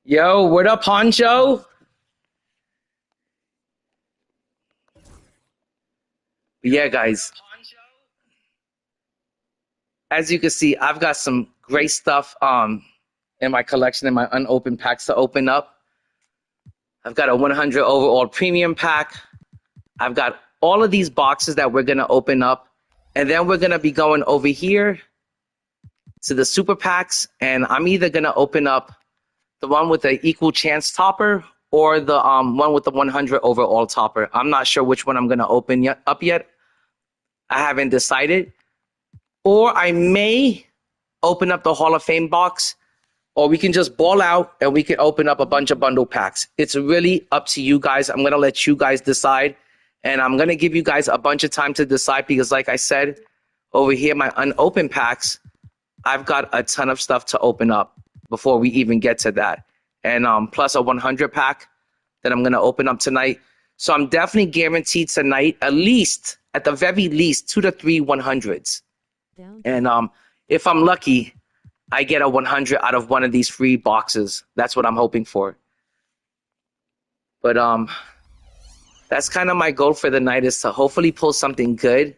Yo, what up, Honcho? Yeah, guys. As you can see, I've got some great stuff in my collection in my unopened packs to open up. I've got a 100 overall premium pack. I've got all of these boxes that we're going to open up. And then we're going to be going over here to the super packs. And I'm either going to open up the one with the equal chance topper or the one with the 100 overall topper. I'm not sure which one I'm going to open up yet. I haven't decided. Or I may open up the Hall of Fame box, or we can just ball out and we can open up a bunch of bundle packs. It's really up to you guys. I'm going to let you guys decide. And I'm going to give you guys a bunch of time to decide because, like I said, over here, my unopened packs, I've got a ton of stuff to open up before we even get to that. And plus a 100 pack that I'm going to open up tonight. So I'm definitely guaranteed tonight, at least, at the very least, 2 to 3 100s. And if I'm lucky, I get a 100 out of one of these free boxes. That's what I'm hoping for. But that's kind of my goal for the night, is to hopefully pull something good.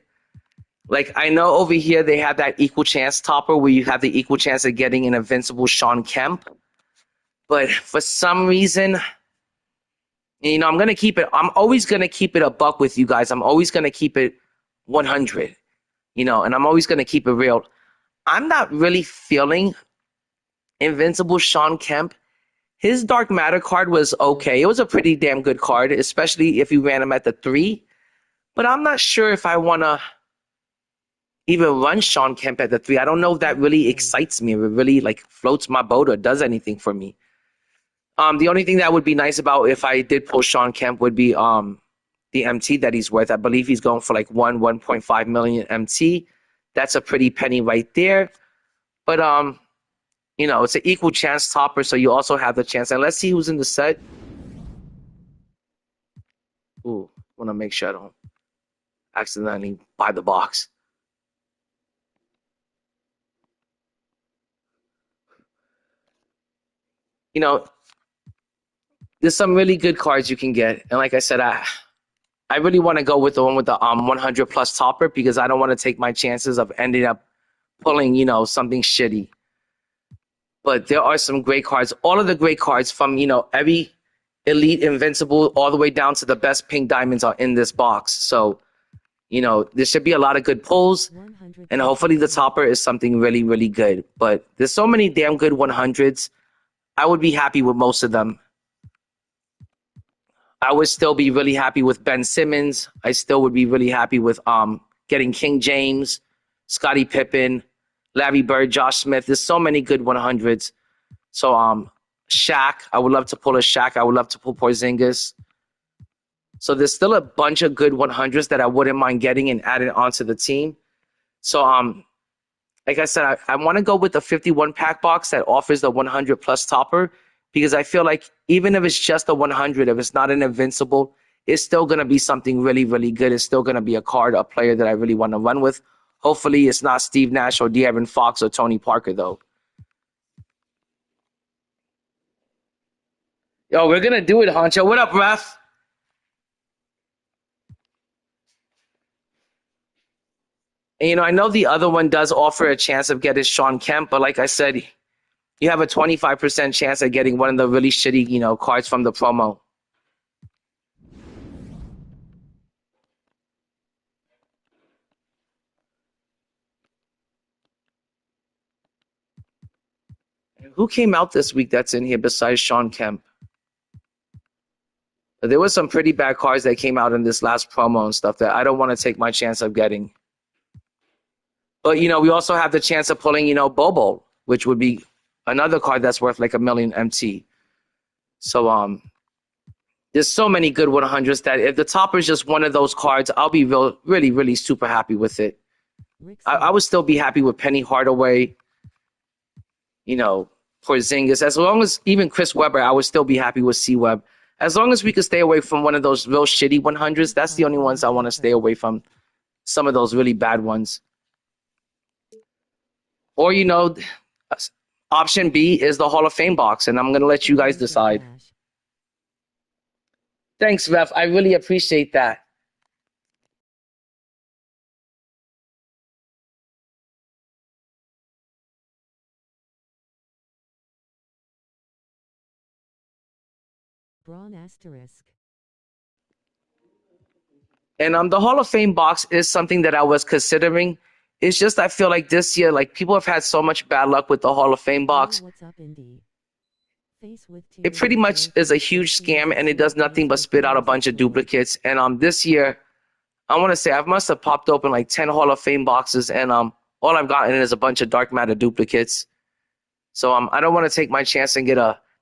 Like, I know over here they have that equal chance topper where you have the equal chance of getting an invincible Shawn Kemp. But for some reason, you know, I'm going to keep it. I'm always going to keep it a buck with you guys. I'm always going to keep it 100, you know, and I'm always going to keep it real. I'm not really feeling invincible Shawn Kemp. His Dark Matter card was okay. It was a pretty damn good card, especially if you ran him at the 3. But I'm not sure if I want to even run Shawn Kemp at the 3. I don't know if that really excites me, if it really like floats my boat or does anything for me. The only thing that would be nice about if I did pull Shawn Kemp would be the MT that he's worth. I believe he's going for like 1.5 million MT. That's a pretty penny right there. But you know, it's an equal chance topper, so you also have the chance. And let's see who's in the set. Ooh, want to make sure I don't accidentally buy the box. You know, there's some really good cards you can get. And like I said, I really want to go with the one with the 100 plus topper because I don't want to take my chances of ending up pulling, you know, something shitty. But there are some great cards. All of the great cards from, you know, every elite invincible all the way down to the best pink diamonds are in this box. So, you know, there should be a lot of good pulls. And hopefully the topper is something really, really good. But there's so many damn good 100s. I would be happy with most of them. I would still be really happy with Ben Simmons. I still would be really happy with getting King James, Scottie Pippen, Larry Bird, Josh Smith. There's so many good 100s. So Shaq, I would love to pull a Shaq. I would love to pull Porzingis. So there's still a bunch of good 100s that I wouldn't mind getting and adding onto the team. So like I said, I want to go with the 51 pack box that offers the 100 plus topper. Because I feel like even if it's just a 100, if it's not an invincible, it's still going to be something really, really good. It's still going to be a card, a player that I really want to run with. Hopefully it's not Steve Nash or De'Aaron Fox or Tony Parker, though. Yo, we're going to do it, Honcho. What up, ref? And, you know, I know the other one does offer a chance of getting Shawn Kemp, but like I said, you have a 25% chance of getting one of the really shitty, you know, cards from the promo. Who came out this week that's in here besides Shawn Kemp? There was some pretty bad cards that came out in this last promo and stuff that I don't want to take my chance of getting. But, you know, we also have the chance of pulling, you know, Bobo, which would be another card that's worth like $1 million MT. So there's so many good 100s that if the topper is just one of those cards, I'll be really super happy with it. I would still be happy with Penny Hardaway, Porzingis. As long as even Chris Webber, I would still be happy with C-Web. As long as we could stay away from one of those real shitty 100s, that's the only ones I want to stay away from. Some of those really bad ones. Or, option B is the Hall of Fame box, and I'm going to let you guys decide. Thanks, Ref. I really appreciate that. Braun asterisk. And the Hall of Fame box is something that I was considering. It's just I feel like this year, like people have had so much bad luck with the Hall of Fame box. What's up, Indy? It pretty much is a huge scam, and it does nothing but spit out a bunch of duplicates. And this year, I want to say I must have popped open like 10 Hall of Fame boxes, and all I've gotten is a bunch of dark matter duplicates. So I don't want to take my chance and get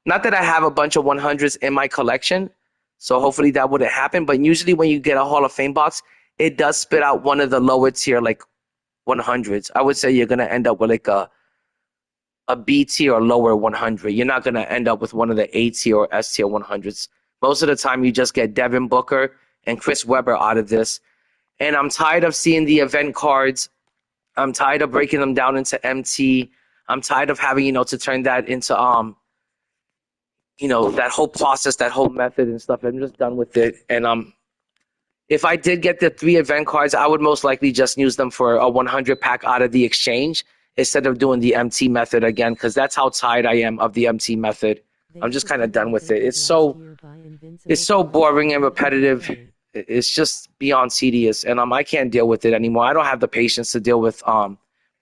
not that I have a bunch of 100s in my collection, so hopefully that wouldn't happen. But usually when you get a Hall of Fame box, it does spit out one of the lower tier like 100s. I would say you're gonna end up with like a B tier or lower 100. You're not gonna end up with one of the A tier or S tier 100s. Most of the time, you just get Devin Booker and Chris Webber out of this. And I'm tired of seeing the event cards. I'm tired of breaking them down into MT. I'm tired of having, to turn that into, that whole process, that whole method and stuff. I'm just done with it. And if I did get the 3 event cards, I would most likely just use them for a 100 pack out of the exchange instead of doing the MT method again, because that's how tired I am of the MT method. I'm just kind of done with it. It's so boring and repetitive. It's just beyond tedious, and I can't deal with it anymore. I don't have the patience to deal with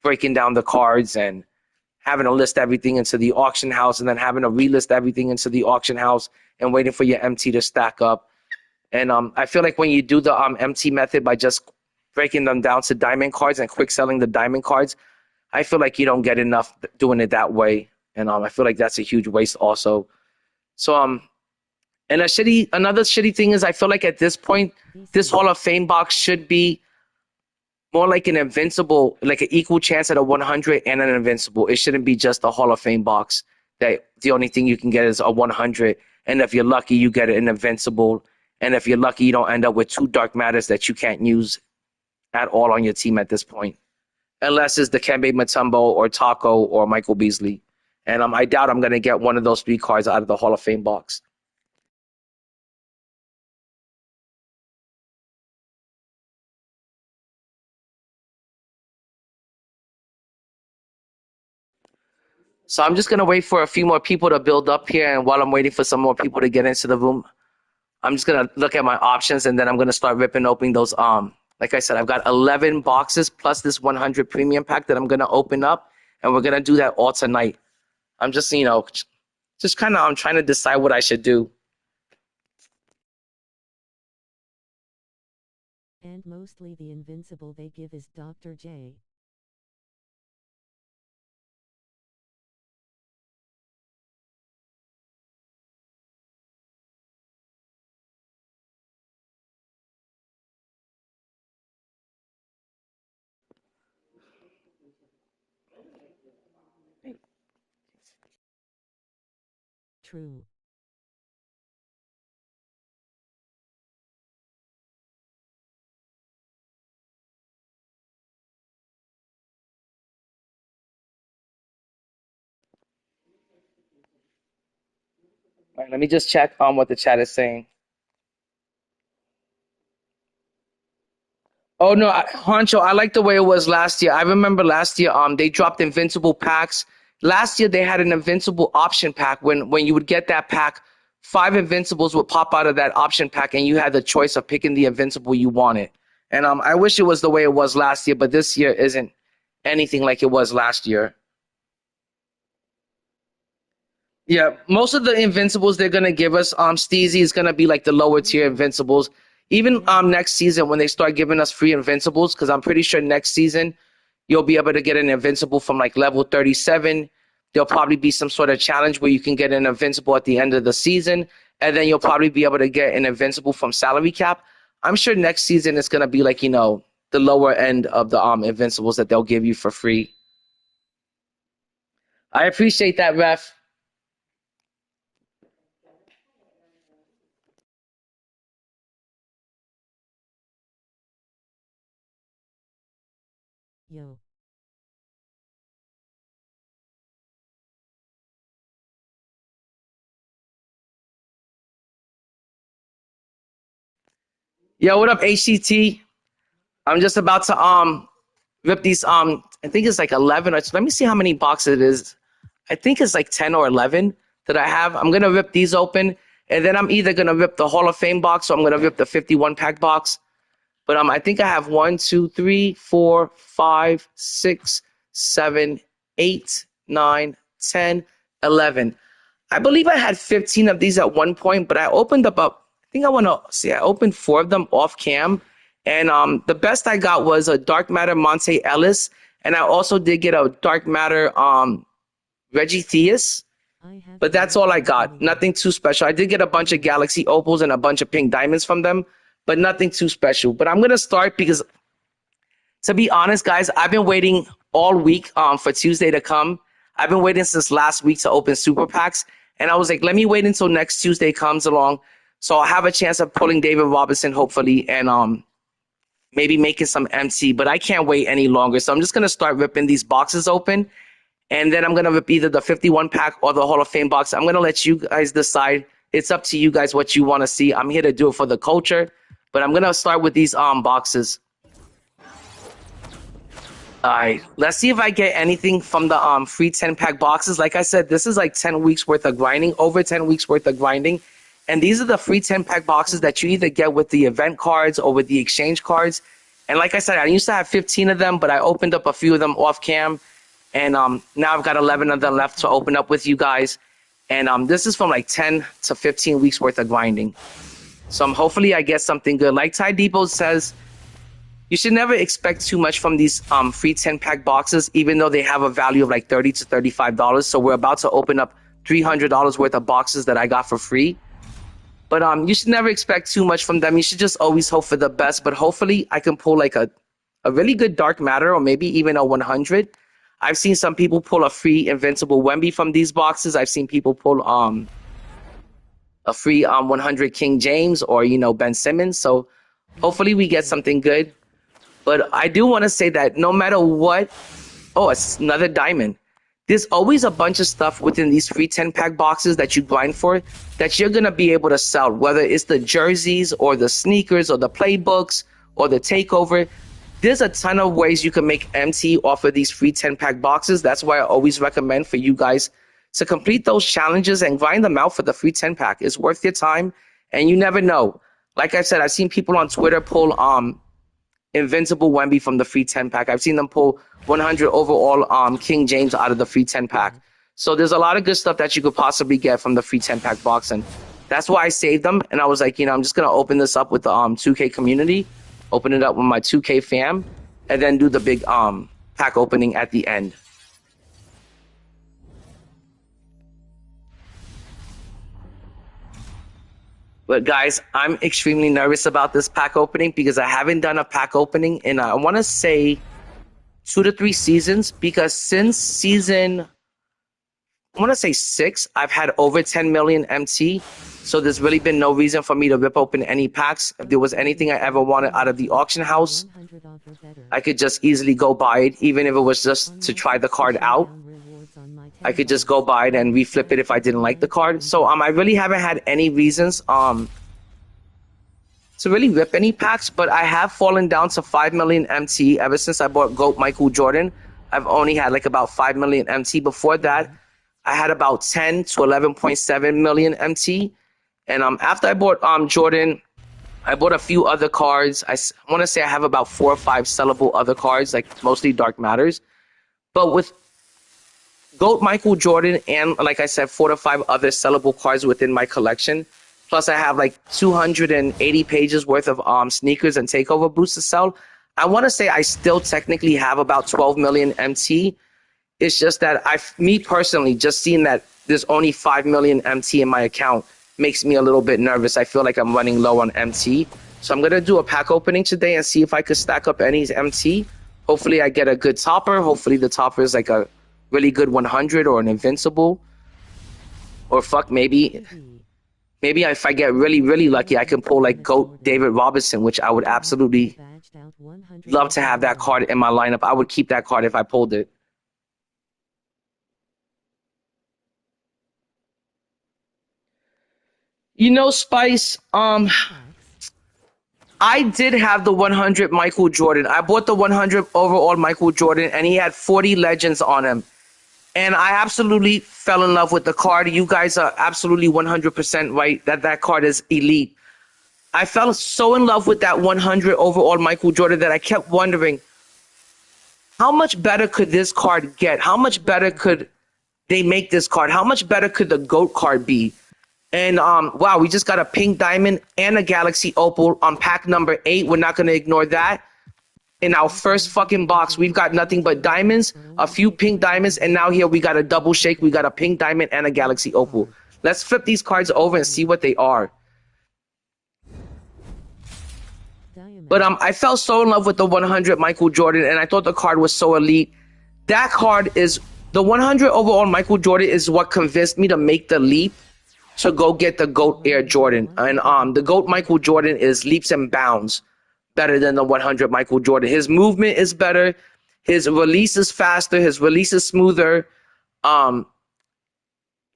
breaking down the cards and having to list everything into the auction house and then having to relist everything into the auction house and waiting for your MT to stack up. And I feel like when you do the MT method by just breaking them down to diamond cards and quick selling the diamond cards, I feel like you don't get enough doing it that way. And I feel like that's a huge waste also. So and another shitty thing is I feel like at this point, this Hall of Fame box should be more like an invincible, like an equal chance at a 100 and an invincible. It shouldn't be just a Hall of Fame box that the only thing you can get is a 100. And if you're lucky, you get an invincible. And if you're lucky, you don't end up with 2 dark matters that you can't use at all on your team at this point. Unless it's Dikembe Mutombo or Taco or Michael Beasley. And I doubt I'm going to get one of those 3 cards out of the Hall of Fame box. So I'm just going to wait for a few more people to build up here. And while I'm waiting for some more people to get into the room, I'm just going to look at my options, and then I'm going to start ripping open those. Like I said, I've got 11 boxes plus this 100 premium pack that I'm going to open up, and we're going to do that all tonight. I'm just, just kind of, I'm trying to decide what I should do. And mostly the invincible they give is Dr. J. True. All right, let me just check on what the chat is saying. Oh no, Honcho, I like the way it was last year. I remember last year, they dropped invincible packs. Last year they had an invincible option pack. When you would get that pack, 5 invincibles would pop out of that option pack, and you had the choice of picking the invincible you wanted. And I wish it was the way it was last year, but this year isn't anything like it was last year. Yeah, most of the invincibles they're gonna give us, Steezy, is gonna be like the lower tier invincibles. Even next season when they start giving us free invincibles, because I'm pretty sure next season you'll be able to get an invincible from like level 37 There'll probably be some sort of challenge where you can get an invincible at the end of the season, and then you'll probably be able to get an invincible from salary cap. I'm sure next season it's gonna be like, you know, the lower end of the invincibles that they'll give you for free. I appreciate that, Ref. Yo. Yo, what up, HCT? I'm just about to rip these I think it's like 11 or let me see how many boxes it is. I think it's like 10 or 11 that I have. I'm gonna rip these open, and then I'm either gonna rip the Hall of Fame box or I'm gonna rip the 51 pack box. But I think I have 1, 2, 3, 4, 5, 6, 7, 8, 9, 10, 11. I believe I had 15 of these at one point, but I opened up I think I want to see, I opened 4 of them off cam. And the best I got was a Dark Matter Monte Ellis. And I also did get a Dark Matter Reggie Theus. But that's all I got. Nothing too special. I did get a bunch of Galaxy Opals and a bunch of pink diamonds from them, but nothing too special. But I'm going to start because, to be honest, guys, I've been waiting all week for Tuesday to come. I've been waiting since last week to open super packs. And I was like, let me wait until next Tuesday comes along, so I'll have a chance of pulling David Robinson, hopefully, and maybe making some MC. But I can't wait any longer. So I'm just going to start ripping these boxes open. And then I'm going to rip either the 51 pack or the Hall of Fame box. I'm going to let you guys decide. It's up to you guys what you want to see. I'm here to do it for the culture. But I'm going to start with these boxes. All right, let's see if I get anything from the free 10-pack boxes. Like I said, this is like 10 weeks worth of grinding, over 10 weeks worth of grinding. And these are the free 10-pack boxes that you either get with the event cards or with the exchange cards. And like I said, I used to have 15 of them, but I opened up a few of them off cam. And now I've got 11 of them left to open up with you guys. And this is from like 10 to 15 weeks worth of grinding. So hopefully I get something good. Like Ty Depot says, you should never expect too much from these free 10-pack boxes, even though they have a value of like $30 to $35. So we're about to open up $300 worth of boxes that I got for free. But you should never expect too much from them. You should just always hope for the best. But hopefully I can pull like a really good Dark Matter or maybe even a 100. I've seen some people pull a free Invincible Wemby from these boxes. I've seen people pull a free 100 King James or, you know, Ben Simmons. So hopefully we get something good. But I do want to say that no matter what, oh, it's another diamond. There's always a bunch of stuff within these free 10-pack boxes that you grind for that you're going to be able to sell, whether it's the jerseys or the sneakers or the playbooks or the takeover. There's a ton of ways you can make MT off of these free 10-pack boxes. That's why I always recommend for you guys to complete those challenges and grind them out for the free 10-pack. It's worth your time, and you never know. Like I said, I've seen people on Twitter pull Invincible Wemby from the free 10-pack. I've seen them pull 100 overall King James out of the free 10-pack. So there's a lot of good stuff that you could possibly get from the free 10-pack box, and that's why I saved them. And I was like, you know, I'm just going to open this up with the 2K community, open it up with my 2K fam, and then do the big pack opening at the end. But guys, I'm extremely nervous about this pack opening because I haven't done a pack opening in, I want to say, 2 to 3 seasons. Because since season, I want to say 6, I've had over 10 million MT. So there's really been no reason for me to rip open any packs. If there was anything I ever wanted out of the auction house, I could just easily go buy it, even if it was just to try the card out. I could just go buy it and reflip it if I didn't like the card. So I really haven't had any reasons to really rip any packs, but I have fallen down to 5 million MT ever since I bought GOAT Michael Jordan. I've only had like about 5 million MT. Before that, I had about 10 to 11.7 million MT. And after I bought Jordan, I bought a few other cards. I want to say I have about 4 or 5 sellable other cards, like mostly Dark Matters. But with GOAT Michael Jordan and, like I said, 4 to 5 other sellable cards within my collection. Plus, I have like 280 pages worth of sneakers and takeover boosts to sell. I want to say I still technically have about 12 million MT. It's just that me personally, just seeing that there's only 5 million MT in my account makes me a little bit nervous. I feel like I'm running low on MT. So I'm going to do a pack opening today and see if I could stack up any MT. Hopefully I get a good topper. Hopefully the topper is like a really good 100 or an invincible. Or fuck, maybe if I get really, really lucky, I can pull like GOAT David Robinson, which I would absolutely love to have that card in my lineup. I would keep that card if I pulled it. You know, Spice, I did have the 100 Michael Jordan. I bought the 100 overall Michael Jordan, and he had 40 legends on him. And I absolutely fell in love with the card. You guys are absolutely 100% right that card is elite. I fell so in love with that 100 overall Michael Jordan that I kept wondering, how much better could this card get? How much better could they make this card? How much better could the GOAT card be? And wow, we just got a pink diamond and a galaxy opal on pack number 8. We're not going to ignore that. In our first fucking box, we've got nothing but diamonds, a few pink diamonds, and now here we got a double shake. We got a pink diamond and a galaxy opal. Let's flip these cards over and see what they are. But I fell so in love with the 100 Michael Jordan, and I thought the card was so elite. That card is the 100 overall Michael Jordan is what convinced me to make the leap to go get the GOAT Air Jordan. And the GOAT Michael Jordan is leaps and bounds better than the 100 Michael Jordan. His movement is better. His release is faster. His release is smoother.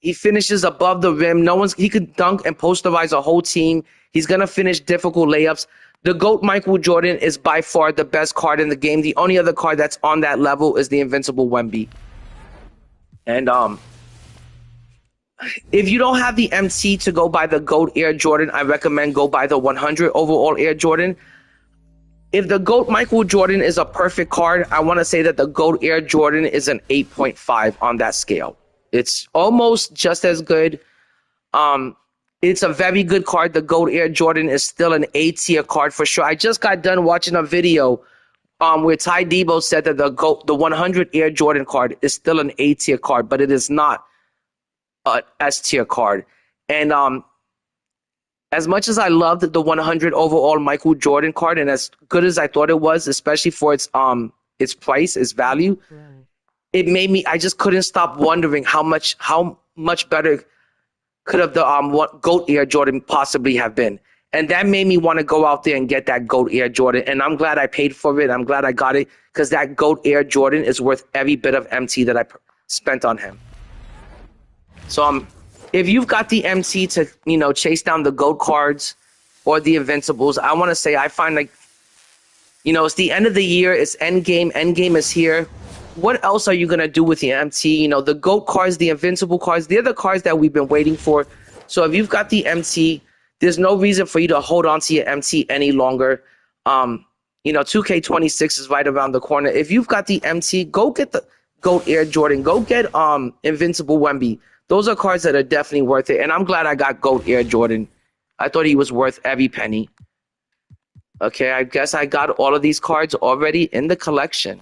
He finishes above the rim. He could dunk and posterize a whole team. He's going to finish difficult layups. The GOAT Michael Jordan is by far the best card in the game. The only other card that's on that level is the Invincible Wemby. And if you don't have the MT to go buy the GOAT Air Jordan, I recommend go buy the 100 overall Air Jordan. If the GOAT Michael Jordan is a perfect card, I want to say that the GOAT Air Jordan is an 8.5 on that scale. It's almost just as good. It's a very good card. The GOAT Air Jordan is still an A-tier card for sure. I just got done watching a video where Ty Debo said that the 100 Air Jordan card is still an A-tier card, but it is not an S-tier card. And as much as I loved the 100 overall Michael Jordan card, and as good as I thought it was, especially for its price, its value, it made me. I just couldn't stop wondering how much better could have the GOAT Air Jordan possibly have been, and that made me want to go out there and get that GOAT Air Jordan. And I'm glad I paid for it. I'm glad I got it because that GOAT Air Jordan is worth every bit of MT that I spent on him. So if you've got the MT to, chase down the GOAT cards or the Invincibles, I want to say I find like, it's the end of the year. It's Endgame. Endgame is here. What else are you going to do with the MT? The GOAT cards, the Invincible cards, they're the cards that we've been waiting for. So if you've got the MT, there's no reason for you to hold on to your MT any longer. 2K26 is right around the corner. If you've got the MT, go get the GOAT Air Jordan. Go get Invincible Wemby. Those are cards that are definitely worth it. And I'm glad I got GOAT Air Jordan. I thought he was worth every penny. Okay, I guess I got all of these cards already in the collection.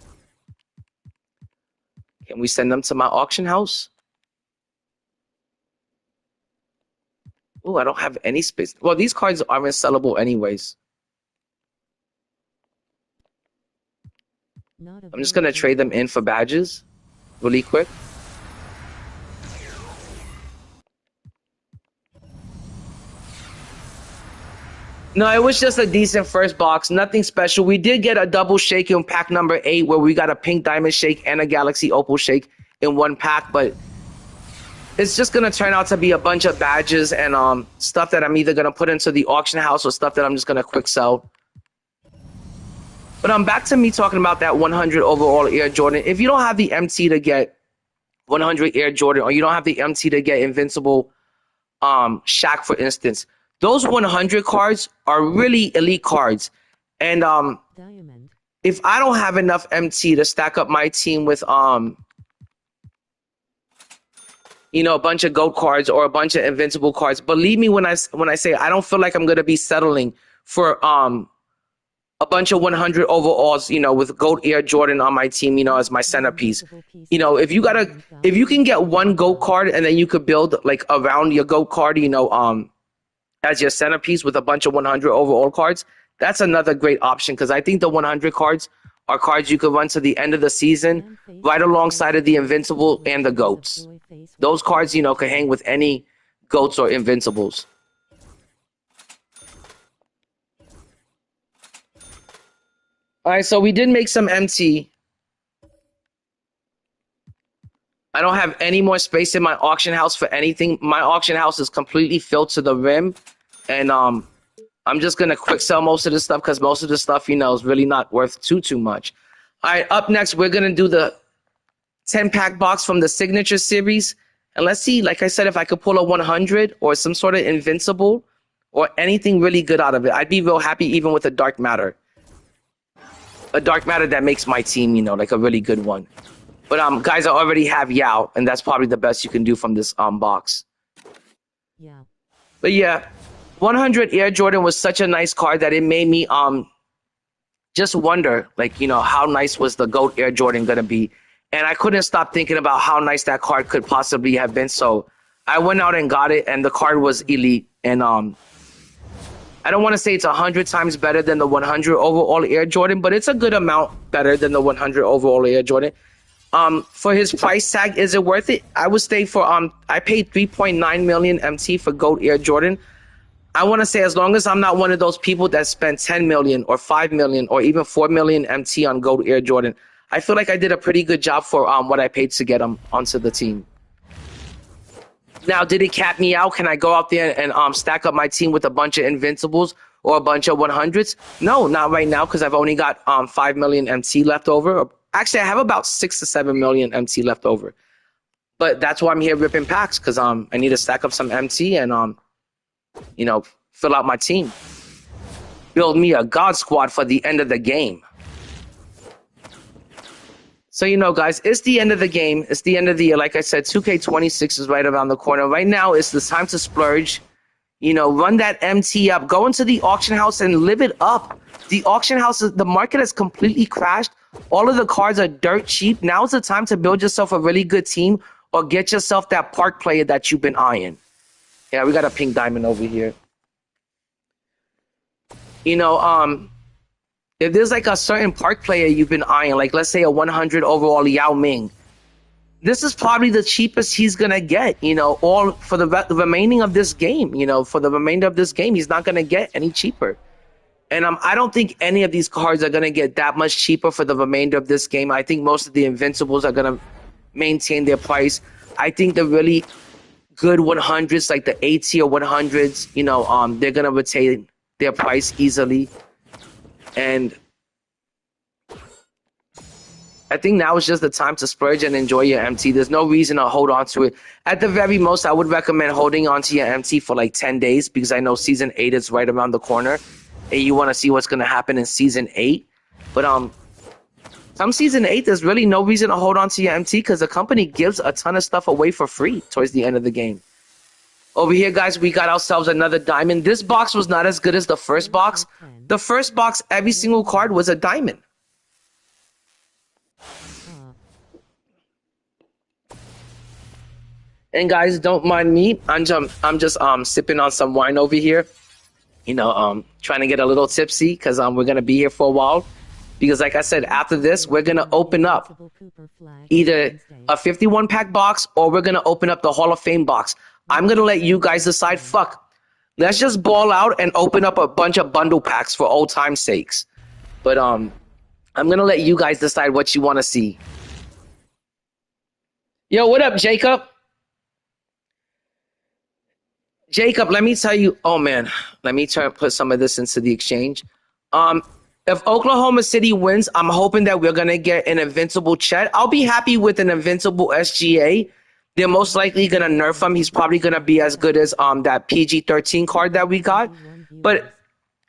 Can we send them to my auction house? Oh, I don't have any space. Well, these cards aren't sellable anyways. I'm just going to trade them in for badges really quick. No, it was just a decent first box. Nothing special. We did get a double shake in pack number 8 where we got a pink diamond shake and a galaxy opal shake in one pack. But it's just going to turn out to be a bunch of badges and stuff that I'm either going to put into the auction house or stuff that I'm just going to quick sell. But back to me talking about that 100 overall Air Jordan. If you don't have the MT to get 100 Air Jordan or you don't have the MT to get Invincible Shaq, for instance, those 100 cards are really elite cards. And if I don't have enough MT to stack up my team with a bunch of GOAT cards or a bunch of Invincible cards, believe me when I say I don't feel like I'm going to be settling for a bunch of 100 overalls, with gold Air Jordan on my team, as my centerpiece. If you can get one GOAT card and then you could build like around your GOAT card, as your centerpiece with a bunch of 100 overall cards, that's another great option because I think the 100 cards are cards you could run to the end of the season right alongside of the Invincible and the GOATs. Those cards, can hang with any GOATs or Invincibles. All right, so we did make some MT. I don't have any more space in my auction house for anything. My auction house is completely filled to the rim. And I'm just going to quick sell most of this stuff because most of the stuff, is really not worth too much. All right, up next, we're going to do the 10-pack box from the Signature Series. And let's see, like I said, if I could pull a 100 or some sort of Invincible or anything really good out of it. I'd be real happy even with a Dark Matter. A Dark Matter that makes my team, like a really good one. But guys, I already have Yao, and that's probably the best you can do from this box. Yeah. But yeah, 100 Air Jordan was such a nice card that it made me just wonder, like, how nice was the GOAT Air Jordan gonna be? And I couldn't stop thinking about how nice that card could possibly have been. So I went out and got it, and the card was elite. And I don't want to say it's 100 times better than the 100 overall Air Jordan, but it's a good amount better than the 100 overall Air Jordan. For his price tag, is it worth it? I would stay for I paid 3.9 million MT for GOAT Air Jordan. I want to say as long as I'm not one of those people that spent 10 million or 5 million or even 4 million MT on GOAT Air Jordan, I feel like I did a pretty good job for what I paid to get him onto the team. Now, did it cap me out? Can I go out there and stack up my team with a bunch of Invincibles or a bunch of 100s? No, not right now because I've only got 5 million MT left over. Actually, I have about 6 to 7 million MT left over. But that's why I'm here ripping packs because I need to stack up some MT and fill out my team. Build me a God squad for the end of the game. So, guys, it's the end of the game. It's the end of the year. Like I said, 2K26 is right around the corner. Right now, it's the time to splurge. Run that MT up. Go into the auction house and live it up. The auction house, the market has completely crashed. All of the cards are dirt cheap. Now's the time to build yourself a really good team or get yourself that park player that you've been eyeing. Yeah, we got a pink diamond over here. If there's like a certain park player you've been eyeing, like let's say a 100 overall Yao Ming, this is probably the cheapest he's gonna get. All for the remaining of this game. For the remainder of this game, he's not gonna get any cheaper. And I don't think any of these cards are gonna get that much cheaper for the remainder of this game. I think most of the Invincibles are gonna maintain their price. I think the really good 100s, like the A tier 100s, they're gonna retain their price easily. And I think now is just the time to splurge and enjoy your MT. There's no reason to hold on to it. At the very most, I would recommend holding on to your MT for like 10 days because I know Season 8 is right around the corner and you want to see what's going to happen in Season 8. But come Season 8, there's really no reason to hold on to your MT because the company gives a ton of stuff away for free towards the end of the game. Over here, guys, we got ourselves another diamond. This box was not as good as the first box. The first box, every single card was a diamond. And guys, don't mind me. I'm just sipping on some wine over here. Trying to get a little tipsy because we're gonna be here for a while. Because like I said, after this, we're gonna open up either a 51-pack box or we're gonna open up the Hall of Fame box. I'm gonna let you guys decide. Fuck. Let's just ball out and open up a bunch of bundle packs for old time's sakes. But I'm gonna let you guys decide what you want to see. Yo, what up, Jacob? Jacob, let me tell you. Oh man, let me put some of this into the exchange. If Oklahoma City wins, I'm hoping that we're gonna get an Invincible Chet. I'll be happy with an Invincible SGA. They're most likely going to nerf him. He's probably going to be as good as that PG-13 card that we got. But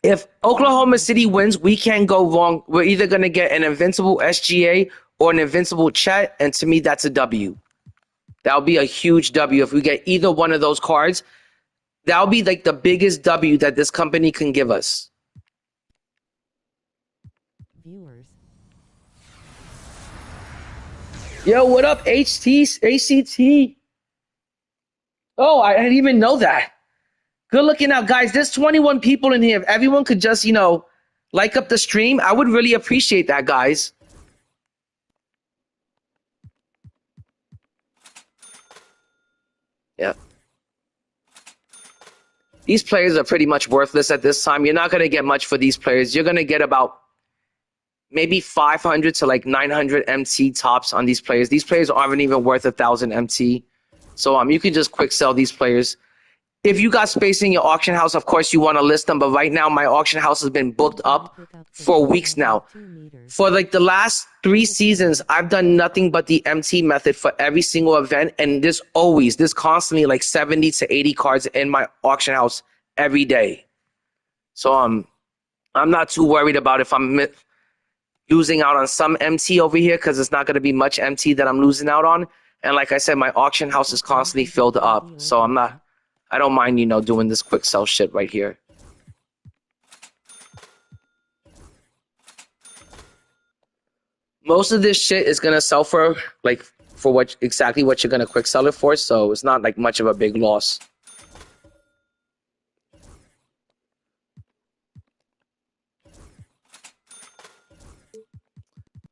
if Oklahoma City wins, we can't go wrong. We're either going to get an Invincible SGA or an Invincible Chet, and to me, that's a W. That'll be a huge W. If we get either one of those cards, that'll be like the biggest W that this company can give us. viewers. Yo, what up, ACT? Oh, I didn't even know that. Good looking out, guys. There's 21 people in here. If everyone could just, like up the stream, I would really appreciate that, guys. Yeah. These players are pretty much worthless at this time. You're not going to get much for these players. You're going to get about maybe 500 to like 900 MT tops on these players. These players aren't even worth 1,000 MT. So you can just quick sell these players. If you got space in your auction house, of course you want to list them. But right now, my auction house has been booked up for weeks now. For like the last 3 seasons, I've done nothing but the MT method for every single event. And there's constantly like 70 to 80 cards in my auction house every day. So I'm not too worried about if I'm losing out on some MT over here, because it's not going to be much MT that I'm losing out on. And like I said, my auction house is constantly filled up. So I don't mind, doing this quick sell shit right here. Most of this shit is going to sell for exactly what you're going to quick sell it for. So it's not like much of a big loss.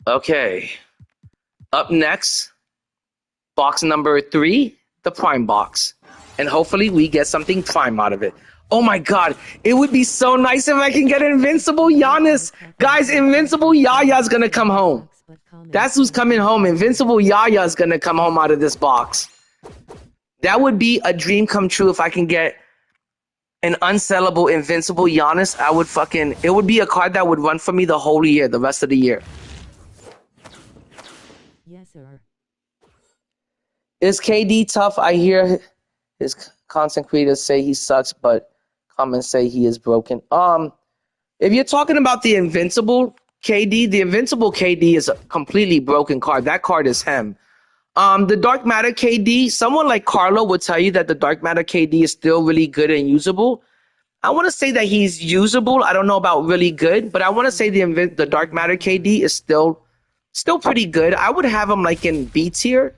Okay. Up next, box number 3, the prime box. And hopefully we get something prime out of it. Oh my God, it would be so nice if I can get Invincible Giannis. Guys, Invincible Yaya's gonna come home. That's who's coming home. Invincible Yaya's gonna come home out of this box. That would be a dream come true if I can get an unsellable Invincible Giannis. It would be a card that would run for me the whole year, the rest of the year. Yes, sir. Is KD tough? I hear his content creators say he sucks, but comments say he is broken. If you're talking about the Invincible KD is a completely broken card. That card is him. The Dark Matter KD, someone like Carlo would tell you that the Dark Matter KD is still really good and usable. I want to say that he's usable. I don't know about really good, but I want to say the Dark Matter KD is still pretty good. I would have him like in B tier.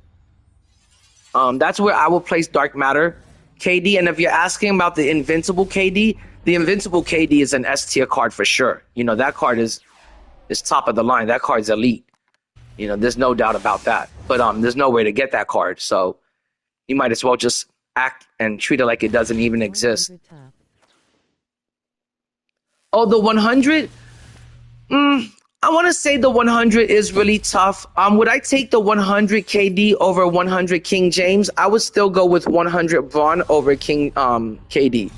That's where I will place Dark Matter KD. And if you're asking about the Invincible KD is an S tier card for sure. That card is top of the line. That card's elite. There's no doubt about that. But there's no way to get that card. So you might as well just act and treat it like it doesn't even exist. Oh, the 100? I want to say the 100 is really tough. Would I take the 100 KD over 100 King James? I would still go with 100 Braun over King KD.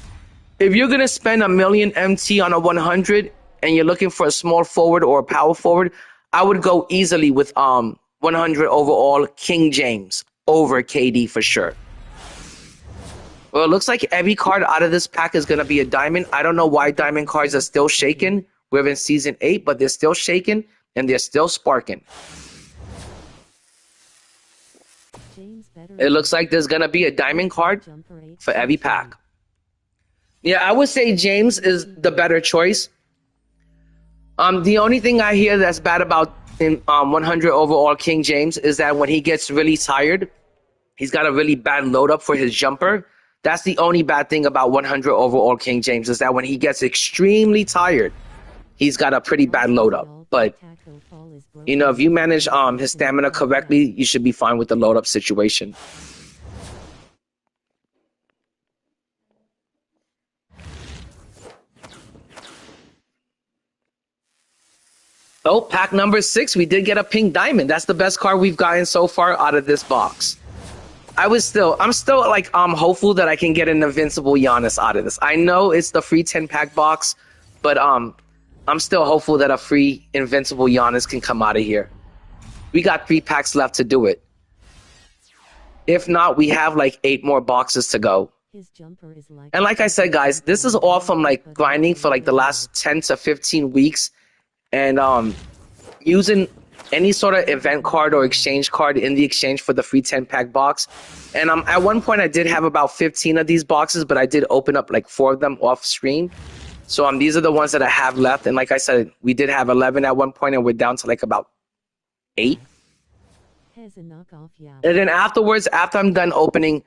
If you're going to spend $1 million MT on a 100 and you're looking for a small forward or a power forward, I would go easily with 100 overall King James over KD for sure. Well, it looks like every card out of this pack is going to be a diamond. I don't know why diamond cards are still shaking. We're in season 8, but they're still shaking and they're still sparking. It looks like there's going to be a diamond card for every pack. Yeah, I would say James is the better choice. The only thing I hear that's bad about 100 overall King James is that when he gets really tired, he's got a really bad load up for his jumper. That's the only bad thing about 100 overall King James, is that when he gets extremely tired, he's got a pretty bad load up. But if you manage his stamina correctly, you should be fine with the load up situation. Oh, pack number 6, we did get a pink diamond. That's the best card we've gotten so far out of this box. I'm still like hopeful that I can get an Invincible Giannis out of this. I know it's the free 10-pack box, but I'm still hopeful that a free Invincible Giannis can come out of here. We got 3 packs left to do it. If not, we have like 8 more boxes to go. And like I said, guys, this is all from like grinding for like the last 10 to 15 weeks and using any sort of event card or exchange card in the exchange for the free 10-pack box. And at one point I did have about 15 of these boxes, but I did open up like 4 of them off screen. So these are the ones that I have left. And like I said, we did have 11 at one point, and we're down to like about 8. Has a knockoff, yeah. And then afterwards, after I'm done opening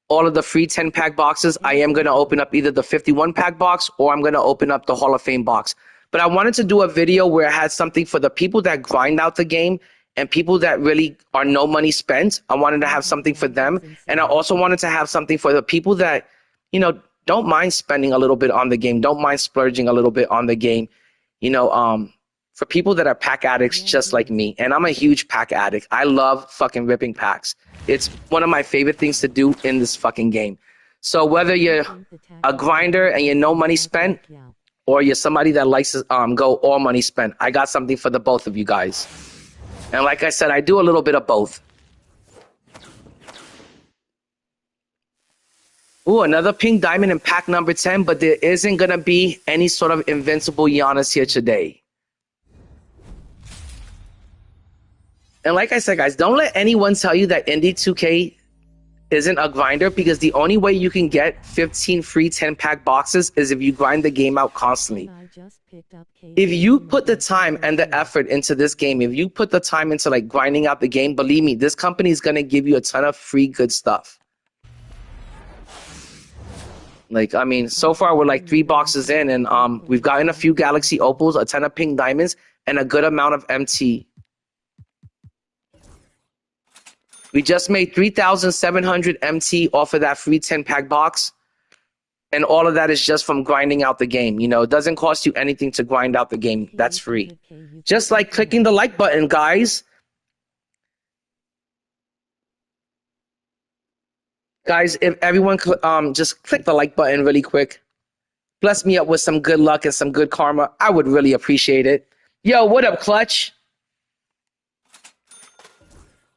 all of the free 10-pack boxes, I am going to open up either the 51-pack box or I'm going to open up the Hall of Fame box. But I wanted to do a video where I had something for the people that grind out the game and people that really are no money spent. I wanted to have something for them. And I also wanted to have something for the people that, you know, don't mind spending a little bit on the game, don't mind splurging a little bit on the game, you know, for people that are pack addicts just like me. And I'm a huge pack addict. I love fucking ripping packs. It's one of my favorite things to do in this fucking game. So whether you're a grinder and you're no money spent, or you're somebody that likes to go all money spent, I got something for the both of you guys. And like I said, I do a little bit of both. Ooh, another pink diamond in pack number 10, but there isn't going to be any sort of invincible Giannis here today. And like I said, guys, don't let anyone tell you that NBA2k isn't a grinder, because the only way you can get 15 free 10-pack boxes is if you grind the game out constantly. If you put the time and the effort into this game, if you put the time into like grinding out the game, believe me, this company is going to give you a ton of free good stuff. Like, I mean, so far we're like 3 boxes in, and we've gotten a few Galaxy Opals, a ton of pink diamonds, and a good amount of MT. We just made 3,700 MT off of that free 10-pack box. And all of that is just from grinding out the game. You know, it doesn't cost you anything to grind out the game. That's free. Just like clicking the like button, guys. Guys, if everyone just click the like button really quick. Bless me up with some good luck and some good karma. I would really appreciate it. Yo, what up, Clutch?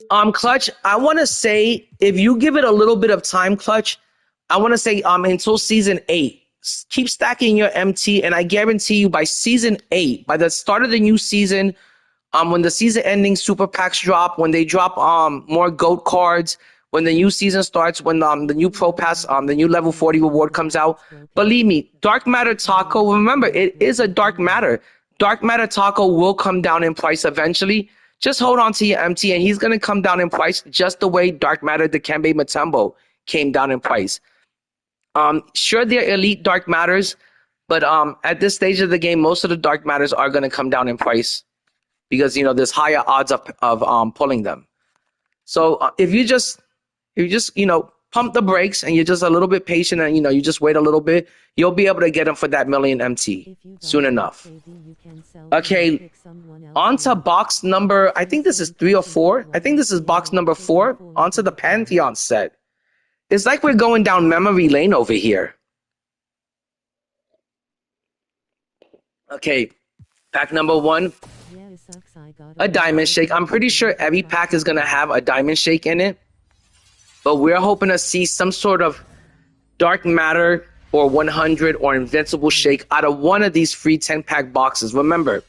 Clutch, I want to say, if you give it a little bit of time, Clutch, I want to say until season 8, keep stacking your MT, and I guarantee you by season 8, by the start of the new season, when the season ending super packs drop, when they drop more GOAT cards, when the new season starts, when the new Pro Pass, the new level 40 reward comes out, believe me, Dark Matter Taco, remember, it is a Dark Matter. Dark Matter Taco will come down in price eventually. Just hold on to your MT, and he's going to come down in price just the way Dark Matter Dikembe Mutombo came down in price. Sure, they're elite Dark Matters, but at this stage of the game, most of the Dark Matters are going to come down in price because, you know, there's higher odds of pulling them. So if you just, you know, pump the brakes and you're just a little bit patient and, you know, you just wait a little bit, you'll be able to get them for that million MT soon enough. Okay, on to box number, I think this is 3 or 4. I think this is box number 4, onto the Pantheon set. It's like we're going down memory lane over here. Okay, pack number 1, a diamond shake. I'm pretty sure every pack is going to have a diamond shake in it, but we're hoping to see some sort of Dark Matter or 100 or Invincible shake out of one of these free 10-pack boxes. Remember,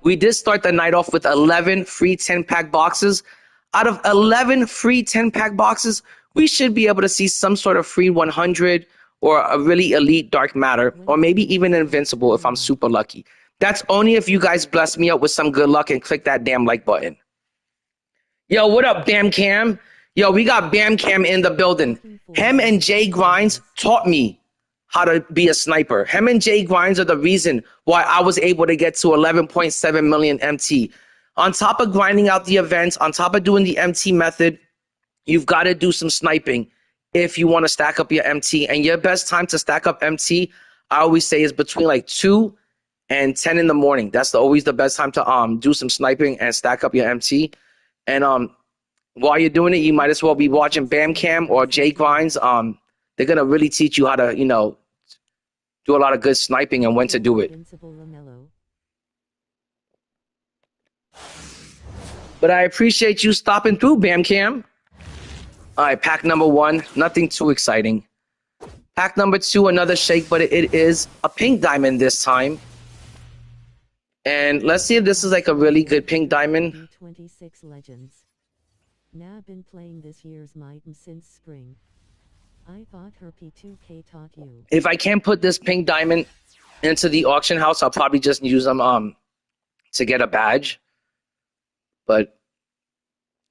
we did start the night off with 11 free 10-pack boxes. Out of 11 free 10-pack boxes, we should be able to see some sort of free 100 or a really elite Dark Matter, or maybe even Invincible if I'm super lucky. That's only if you guys bless me up with some good luck and click that damn like button. Yo, what up, Bam Cam? Yo, we got Bam Cam in the building. Him and Jay Grinds taught me how to be a sniper. Him and Jay Grinds are the reason why I was able to get to 11.7 million MT. On top of grinding out the events, on top of doing the MT method, you've got to do some sniping if you want to stack up your MT. And your best time to stack up MT, I always say, is between like 2 and 10 in the morning. That's always the best time to do some sniping and stack up your MT. And while you're doing it, you might as well be watching Bam Cam or Jay Grinds. They're going to really teach you how to, you know, do a lot of good sniping and when to do it. But I appreciate you stopping through, Bam Cam. All right, pack number 1, nothing too exciting. Pack number 2, another shake, but it is a pink diamond this time. And let's see if this is like a really good pink diamond. 26 Legends. Now I've been playing this year's MyTeam since spring. I thought her P2K taught you. If I can't put this pink diamond into the auction house, I'll probably just use them to get a badge. But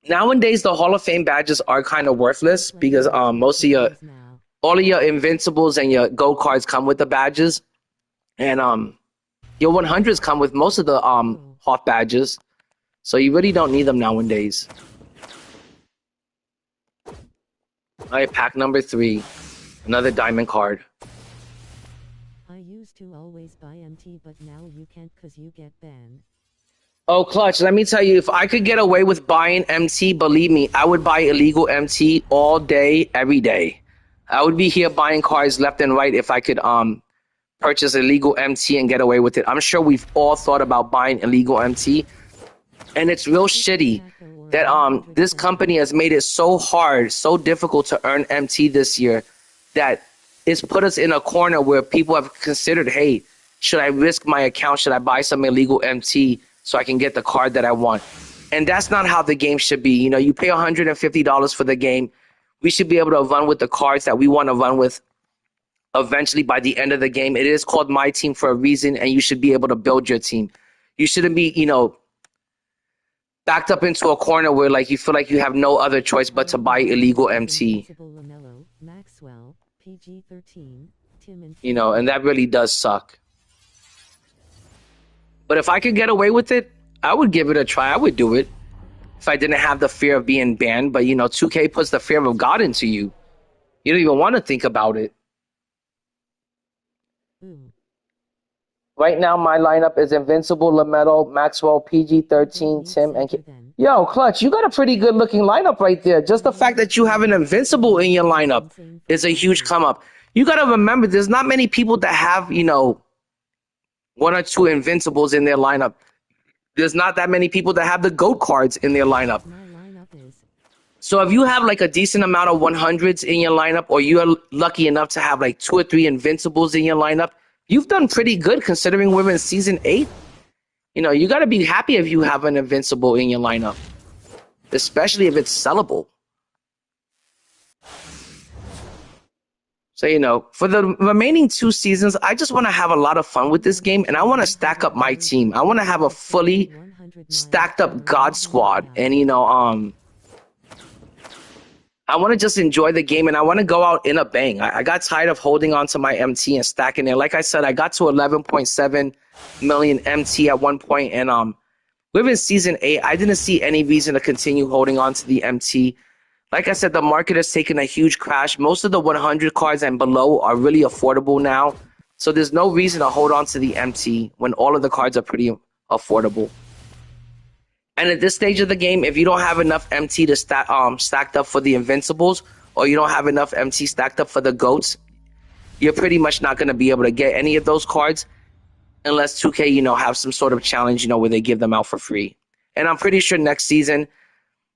nowadays the Hall of Fame badges are kind of worthless because most of your all of your invincibles and your gold cards come with the badges, and your 100s come with most of the Hoth badges, so you really don't need them nowadays. All right, pack number 3, another diamond card. I used to always buy MT, but now you can't cause you get banned. Oh, Clutch, let me tell you, if I could get away with buying MT, believe me, I would buy illegal MT all day, every day. I would be here buying cards left and right if I could purchase illegal MT and get away with it. I'm sure we've all thought about buying illegal MT, and it's real shitty that this company has made it so hard, so difficult to earn MT this year that it's put us in a corner where people have considered, hey, should I risk my account? Should I buy some illegal MT so I can get the card that I want? And that's not how the game should be. You know, you pay $150 for the game. We should be able to run with the cards that we want to run with eventually by the end of the game. It is called MyTeam for a reason, and you should be able to build your team. You shouldn't be, you know, backed up into a corner where like you feel like you have no other choice but to buy illegal MT. You know, and that really does suck. But if I could get away with it, I would give it a try. I would do it if I didn't have the fear of being banned. But, you know, 2K puts the fear of God into you. You don't even want to think about it. Right now, my lineup is Invincible, LaMelo, Maxwell, PG-13, Tim, and Yo, Clutch, you got a pretty good looking lineup right there. Just the fact that you have an Invincible in your lineup is a huge come up. You got to remember, there's not many people that have, you know, 1 or 2 Invincibles in their lineup. There's not that many people that have the GOAT cards in their lineup. So if you have like a decent amount of 100s in your lineup, or you're lucky enough to have like 2 or 3 Invincibles in your lineup, you've done pretty good considering we're in Season 8. You know, you got to be happy if you have an Invincible in your lineup, especially if it's sellable. So, you know, for the remaining 2 seasons, I just want to have a lot of fun with this game, and I want to stack up my team. I want to have a fully stacked up God squad, and, you know, I want to just enjoy the game, and I want to go out in a bang. I got tired of holding on to my MT and stacking it. Like I said, I got to 11.7 million MT at one point, and we're in Season 8. I didn't see any reason to continue holding on to the MT. Like I said, the market has taken a huge crash. Most of the 100 cards and below are really affordable now. So there's no reason to hold on to the MT when all of the cards are pretty affordable. And at this stage of the game, if you don't have enough MT to stacked up for the Invincibles, or you don't have enough MT stacked up for the GOATs, you're pretty much not going to be able to get any of those cards unless 2K, you know, have some sort of challenge, you know, where they give them out for free. And I'm pretty sure next season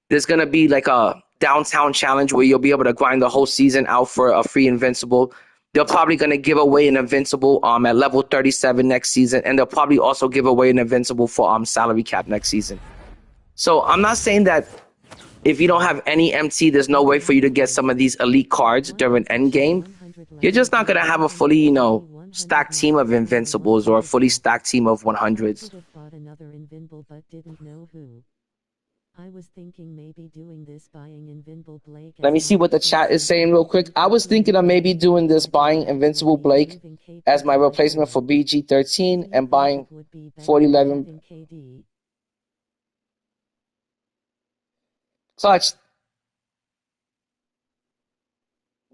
there's going to be like a downtown challenge where you'll be able to grind the whole season out for a free Invincible. They're probably going to give away an Invincible at level 37 next season, and they'll probably also give away an Invincible for salary cap next season. So I'm not saying that if you don't have any MT, there's no way for you to get some of these elite cards during Endgame. You're just not going to have a fully, you know, stacked team of Invincibles or a fully stacked team of 100s. I was thinking maybe doing this buying Invincible Blake. Let me see what the chat is saying real quick. I was thinking of maybe doing this buying Invincible Blake as my replacement for BG13 and buying 4011. Clutch.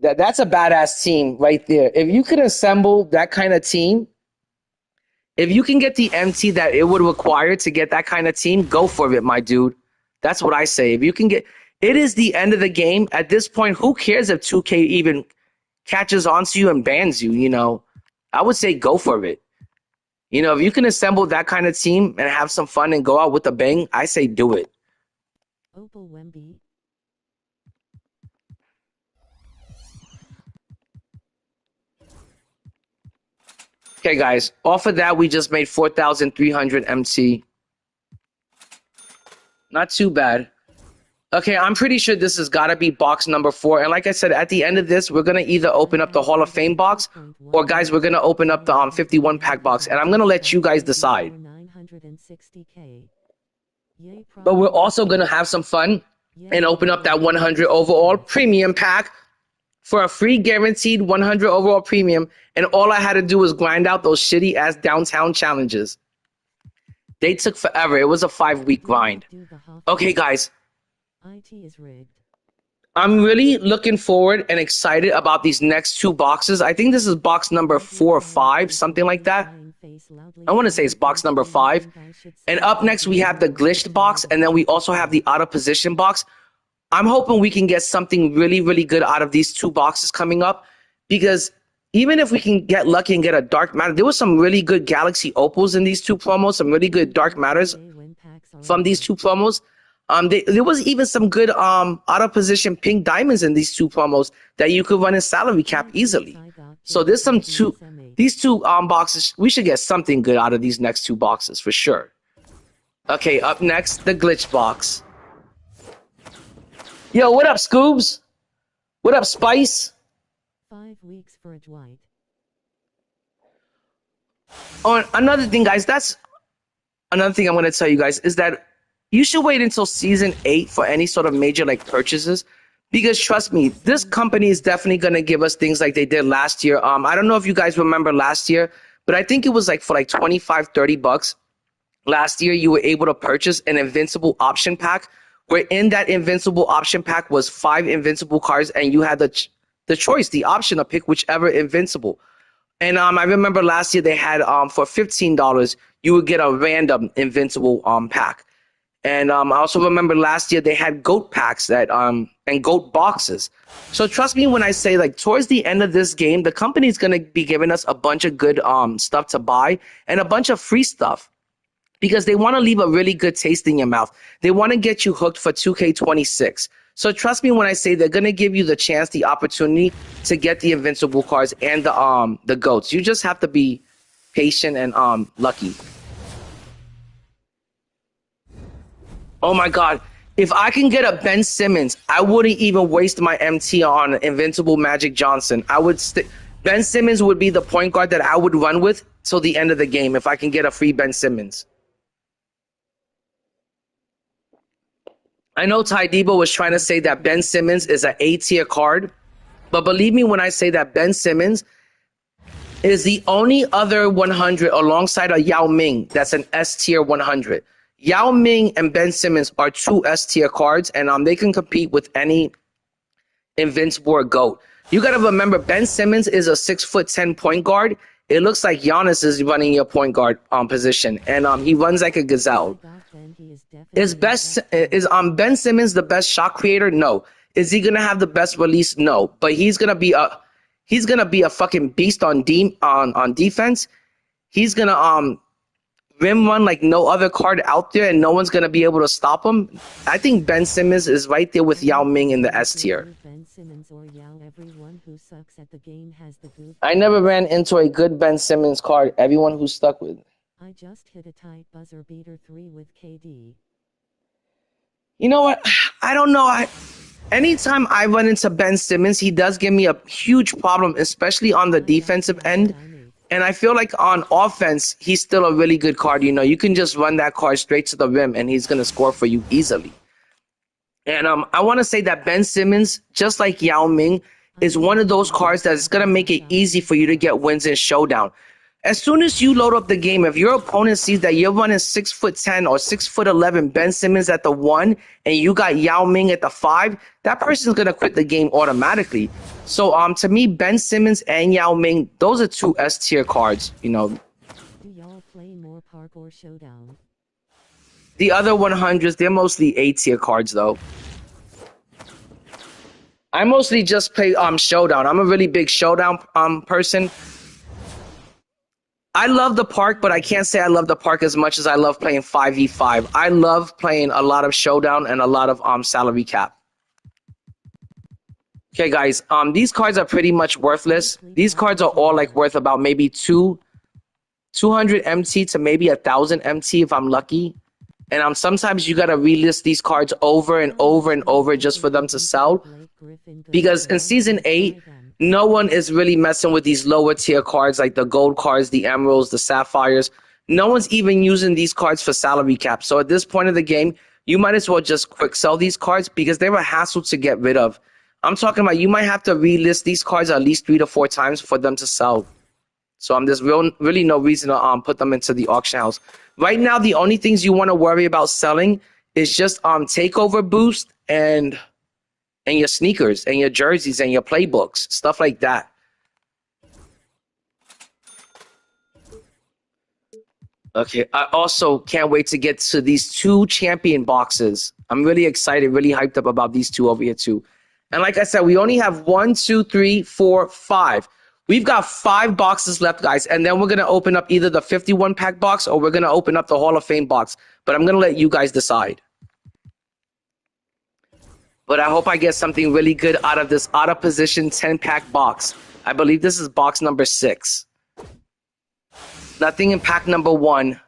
That's a badass team right there. If you can assemble that kind of team, if you can get the MT that it would require to get that kind of team, go for it, my dude. That's what I say. If you can get, it is the end of the game. At this point, who cares if 2K even catches on to you and bans you, you know? I would say go for it. You know, if you can assemble that kind of team and have some fun and go out with a bang, I say do it. Opal Wemby. Okay, guys. Off of that, we just made 4,300 MT. Not too bad. Okay, I'm pretty sure this has got to be box number 4. And like I said, at the end of this, we're going to either open up the Hall of Fame box or, guys, we're going to open up the 51 pack box. And I'm going to let you guys decide. But we're also going to have some fun and open up that 100 overall premium pack for a free guaranteed 100 overall premium. And all I had to do was grind out those shitty ass downtown challenges. They took forever. It was a 5-week grind. Okay, guys. IT is rigged. I'm really looking forward and excited about these next 2 boxes. I think this is box number 4 or 5, something like that. I want to say it's box number 5. And up next, we have the glitched box, and then we also have the out of position box. I'm hoping we can get something really, really good out of these 2 boxes coming up, because even if we can get lucky and get a dark matter, there was some really good Galaxy Opals in these 2 promos, some really good dark matters from these 2 promos. There was even some good out of position pink diamonds in these 2 promos that you could run in salary cap easily. So there's these two boxes. We should get something good out of these next 2 boxes for sure. Okay, up next, the glitch box. Yo, what up, Scoobs? What up, Spice? 5 weeks for a Dwight. Oh, another thing, guys, that's another thing I'm going to tell you guys is that you should wait until season 8 for any sort of major like purchases, because trust me, this company is definitely going to give us things like they did last year. I don't know if you guys remember last year, but I think it was like for like 25, 30 bucks. Last year, you were able to purchase an invincible option pack, where in that invincible option pack was 5 invincible cards, and you had the choice, the option to pick whichever invincible. And I remember last year they had for $15, you would get a random invincible pack. And I also remember last year they had GOAT packs that and GOAT boxes. So trust me when I say, like, towards the end of this game, the company's gonna be giving us a bunch of good stuff to buy and a bunch of free stuff, because they want to leave a really good taste in your mouth. They want to get you hooked for 2K26. So trust me when I say they're gonna give you the chance, the opportunity to get the invincible cards and the GOATs. You just have to be patient and lucky. Oh my God. If I can get a Ben Simmons, I wouldn't even waste my MT on Invincible Magic Johnson. Ben Simmons would be the point guard that I would run with till the end of the game if I can get a free Ben Simmons. I know Ty Debo was trying to say that Ben Simmons is an A-tier card, but believe me when I say that Ben Simmons is the only other 100 alongside a Yao Ming that's an S-tier 100. Yao Ming and Ben Simmons are 2 S-tier cards, and they can compete with any invincible or GOAT. You got to remember, Ben Simmons is a 6'10" point guard. It looks like Giannis is running your point guard position, and he runs like a gazelle. Is Ben Simmons the best shot creator? No. Is he gonna have the best release? No. But he's gonna be a fucking beast on defense. He's gonna rim run like no other card out there, and no one's gonna be able to stop him. I think Ben Simmons is right there with Yao Ming in the S tier. I never ran into a good Ben Simmons card. Everyone who's stuck with. I just hit a tight buzzer beater 3 with KD. You know what? I don't know. Anytime I run into Ben Simmons, he does give me a huge problem, especially on the defensive end. And I feel like on offense, he's still a really good card. You know, you can just run that card straight to the rim, and he's going to score for you easily. And I want to say that Ben Simmons, just like Yao Ming, is one of those cards that's going to make it easy for you to get wins in Showdown. As soon as you load up the game, if your opponent sees that you're running 6'10" or 6'11" Ben Simmons at the 1, and you got Yao Ming at the 5, that person's gonna quit the game automatically. So to me, Ben Simmons and Yao Ming, those are 2 S tier cards. You know. Do y'all play more Parkour Showdown? The other 100s, they're mostly A tier cards though. I mostly just play Showdown. I'm a really big Showdown person. I love the park, but I can't say I love the park as much as I love playing 5v5. I love playing a lot of Showdown and a lot of salary cap. Okay, guys, these cards are pretty much worthless. These cards are all like worth about maybe 200 MT to maybe 1,000 MT if I'm lucky. And sometimes you gotta relist these cards over and over and over just for them to sell. Because in season 8, no one is really messing with these lower tier cards like the gold cards, the emeralds, the sapphires. No one's even using these cards for salary cap. So at this point of the game, you might as well just quick sell these cards because they're a hassle to get rid of. I'm talking about you might have to relist these cards at least 3 to 4 times for them to sell. So there's really no reason to put them into the auction house. Right now, the only things you want to worry about selling is just takeover boost and your sneakers and your jerseys and your playbooks, stuff like that. Okay, I also can't wait to get to these 2 champion boxes. I'm really excited, really hyped up about these 2 over here too. And like I said, we only have 1, 2, 3, 4, 5. We've got 5 boxes left, guys, and then we're going to open up either the 51-pack box or we're going to open up the Hall of Fame box. But I'm going to let you guys decide. But I hope I get something really good out of this out-of-position 10-pack box. I believe this is box number 6. Nothing in pack number 1.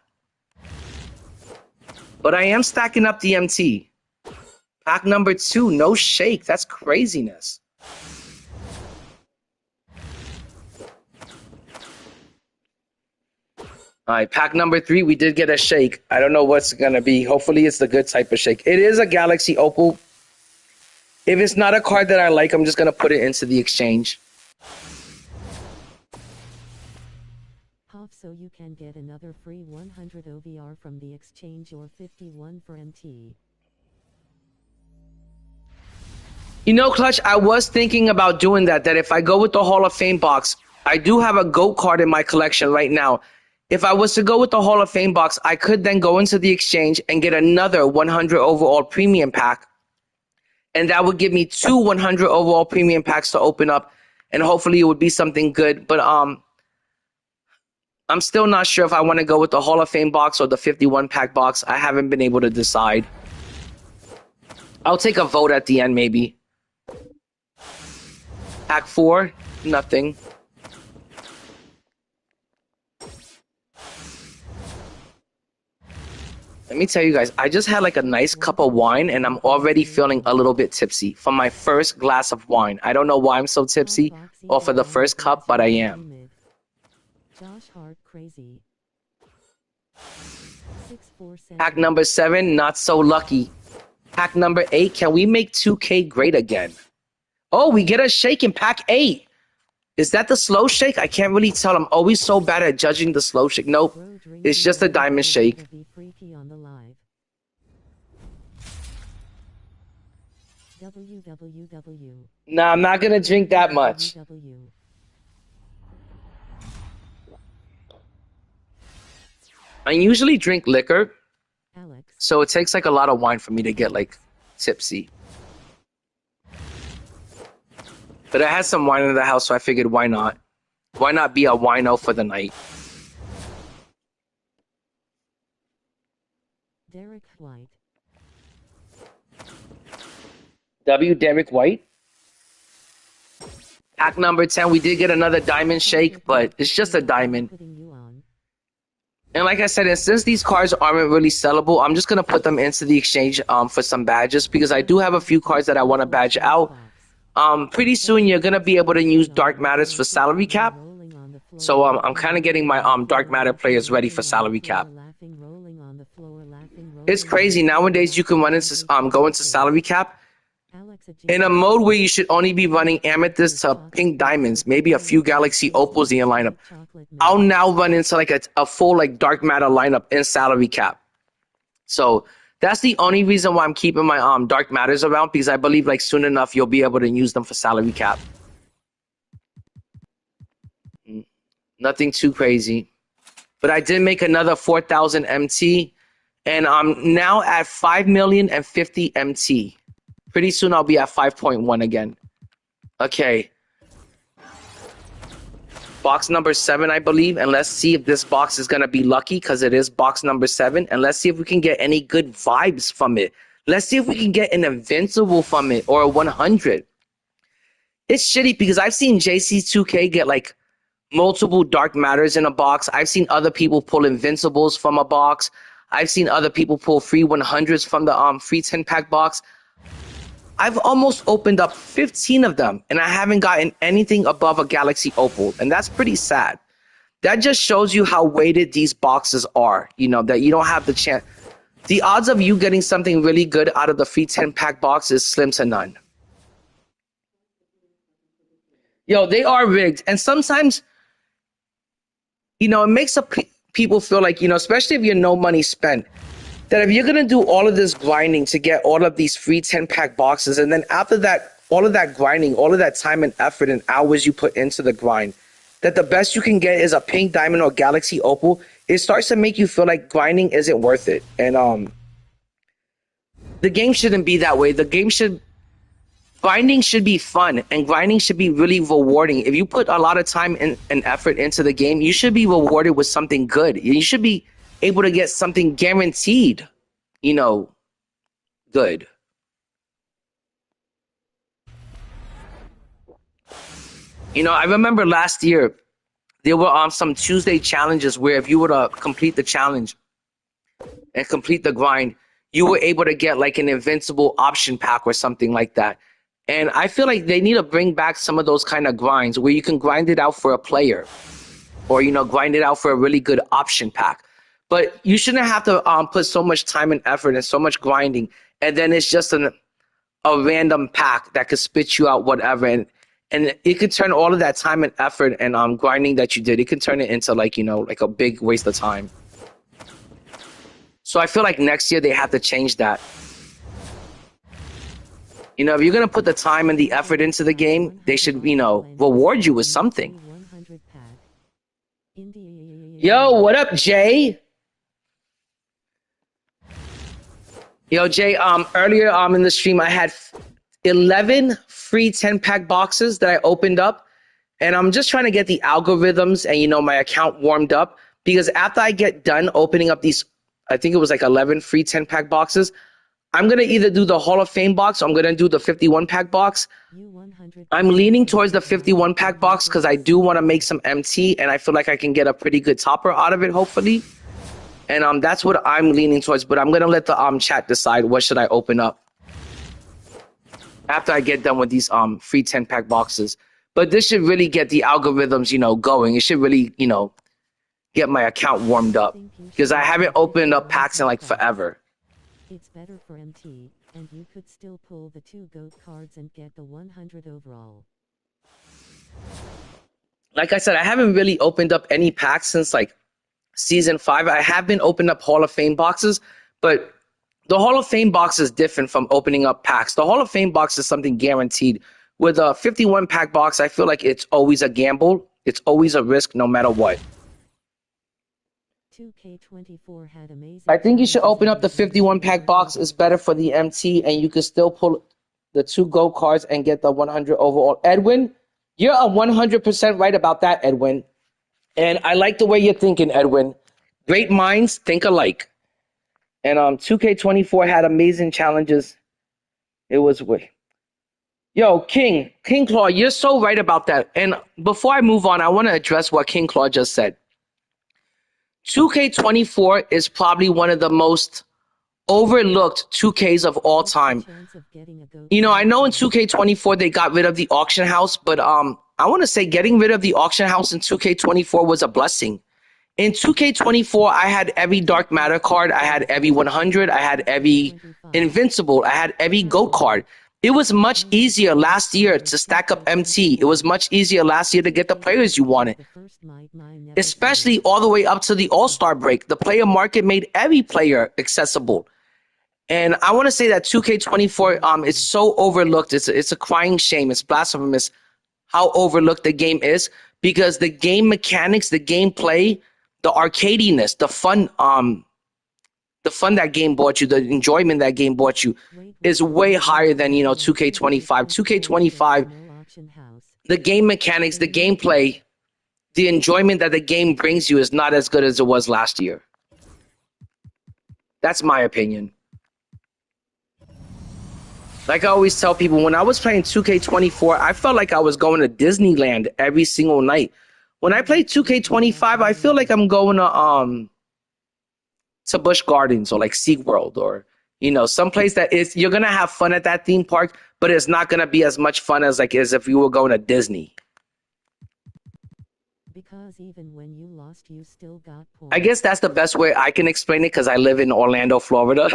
But I am stacking up the MT. Pack number 2, no shake. That's craziness. All right, pack number 3, we did get a shake. I don't know what's going to be. Hopefully, it's the good type of shake. It is a Galaxy Opal. If it's not a card that I like, I'm just going to put it into the exchange. Pop so you can get another free 100 OVR from the exchange or 51 for MT. You know, Clutch, I was thinking about doing that if I go with the Hall of Fame box, I do have a GOAT card in my collection right now. If I was to go with the Hall of Fame box, I could then go into the exchange and get another 100 overall premium pack. And that would give me 2 100 overall premium packs to open up. And hopefully it would be something good. But I'm still not sure if I want to go with the Hall of Fame box or the 51-pack box. I haven't been able to decide. I'll take a vote at the end, maybe. Pack 4, nothing. Let me tell you guys, I just had like a nice cup of wine and I'm already feeling a little bit tipsy from my first glass of wine. I don't know why I'm so tipsy or for the first cup, but I am. Pack number 7, not so lucky. Pack number 8, can we make 2K great again? Oh, we get a shake in pack 8. Is that the slow shake? I can't really tell. I'm always so bad at judging the slow shake. Nope. It's just a diamond shake. Nah, I'm not going to drink that much. I usually drink liquor, so it takes like a lot of wine for me to get like tipsy. But I had some wine in the house, so I figured why not? Why not be a wino for the night? Derek White. Derek White. Pack number 10, we did get another diamond shake, but it's just a diamond. And like I said, and since these cards aren't really sellable, I'm just going to put them into the exchange for some badges because I do have a few cards that I want to badge out. Pretty soon you're going to be able to use Dark Matters for salary cap. So I'm kind of getting my Dark Matter players ready for salary cap. It's crazy. Nowadays you can run into go into salary cap in a mode where you should only be running amethyst to pink diamonds, maybe a few galaxy opals in your lineup. I'll now run into like a full like Dark Matter lineup in salary cap. So that's the only reason why I'm keeping my Dark Matters around, because I believe like soon enough you'll be able to use them for salary cap. Nothing too crazy. But I did make another 4,000 MT, and I'm now at 5,050,000 MT. Pretty soon I'll be at 5.1 again. Okay. Box number 7, I believe, and let's see if this box is going to be lucky, because it is box number 7, and let's see if we can get any good vibes from it. Let's see if we can get an invincible from it, or a 100. It's shitty because I've seen JC2K get like multiple Dark Matters in a box. I've seen other people pull invincibles from a box. I've seen other people pull free 100s from the free 10-pack box. I've almost opened up 15 of them, and I haven't gotten anything above a Galaxy Opal, and that's pretty sad. That just shows you how weighted these boxes are, you know, that you don't have the chance. The odds of you getting something really good out of the free 10-pack box is slim to none. Yo, they are rigged. And sometimes, you know, it makes people feel like, you know, especially if you're no money spent, that if you're going to do all of this grinding to get all of these free 10-pack boxes, and then after that, all of that grinding, all of that time and effort and hours you put into the grind, that the best you can get is a pink diamond or Galaxy Opal, it starts to make you feel like grinding isn't worth it. And the game shouldn't be that way. Grinding should be fun, and grinding should be really rewarding. If you put a lot of time and effort into the game, you should be rewarded with something good. You should be able to get something guaranteed, you know, good. You know, I remember last year, there were some Tuesday challenges where if you were to complete the challenge and complete the grind, you were able to get like an invincible option pack or something like that. And I feel like they need to bring back some of those kind of grinds where you can grind it out for a player or, you know, grind it out for a really good option pack. But you shouldn't have to put so much time and effort and so much grinding, and then it's just a random pack that could spit you out whatever. And it could turn all of that time and effort and grinding that you did, it could turn it into like, you know, like a big waste of time. So I feel like next year they have to change that. You know, if you're going to put the time and the effort into the game, they should, you know, reward you with something. Yo, what up, Jay? Yo, Jay, earlier in the stream, I had 11 free 10-pack boxes that I opened up. And I'm just trying to get the algorithms and, you know, my account warmed up. Because after I get done opening up these, I think it was like 11 free 10-pack boxes, I'm going to either do the Hall of Fame box or I'm going to do the 51-pack box. I'm leaning towards the 51-pack box because I do want to make some MT, and I feel like I can get a pretty good topper out of it, hopefully. And that's what I'm leaning towards. But I'm going to let the chat decide what should I open up after I get done with these free 10-pack boxes. But this should really get the algorithms, you know, going. It should really, you know, get my account warmed up because I haven't opened up packs in like forever. It's better for MT, and you could still pull the 2 GOAT cards and get the 100 overall. Like I said, I haven't really opened up any packs since like Season 5. I have been opening up Hall of Fame boxes, but the Hall of Fame box is different from opening up packs. The Hall of Fame box is something guaranteed. With a 51-pack box, I feel like it's always a gamble. It's always a risk no matter what. 2k24 had amazing. I think you should open up the 51-pack box. It's better for the MT, and you can still pull the 2 GO cards and get the 100 overall. Edwin, you're 100% right about that, Edwin. And I like the way you're thinking, Edwin. Great minds think alike. And 2k24 had amazing challenges. It was way. Yo, King Claw, you're so right about that. And before I move on, I want to address what King Claw just said. 2K24 is probably one of the most overlooked 2Ks of all time. You know, I know in 2K24 they got rid of the auction house, but I want to say getting rid of the auction house in 2K24 was a blessing. In 2K24, I had every Dark Matter card, I had every 100, I had every Invincible, I had every GOAT card. It was much easier last year to stack up MT. It was much easier last year to get the players you wanted. Especially all the way up to the All-Star break. The player market made every player accessible. And I want to say that 2K24 is so overlooked. It's a crying shame. It's blasphemous how overlooked the game is, because the game mechanics, the gameplay, the arcadiness, the fun that game brought you, the enjoyment that game brought you is way higher than, you know, 2K25. 2K25, the game mechanics, the gameplay, the enjoyment that the game brings you is not as good as it was last year. That's my opinion. Like I always tell people, when I was playing 2K24, I felt like I was going to Disneyland every single night. When I play 2K25, I feel like I'm going to to Busch Gardens or like SeaWorld or, some place that is, you're going to have fun at that theme park, but it's not going to be as much fun as if you were going to Disney. Because even when you lost, you still got points. I guess that's the best way I can explain it because I live in Orlando, Florida,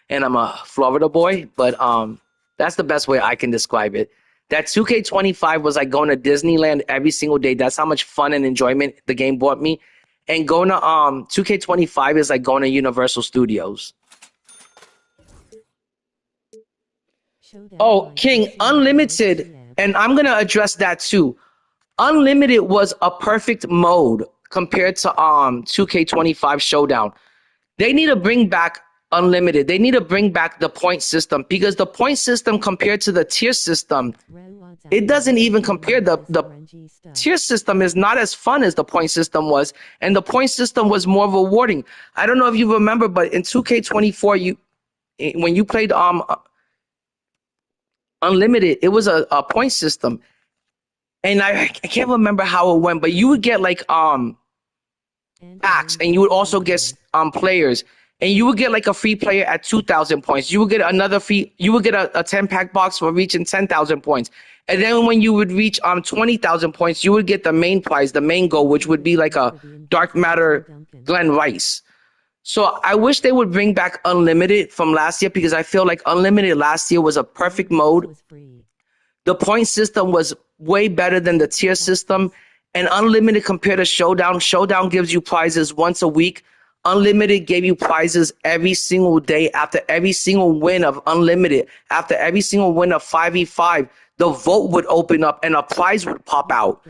and I'm a Florida boy. But that's the best way I can describe it. That 2K25 was like going to Disneyland every single day. That's how much fun and enjoyment the game brought me. And going to 2K25 is like going to Universal Studios. Oh, King, Unlimited, and I'm going to address that too. Unlimited was a perfect mode compared to 2K25 Showdown. They need to bring back Unlimited. They need to bring back the point system because the point system compared to the tier system, it doesn't even compare. The tier system is not as fun as the point system was, and the point system was more rewarding. I don't know if you remember, but in 2K24, when you played Unlimited, it was a point system. And I can't remember how it went, but you would get like packs, and you would also get players, and you would get like a free player at 2,000 points. You would get another free. You would get a 10-pack box for reaching 10,000 points, and then when you would reach 20,000 points, you would get the main prize, the main goal, which would be like a Dark Matter Glen Rice. So I wish they would bring back Unlimited from last year because I feel like Unlimited last year was a perfect mode. The point system was way better than the tier system, and Unlimited compared to Showdown. Showdown gives you prizes once a week. Unlimited gave you prizes every single day. After every single win of Unlimited, after every single win of 5v5, the vote would open up and a prize would pop out.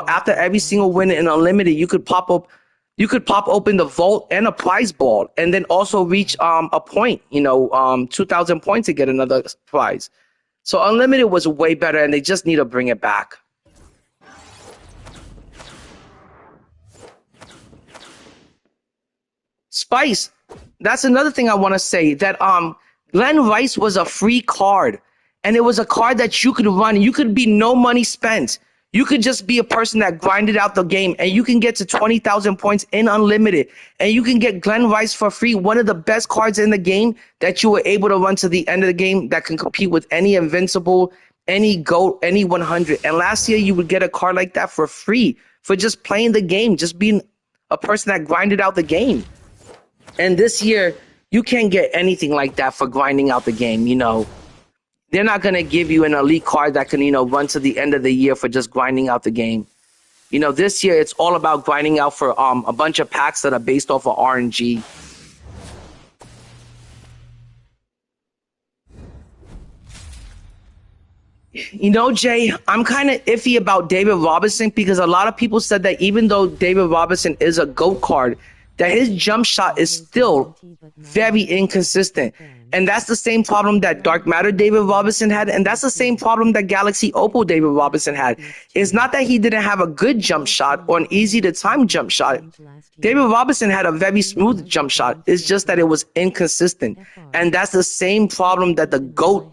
After every single win in Unlimited, you could pop open the vault and a prize ball, and then also reach a point, 2,000 points to get another prize. So Unlimited was way better, and they just need to bring it back. Spice, that's another thing I want to say, that Glen Rice was a free card, and it was a card that you could run. You could be no money spent. You could just be a person that grinded out the game, and you can get to 20,000 points in Unlimited, and you can get Glen Rice for free, one of the best cards in the game that you were able to run to the end of the game that can compete with any Invincible, any GOAT, any 100. And last year, you would get a card like that for free for just playing the game, just being a person that grinded out the game. And this year, you can't get anything like that for grinding out the game, They're not going to give you an elite card that can, run to the end of the year for just grinding out the game. This year it's all about grinding out for a bunch of packs that are based off of RNG. Jay, I'm kind of iffy about David Robinson because a lot of people said that even though David Robinson is a GOAT card, that his jump shot is still very inconsistent. And that's the same problem that Dark Matter David Robinson had, and that's the same problem that Galaxy Opal David Robinson had. It's not that he didn't have a good jump shot or an easy-to-time jump shot. David Robinson had a very smooth jump shot. It's just that it was inconsistent. And that's the same problem that the GOAT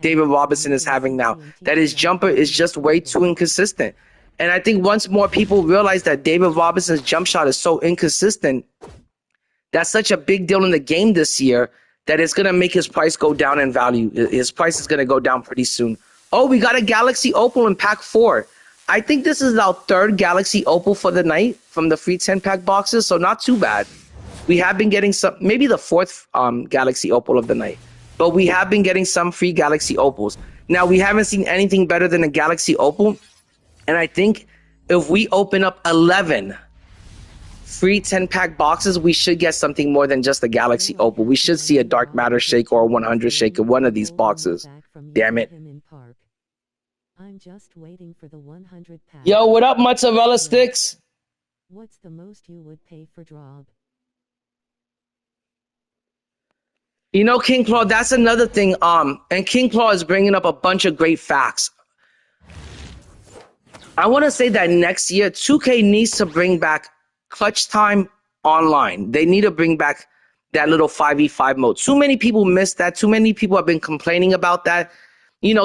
David Robinson is having now, that his jumper is just way too inconsistent. And I think once more people realize that David Robinson's jump shot is so inconsistent, that's such a big deal in the game this year that it's going to make his price go down in value. His price is going to go down pretty soon. Oh, we got a Galaxy Opal in pack 4. I think this is our third Galaxy Opal for the night from the free 10-pack boxes, so not too bad. We have been getting some, maybe the fourth Galaxy Opal of the night, but we have been getting some free Galaxy Opals. Now, we haven't seen anything better than a Galaxy Opal. And I think if we open up 11 free 10-pack boxes, we should get something more than just a Galaxy Opal. We should see a Dark Matter Shake or a 100 Shake in one of these boxes. Damn it. I'm just waiting for the 100 pack. Yo, what up, Mozzarella Sticks? What's the most you would pay for drop? King Claw, that's another thing. And King Claw is bringing up a bunch of great facts. I want to say that next year, 2K needs to bring back Clutch Time Online. They need to bring back that little 5v5 mode. Too many people miss that. Too many people have been complaining about that.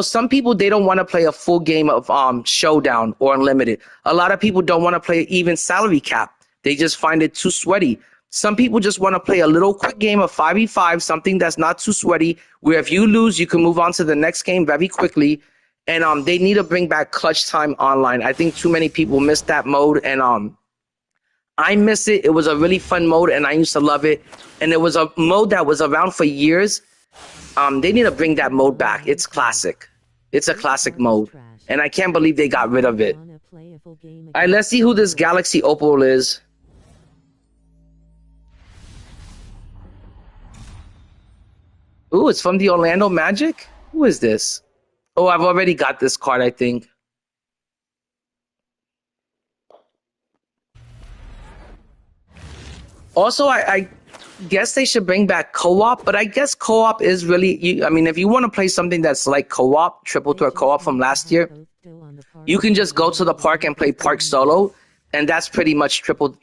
Some people, they don't want to play a full game of Showdown or Unlimited. A lot of people don't want to play even Salary Cap. They just find it too sweaty. Some people just want to play a little quick game of 5v5, something that's not too sweaty, where if you lose, you can move on to the next game very quickly. And they need to bring back clutch time online. I think too many people miss that mode, and I miss it. It was a really fun mode, and I used to love it. And it was a mode that was around for years. They need to bring that mode back. It's classic. It's a classic mode, and I can't believe they got rid of it. All right, let's see who this Galaxy Opal is. Ooh, it's from the Orlando Magic? Who is this? Oh, I've already got this card, I think. Also, I guess they should bring back co-op, but I guess co-op is really, I mean, if you want to play something that's like co-op, triple threat co-op from last year, you can just go to the park and play park solo, and that's pretty much triple,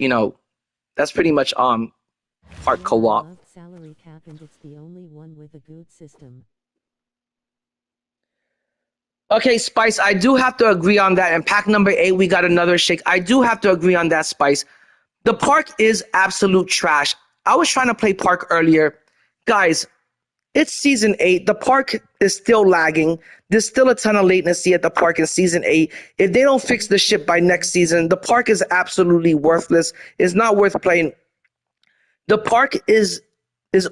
that's pretty much park co-op. Salary cap, and it's the only one with a good system. Okay, Spice, I do have to agree on that. And pack number 8, we got another shake. I do have to agree on that, Spice. The park is absolute trash. I was trying to play park earlier. Guys, it's season 8. The park is still lagging. There's still a ton of latency at the park in season 8. If they don't fix the shit by next season, the park is absolutely worthless. It's not worth playing. The park is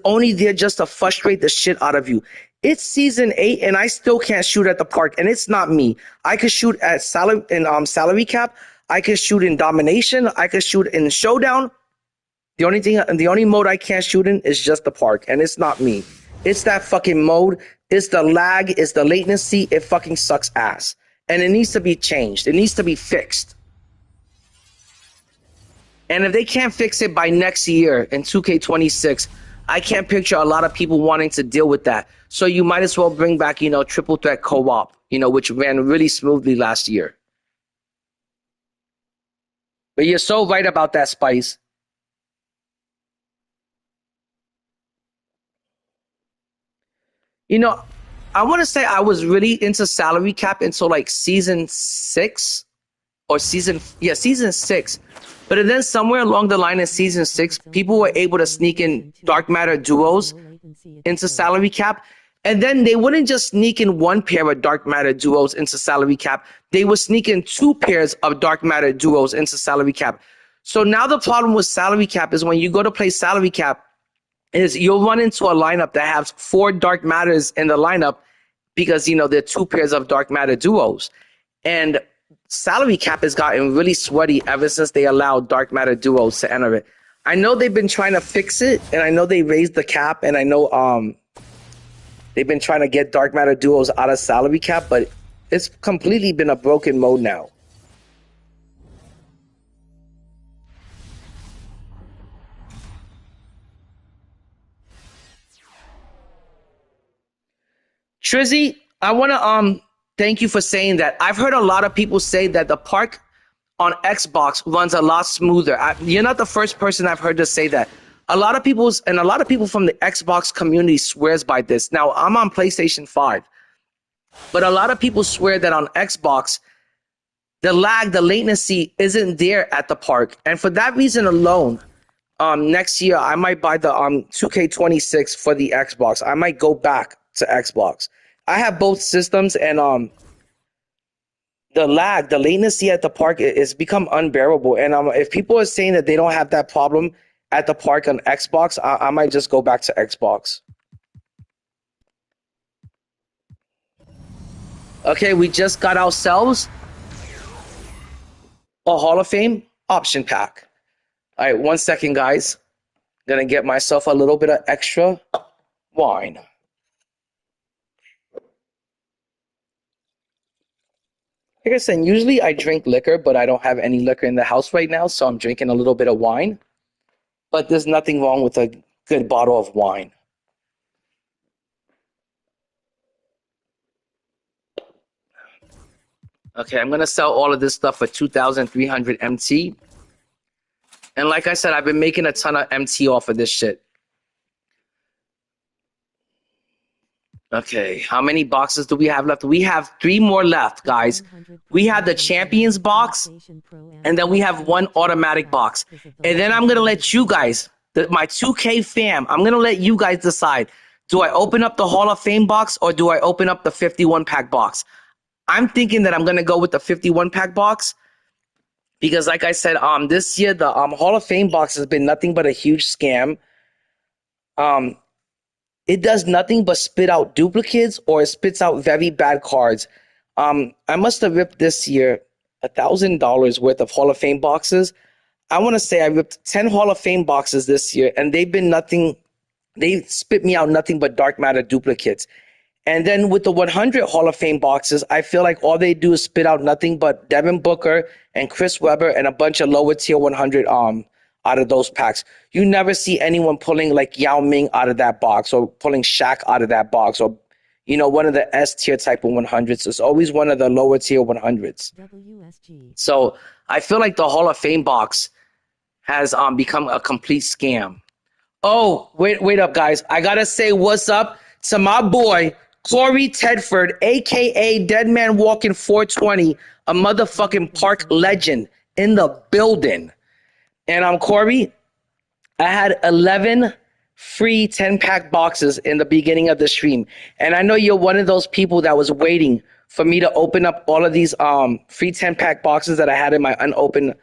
only there just to frustrate the shit out of you. It's season 8, and I still can't shoot at the park, and it's not me. I could shoot at salary cap. I could shoot in domination. I could shoot in showdown. The only mode I can't shoot in is just the park, and it's not me. It's that fucking mode. It's the lag. It's the latency. It fucking sucks ass, and it needs to be changed. It needs to be fixed. And if they can't fix it by next year in 2K26, I can't picture a lot of people wanting to deal with that. So you might as well bring back, triple threat co-op, which ran really smoothly last year. But you're so right about that, Spice. I want to say I was really into salary cap until like season 6 or season 6. But then somewhere along the line in season 6, people were able to sneak in dark matter duos into salary cap. And then they wouldn't just sneak in one pair of dark matter duos into salary cap. They would sneak in 2 pairs of dark matter duos into salary cap. So now the problem with salary cap is when you go to play salary cap, is you'll run into a lineup that has 4 dark matters in the lineup because, there are 2 pairs of dark matter duos. And salary cap has gotten really sweaty ever since they allowed dark matter duos to enter it. I know they've been trying to fix it, and I know they raised the cap, and I know they've been trying to get dark matter duos out of salary cap, but it's completely been a broken mode now. Trizzy, I want to thank you for saying that. I've heard a lot of people say that the park on Xbox runs a lot smoother. You're not the first person I've heard to say that. A lot of people from the Xbox community swears by this. Now, I'm on PlayStation 5, but a lot of people swear that on Xbox, the lag, the latency isn't there at the park. And for that reason alone, next year, I might buy the 2K26 for the Xbox. I might go back to Xbox. I have both systems, and the lag, the latency at the park is become unbearable. And if people are saying that they don't have that problem at the park on Xbox, I might just go back to Xbox. Okay, we just got ourselves a Hall of Fame option pack. All right, 1 second, guys. Gonna get myself a little bit of extra wine. Like I said, usually I drink liquor, but I don't have any liquor in the house right now, so I'm drinking a little bit of wine. But there's nothing wrong with a good bottle of wine. Okay, I'm going to sell all of this stuff for 2,300 MT. And like I said, I've been making a ton of MT off of this shit. Okay, how many boxes do we have left? We have 3 more left, guys. We have the Champions box, and then we have 1 automatic box. And then I'm going to let you guys My 2K fam, I'm gonna let you guys decide. Do I open up the Hall of Fame box or do I open up the 51 pack box? I'm thinking that I'm gonna go with the 51 pack box because, like I said, this year the Hall of Fame box has been nothing but a huge scam. Um, it does nothing but spit out duplicates or it spits out very bad cards. I must have ripped this year $1,000 worth of Hall of Fame boxes. I want to say I ripped 10 Hall of Fame boxes this year, and they've been nothing. They spit me out nothing but dark matter duplicates. And then with the 100 Hall of Fame boxes, I feel like all they do is spit out nothing but Devin Booker and Chris Webber and a bunch of lower tier 100 out of those packs. You never see anyone pulling like Yao Ming out of that box or pulling Shaq out of that box or one of the S tier type of 100s. It's always one of the lower tier 100s. WSG. So I feel like the Hall of Fame box has become a complete scam. Oh, wait up, guys. I gotta say what's up to my boy, Corey Tedford, a.k.a. Deadman Walking 420, a motherfucking park legend in the building. And Corey, I had 11 free 10-pack boxes in the beginning of the stream. And I know you're one of those people that was waiting for me to open up all of these free 10-pack boxes that I had in my unopened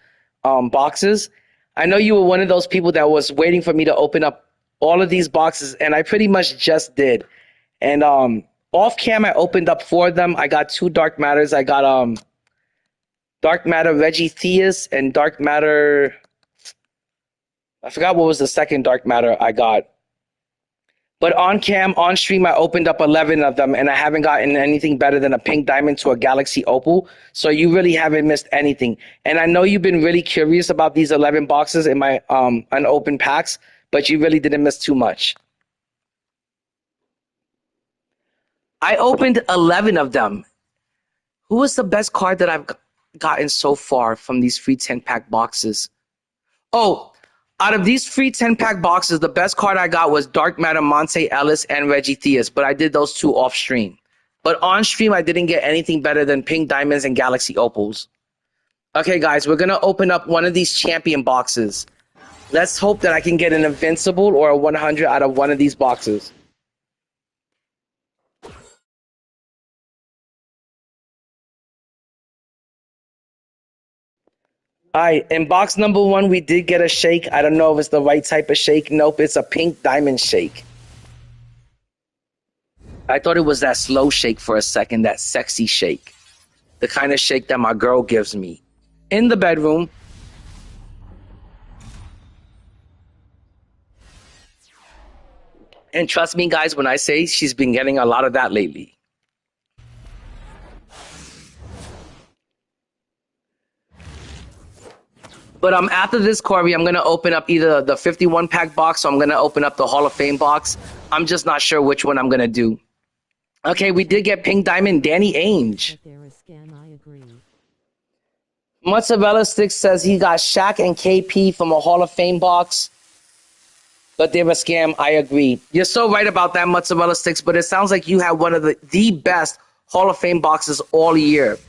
boxes. I know you were one of those people that was waiting for me to open up all of these boxes, and I pretty much just did. And off cam, I opened up 4 of them. I got 2 Dark Matters. I got Dark Matter Reggie Theus and Dark Matter. I forgot what was the second Dark Matter I got. But on cam, on stream, I opened up 11 of them, and I haven't gotten anything better than a pink diamond to a Galaxy Opal. So you really haven't missed anything. And I know you've been really curious about these 11 boxes in my unopened packs, but you really didn't miss too much. I opened 11 of them. Who was the best card that I've gotten so far from these free 10-pack boxes? Oh, out of these free 10-pack boxes, the best card I got was Dark Matter Monte Ellis and Reggie Theus, but I did those 2 off stream. But on stream, I didn't get anything better than pink diamonds and Galaxy Opals. Okay, guys, we're going to open up one of these champion boxes. Let's hope that I can get an Invincible or a 100 out of one of these boxes. All right, in box number 1, we did get a shake. I don't know if it's the right type of shake. Nope, it's a pink diamond shake. I thought it was that slow shake for a second, that sexy shake. The kind of shake that my girl gives me in the bedroom. And trust me, guys, when I say she's been getting a lot of that lately. But after this, Corey, I'm going to open up either the 51-pack box or I'm going to open up the Hall of Fame box. I'm just not sure which one I'm going to do. Okay, we did get pink diamond Danny Ainge. Mozzarella Sticks says he got Shaq and KP from a Hall of Fame box. But they're a scam. I agree. You're so right about that, Mozzarella Sticks, but it sounds like you had one of the best Hall of Fame boxes all year.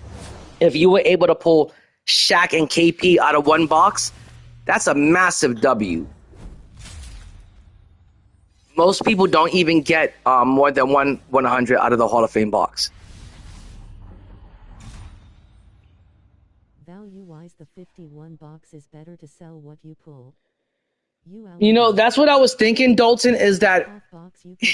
If you were able to pull Shaq and KP out of one box, that's a massive W. Most people don't even get more than 100 out of the Hall of Fame box. Value-wise, the 51 box is better to sell what you pull. That's what I was thinking, Dalton, is that,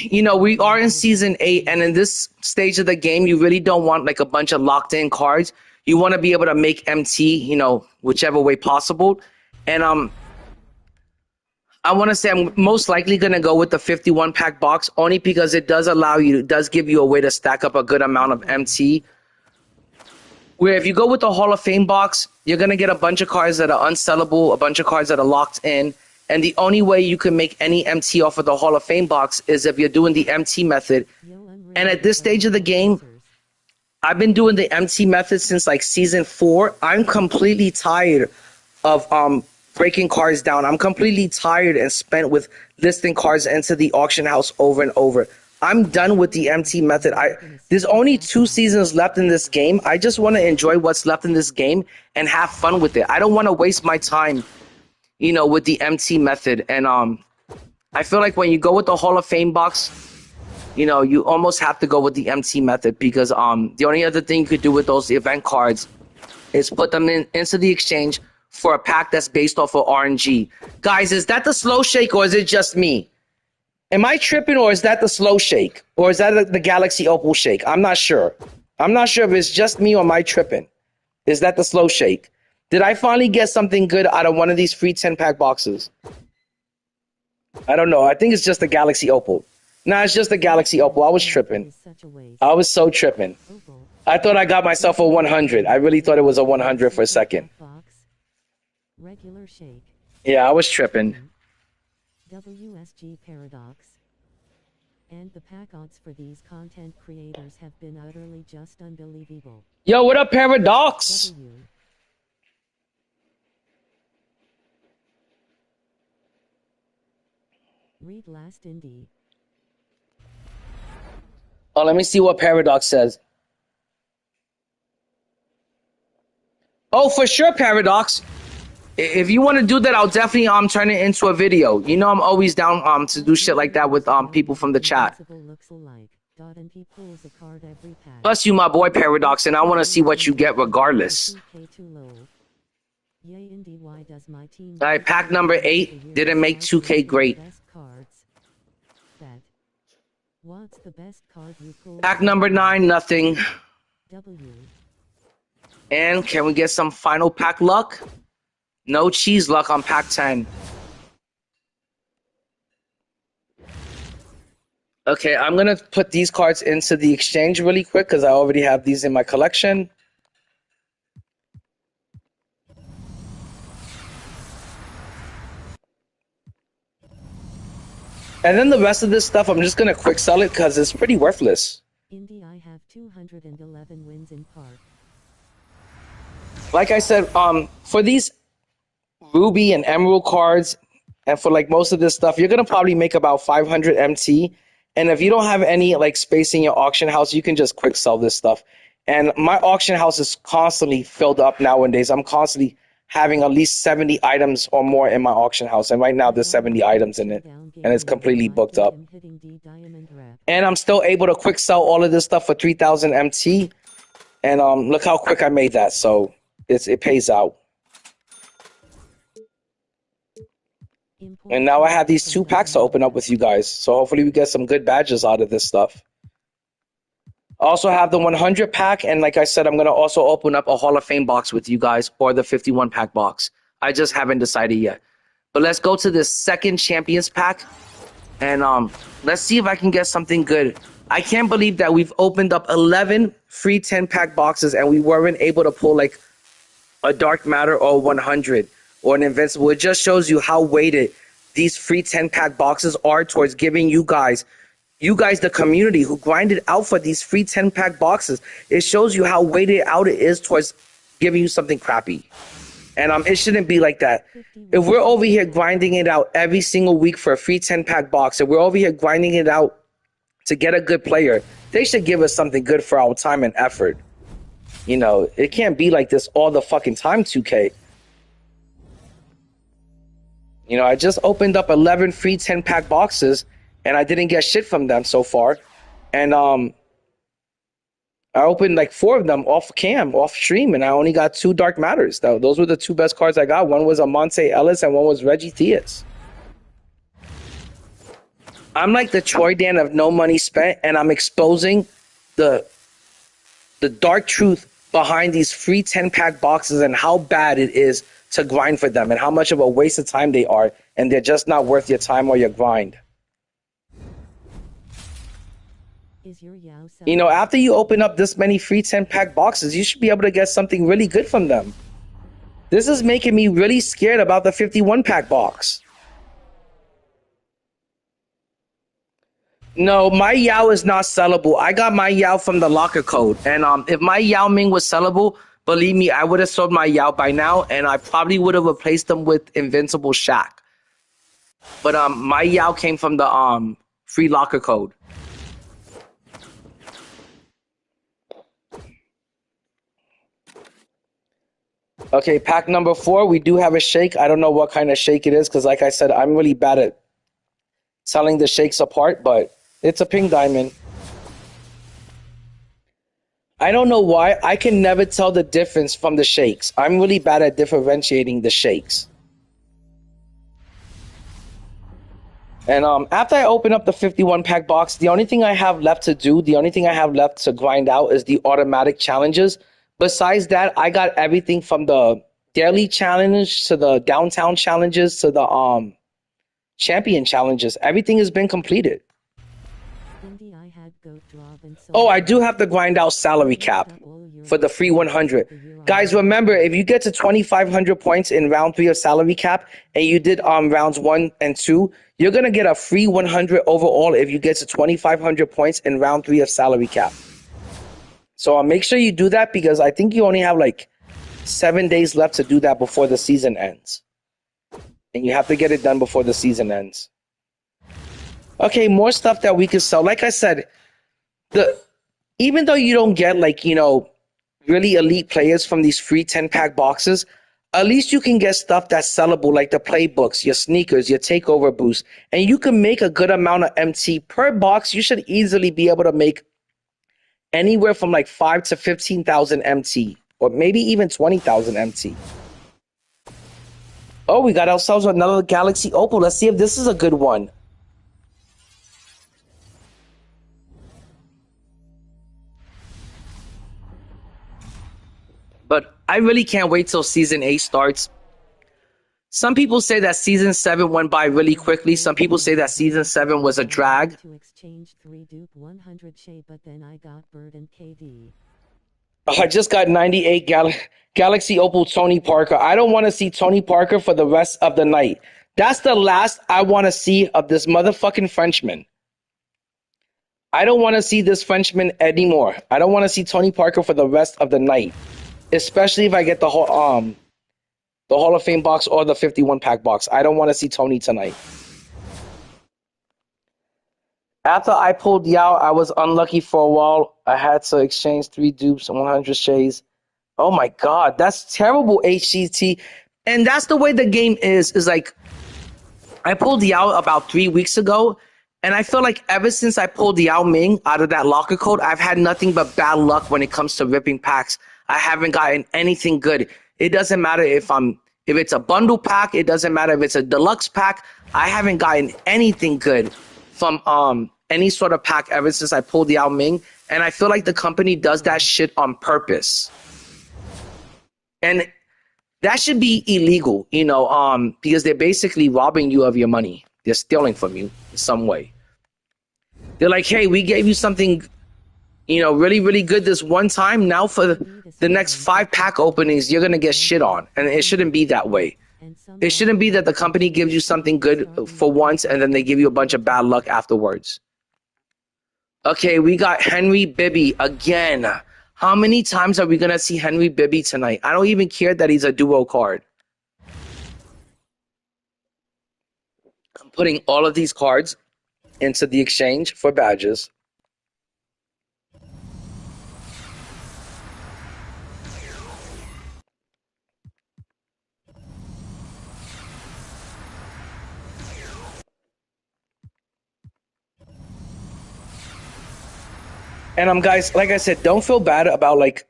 we are in Season 8, and in this stage of the game, you really don't want, like, a bunch of locked-in cards. You want to be able to make MT, whichever way possible. And I want to say I'm most likely going to go with the 51-pack box, only because it does give you a way to stack up a good amount of MT. Where if you go with the Hall of Fame box, you're going to get a bunch of cards that are unsellable, a bunch of cards that are locked in. And the only way you can make any MT off of the Hall of Fame box is if you're doing the MT method. And at this stage of the game, I've been doing the MT method since like Season 4. I'm completely tired of breaking cards down. I'm completely tired and spent with listing cards into the auction house over and over. I'm done with the MT method. There's only 2 seasons left in this game. I just want to enjoy what's left in this game and have fun with it. I don't want to waste my time you know, with the MT method. And I feel like when you go with the Hall of Fame box, you know, you almost have to go with the MT method because the only other thing you could do with those event cards is put them into the exchange for a pack that's based off of RNG. Guys, is that the slow shake or is it just me? Am I tripping or is that the slow shake? Or is that the Galaxy Opal shake? I'm not sure. I'm not sure if it's just me or am I tripping. Is that the slow shake? Did I finally get something good out of one of these free 10-pack boxes? I don't know. I think it's just the Galaxy Opal. Nah, it's just the Galaxy Opal. I was tripping. I was so tripping. I thought I got myself a 100. I really thought it was a 100 for a second. Regular shake. Yeah, I was tripping. WSG Paradox. And the pack odds for these content creators have been utterly just unbelievable. Yo, what up, Paradox? Read last indie. Oh, let me see what Paradox says. Oh, for sure, Paradox. If you want to do that, I'll definitely turn it into a video. You know I'm always down to do shit like that with people from the chat. Plus you my boy Paradox, and I want to see what you get regardless. Alright, pack number 8 didn't make 2K great. Pack number 9, nothing. And can we get some final pack luck? No cheese luck on pack 10. Okay, I'm going to put these cards into the exchange really quick because I already have these in my collection. And then the rest of this stuff, I'm just going to quick sell it because it's pretty worthless. Indy, I have 211 wins in park. Like I said, for these Ruby and Emerald cards, and for like most of this stuff, you're going to probably make about 500 MT. And if you don't have any like space in your auction house, you can just quick sell this stuff. And my auction house is constantly filled up nowadays. I'm constantly having at least 70 items or more in my auction house. And right now there's 70 items in it. And it's completely booked up. And I'm still able to quick sell all of this stuff for 3,000 MT. And look how quick I made that. So it pays out. And now I have these 2 packs to open up with you guys. So hopefully we get some good badges out of this stuff. I also have the 100 pack. And like I said, I'm going to also open up a Hall of Fame box with you guys or the 51 pack box. I just haven't decided yet. But let's go to this second Champions pack. And let's see if I can get something good. I can't believe that we've opened up 11 free 10-pack boxes and we weren't able to pull like a Dark Matter or 100 or an Invincible. It just shows you how weighted these free 10-pack boxes are towards giving you guys, the community who grinded out for these free 10-pack boxes. It shows you how weighted out it is towards giving you something crappy. And it shouldn't be like that. If we're over here grinding it out every single week for a free 10-pack box, if we're over here grinding it out to get a good player, they should give us something good for our time and effort. You know, it can't be like this all the fucking time, 2K. You know, I just opened up 11 free 10-pack boxes, and I didn't get shit from them so far. And I opened like 4 of them off cam, off stream, and I only got 2 Dark Matters. Those were the 2 best cards I got. One was a Monte Ellis, and one was Reggie Theus. I'm like the Troy Dan of no money spent, and I'm exposing the dark truth behind these free 10-pack boxes and how bad it is to grind for them and how much of a waste of time they are, and they're just not worth your time or your grind. You know, after you open up this many free 10-pack boxes, you should be able to get something really good from them. This is making me really scared about the 51-pack box. No, my Yao is not sellable. I got my Yao from the locker code. And if my Yao Ming was sellable, believe me, I would have sold my Yao by now, and I probably would have replaced them with Invincible Shaq. But my Yao came from the free locker code. Okay, pack number 4, we do have a shake. I don't know what kind of shake it is because, like I said, I'm really bad at telling the shakes apart, but it's a pink diamond. I don't know why. I can never tell the difference from the shakes. I'm really bad at differentiating the shakes. And after I open up the 51 pack box, the only thing I have left to do, the only thing I have left to grind out is the automatic challenges. Besides that, I got everything from the daily challenge to the downtown challenges to the champion challenges. Everything has been completed. Oh, I do have to grind out salary cap for the free 100. Guys, remember, if you get to 2,500 points in round 3 of salary cap and you did rounds 1 and 2, you're going to get a free 100 overall if you get to 2,500 points in round 3 of salary cap. So make sure you do that because I think you only have like 7 days left to do that before the season ends. And you have to get it done before the season ends. Okay, more stuff that we can sell. Like I said, even though you don't get like, really elite players from these free 10-pack boxes, at least you can get stuff that's sellable like the playbooks, your sneakers, your takeover boost, and you can make a good amount of MT per box. You should easily be able to make anywhere from like 5 to 15,000 MT or maybe even 20,000 MT. Oh, we got ourselves another Galaxy Opal. Let's see if this is a good one. But I really can't wait till Season 8 starts. Some people say that Season 7 went by really quickly. Some people say that Season 7 was a drag. To exchange 3 dupe 100 shade, but then I got Bird and KD. I just got 98 Galaxy Opal Tony Parker. I don't want to see Tony Parker for the rest of the night. That's the last I want to see of this motherfucking Frenchman. I don't want to see this Frenchman anymore. I don't want to see Tony Parker for the rest of the night. Especially if I get the Hall of Fame box or the 51 pack box. I don't want to see Tony tonight. After I pulled Yao, I was unlucky for a while. I had to exchange 3 dupes and 100 shades. Oh my God, that's terrible, HCT. And that's the way the game is like, I pulled Yao about 3 weeks ago, and I feel like ever since I pulled Yao Ming out of that locker code, I've had nothing but bad luck when it comes to ripping packs. I haven't gotten anything good. It doesn't matter if it's a bundle pack. It doesn't matter if it's a deluxe pack. I haven't gotten anything good from any sort of pack ever since I pulled Yao Ming. And I feel like the company does that shit on purpose. And that should be illegal, because they're basically robbing you of your money. They're stealing from you in some way. They're like, hey, we gave you something, really, really good this one time. Now for the next 5 pack openings, you're going to get shit on. And it shouldn't be that way. It shouldn't be that the company gives you something good for once and then they give you a bunch of bad luck afterwards. Okay, we got Henry Bibby again. How many times are we going to see Henry Bibby tonight? I don't even care that he's a duo card. I'm putting all of these cards into the exchange for badges. And guys, like I said, don't feel bad about like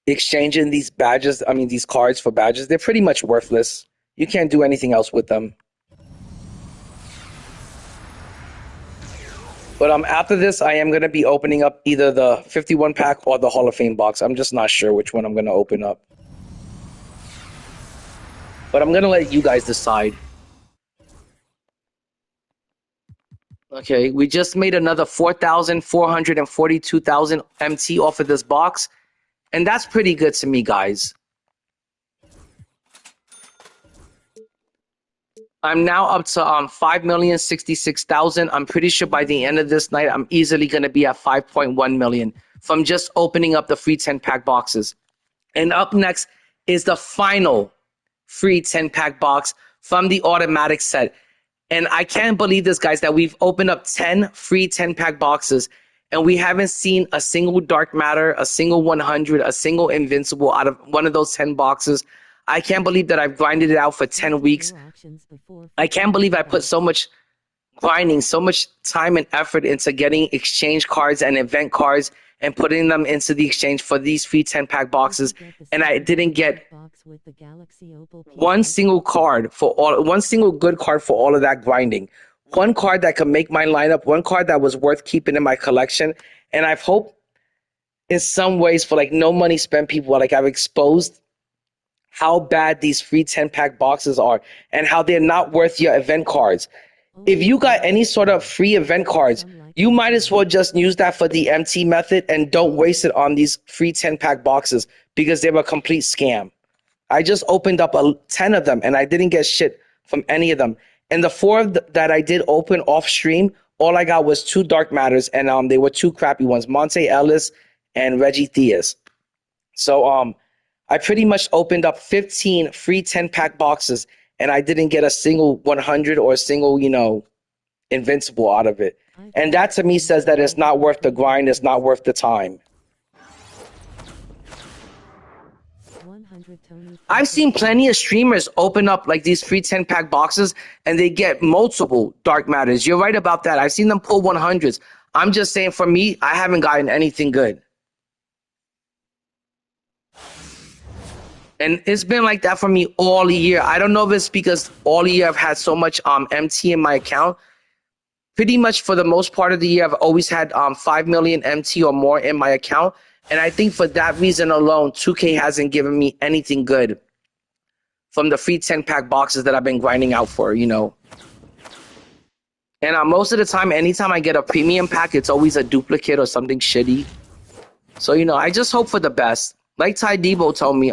exchanging these badges. I mean, these cards for badges. They're pretty much worthless. You can't do anything else with them. But after this, I am going to be opening up either the 51 pack or the Hall of Fame box. I'm just not sure which one I'm going to open up. But I'm going to let you guys decide. Okay, we just made another 4,442,000 MT off of this box. And that's pretty good to me, guys. I'm now up to 5,066,000. I'm pretty sure by the end of this night, I'm easily going to be at 5.1 million from just opening up the free 10-pack boxes. And up next is the final free 10-pack box from the automatic set. And I can't believe this, guys, that we've opened up 10 free 10-pack boxes. and we haven't seen a single dark matter, a single 100, a single invincible out of one of those 10 boxes. I can't believe that I've grinded it out for 10 weeks. I can't believe I put so much grinding, so much time and effort into getting exchange cards and event cards and putting them into the exchange for these free 10-pack boxes, and I didn't get one single good card for all of that grinding. One card that could make my lineup, one card that was worth keeping in my collection, and I've hoped in some ways for like no money spent people, like I've exposed how bad these free 10-pack boxes are and how they're not worth your event cards. If you got any sort of free event cards, you might as well just use that for the MT method and don't waste it on these free 10-pack boxes because they're a complete scam. I just opened up 10 of them and I didn't get shit from any of them. And the four that I did open off stream, all I got was 2 dark matters, and they were 2 crappy ones, Monte Ellis and Reggie Theus. So I pretty much opened up 15 free 10-pack boxes and I didn't get a single 100 or a single, invincible out of it. And that to me says that it's not worth the grind, it's not worth the time. I've seen plenty of streamers open up like these free 10-pack boxes and they get multiple dark matters. You're right about that. I've seen them pull 100s. I'm just saying for me, I haven't gotten anything good. And it's been like that for me all year. I don't know if it's because all year I've had so much MT in my account. Pretty much for the most part of the year, I've always had 5 million MT or more in my account. And I think for that reason alone, 2K hasn't given me anything good from the free 10-pack boxes that I've been grinding out for, And most of the time, anytime I get a premium pack, it's always a duplicate or something shitty. So, I just hope for the best. Like Ty Debo told me,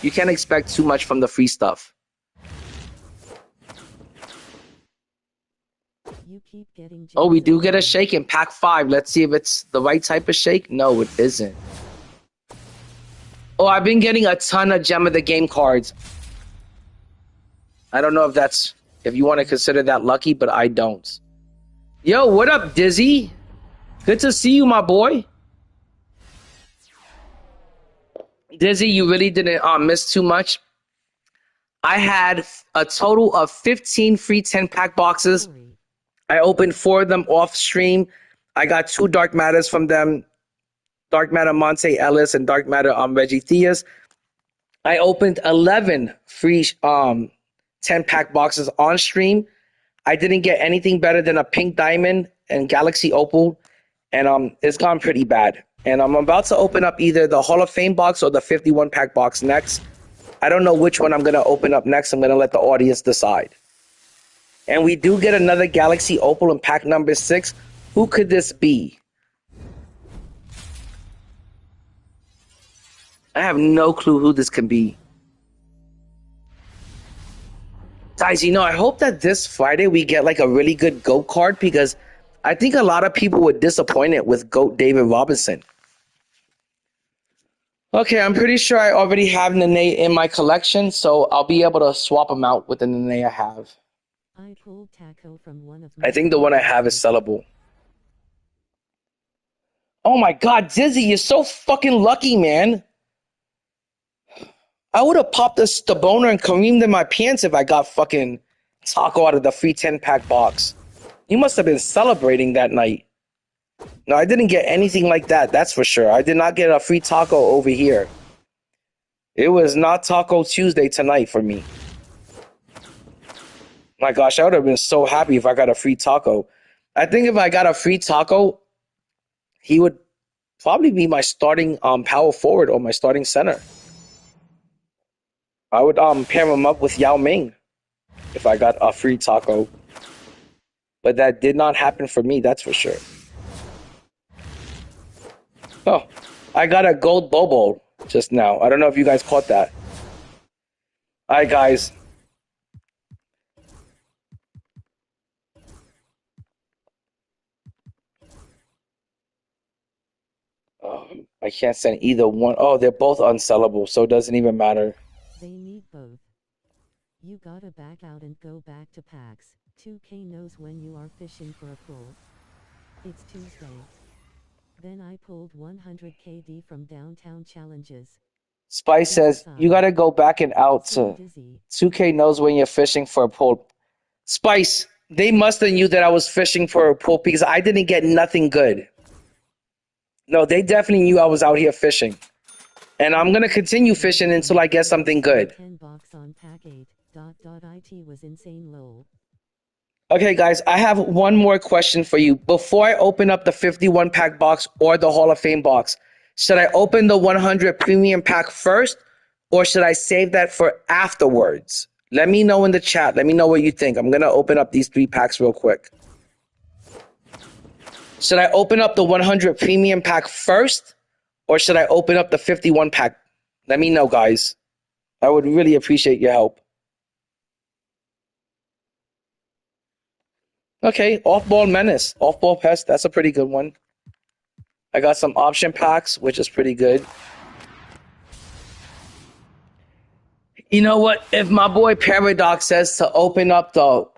you can't expect too much from the free stuff. Oh, we do get a shake in pack 5. Let's see if it's the right type of shake. No, it isn't. Oh, I've been getting a ton of Gem of the Game cards. I don't know if you want to consider that lucky, but I don't. Yo, what up, Dizzy? Good to see you, my boy. Dizzy, you really didn't miss too much. I had a total of 15 free 10-pack boxes. I opened 4 of them off stream. I got 2 dark matters from them. Dark matter Monte Ellis and dark matter Reggie Theus. I opened 11 free 10-pack boxes on stream. I didn't get anything better than a pink diamond and Galaxy Opal, and it's gone pretty bad. And I'm about to open up either the Hall of Fame box or the 51-pack box next. I don't know which one I'm going to open up next. I'm going to let the audience decide. And we do get another Galaxy Opal in pack number 6. Who could this be? I have no clue who this can be. Guys, I hope that this Friday we get like a really good GOAT card because I think a lot of people were disappointed with GOAT David Robinson. Okay, I'm pretty sure I already have Nene in my collection, so I'll be able to swap them out with the Nene I have. I think the one I have is sellable. Oh my God, Dizzy, you're so fucking lucky, man. I would have popped the boner and Kareemed in my pants if I got fucking taco out of the free 10-pack box. You must have been celebrating that night. No, I didn't get anything like that, that's for sure. I did not get a free taco over here. It was not Taco Tuesday tonight for me. My gosh, I would have been so happy if I got a free taco. I think if I got a free taco, he would probably be my starting power forward or my starting center. I would pair him up with Yao Ming if I got a free taco. But that did not happen for me, that's for sure. Oh, I got a gold Bobo just now. I don't know if you guys caught that. Alright, guys. I can't send either one. Oh, they're both unsellable, so it doesn't even matter. They need both. You gotta back out and go back to packs. 2K knows when you are fishing for a pool. It's Tuesday. Then I pulled 100 KD from downtown challenges. Spice says, you got to go back and out So to dizzy. 2K knows when you're fishing for a pull. Spice, they must have knew that I was fishing for a pull because I didn't get nothing good. No, they definitely knew I was out here fishing. And I'm going to continue fishing until I get something good. 10 bucks on pack 8. It was insane low. Okay, guys, I have one more question for you. Before I open up the 51 pack box or the Hall of Fame box, should I open the 100 premium pack first or should I save that for afterwards? Let me know in the chat. Let me know what you think. I'm going to open up these 3 packs real quick. Should I open up the 100 premium pack first or should I open up the 51 pack? Let me know, guys. I would really appreciate your help. Okay, off-ball menace. Off-ball pest, that's a pretty good one. I got some option packs, which is pretty good. You know what? If my boy Paradox says to open up the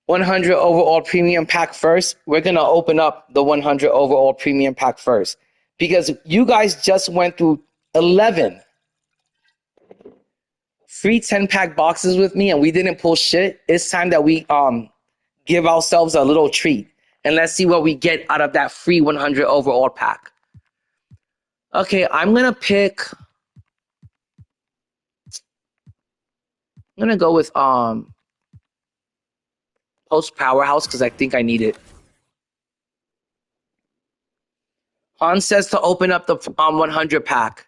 100 overall premium pack first, we're going to open up the 100 overall premium pack first. Because you guys just went through 11 free 10-pack boxes with me and we didn't pull shit. It's time that we give ourselves a little treat. And let's see what we get out of that free 100 overall pack. Okay, I'm going to go with Post Powerhouse because I think I need it. Han says to open up the 100 pack.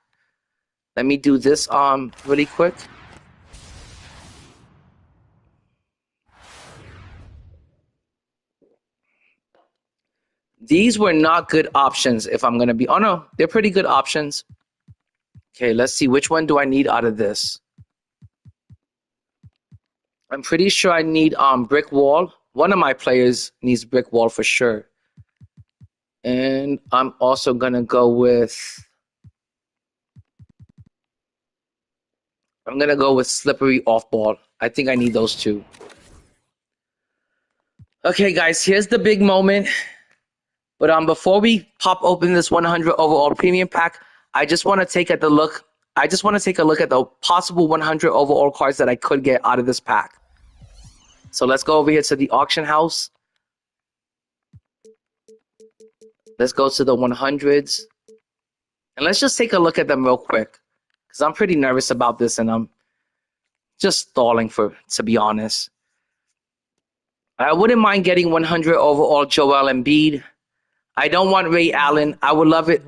Let me do this really quick. These were not good options if I'm going to be... Oh, no, they're pretty good options. Okay, let's see. Which one do I need out of this? I'm pretty sure I need Brick Wall. One of my players needs Brick Wall for sure. And I'm also going to go with... I'm going to go with Slippery Off Ball. I think I need those two. Okay, guys, here's the big moment. But before we pop open this 100 overall premium pack, I just want to take a look at the possible 100 overall cards that I could get out of this pack. So let's go over here to the auction house. Let's go to the 100s. And let's just take a look at them real quick. Because I'm pretty nervous about this and I'm just stalling to be honest. I wouldn't mind getting 100 overall Joel Embiid. I don't want Ray Allen. I would love it.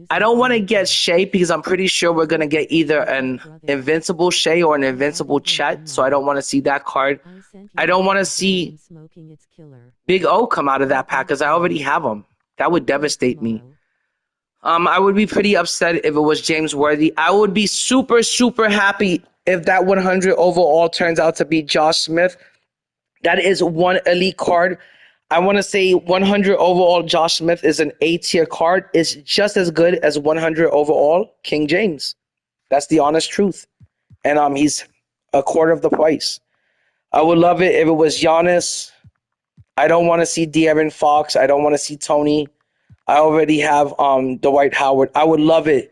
I don't want to get Shea because I'm pretty sure we're going to get either an invincible Shea or an invincible Chet. So I don't want to see that card. I don't want to see Big O come out of that pack because I already have him. That would devastate me. I would be pretty upset if it was James Worthy. I would be super, super happy if that 100 overall turns out to be Josh Smith. That is one elite card. I want to say 100 overall Josh Smith is an A-tier card. It's just as good as 100 overall King James. That's the honest truth. And he's a quarter of the price. I would love it if it was Giannis. I don't want to see De'Aaron Fox. I don't want to see Tony. I already have Dwight Howard. I would love it.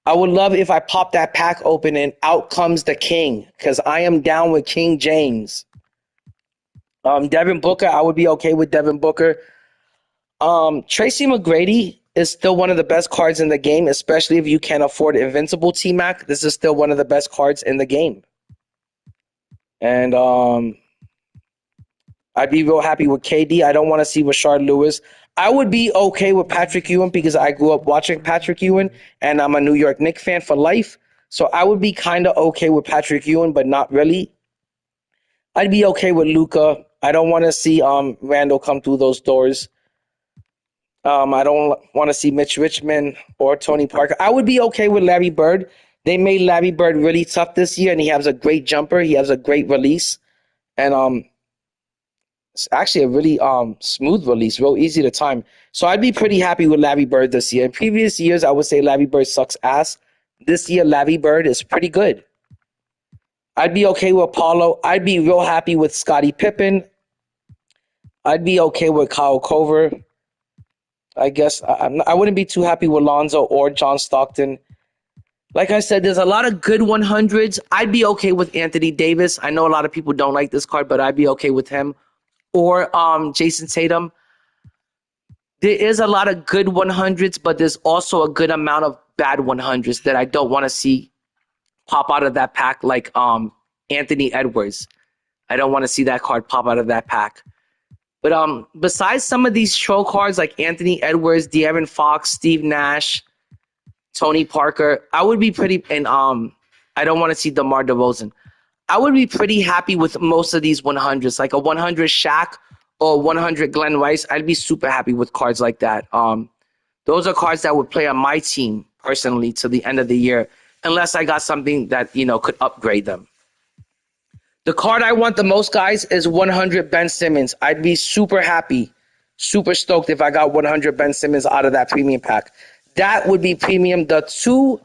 I would love if I pop that pack open and out comes the King because I am down with King James. Devin Booker, I would be okay with Devin Booker. Tracy McGrady is still one of the best cards in the game, especially if you can't afford Invincible T-Mac. This is still one of the best cards in the game. And I'd be real happy with KD. I don't want to see Rashard Lewis. I would be okay with Patrick Ewing because I grew up watching Patrick Ewing, and I'm a New York Knicks fan for life. So I would be kind of okay with Patrick Ewing, but not really. I'd be okay with Luka. I don't want to see Randall come through those doors. I don't want to see Mitch Richmond or Tony Parker. I would be okay with Larry Bird. They made Larry Bird really tough this year, and he has a great jumper. He has a great release. And it's actually a really smooth release, real easy to time. So I'd be pretty happy with Larry Bird this year. In previous years, I would say Larry Bird sucks ass. This year, Larry Bird is pretty good. I'd be okay with Paulo. I'd be real happy with Scottie Pippen. I'd be okay with Kyle Cover. I guess I wouldn't be too happy with Lonzo or John Stockton. Like I said, there's a lot of good 100s. I'd be okay with Anthony Davis. I know a lot of people don't like this card, but I'd be okay with him. Or Jason Tatum. There is a lot of good 100s, but there's also a good amount of bad 100s that I don't want to see pop out of that pack, like Anthony Edwards. I don't want to see that card pop out of that pack. But besides some of these troll cards like Anthony Edwards, De'Aaron Fox, Steve Nash, Tony Parker, I would be pretty, and I don't want to see DeMar DeRozan. I would be pretty happy with most of these 100s, like a 100 Shaq or 100 Glenn Rice. I'd be super happy with cards like that. Those are cards that would play on my team personally to the end of the year, unless I got something that, you know, could upgrade them. The card I want the most, guys, is 100 Ben Simmons. I'd be super happy, super stoked if I got 100 Ben Simmons out of that premium pack. That would be premium. The two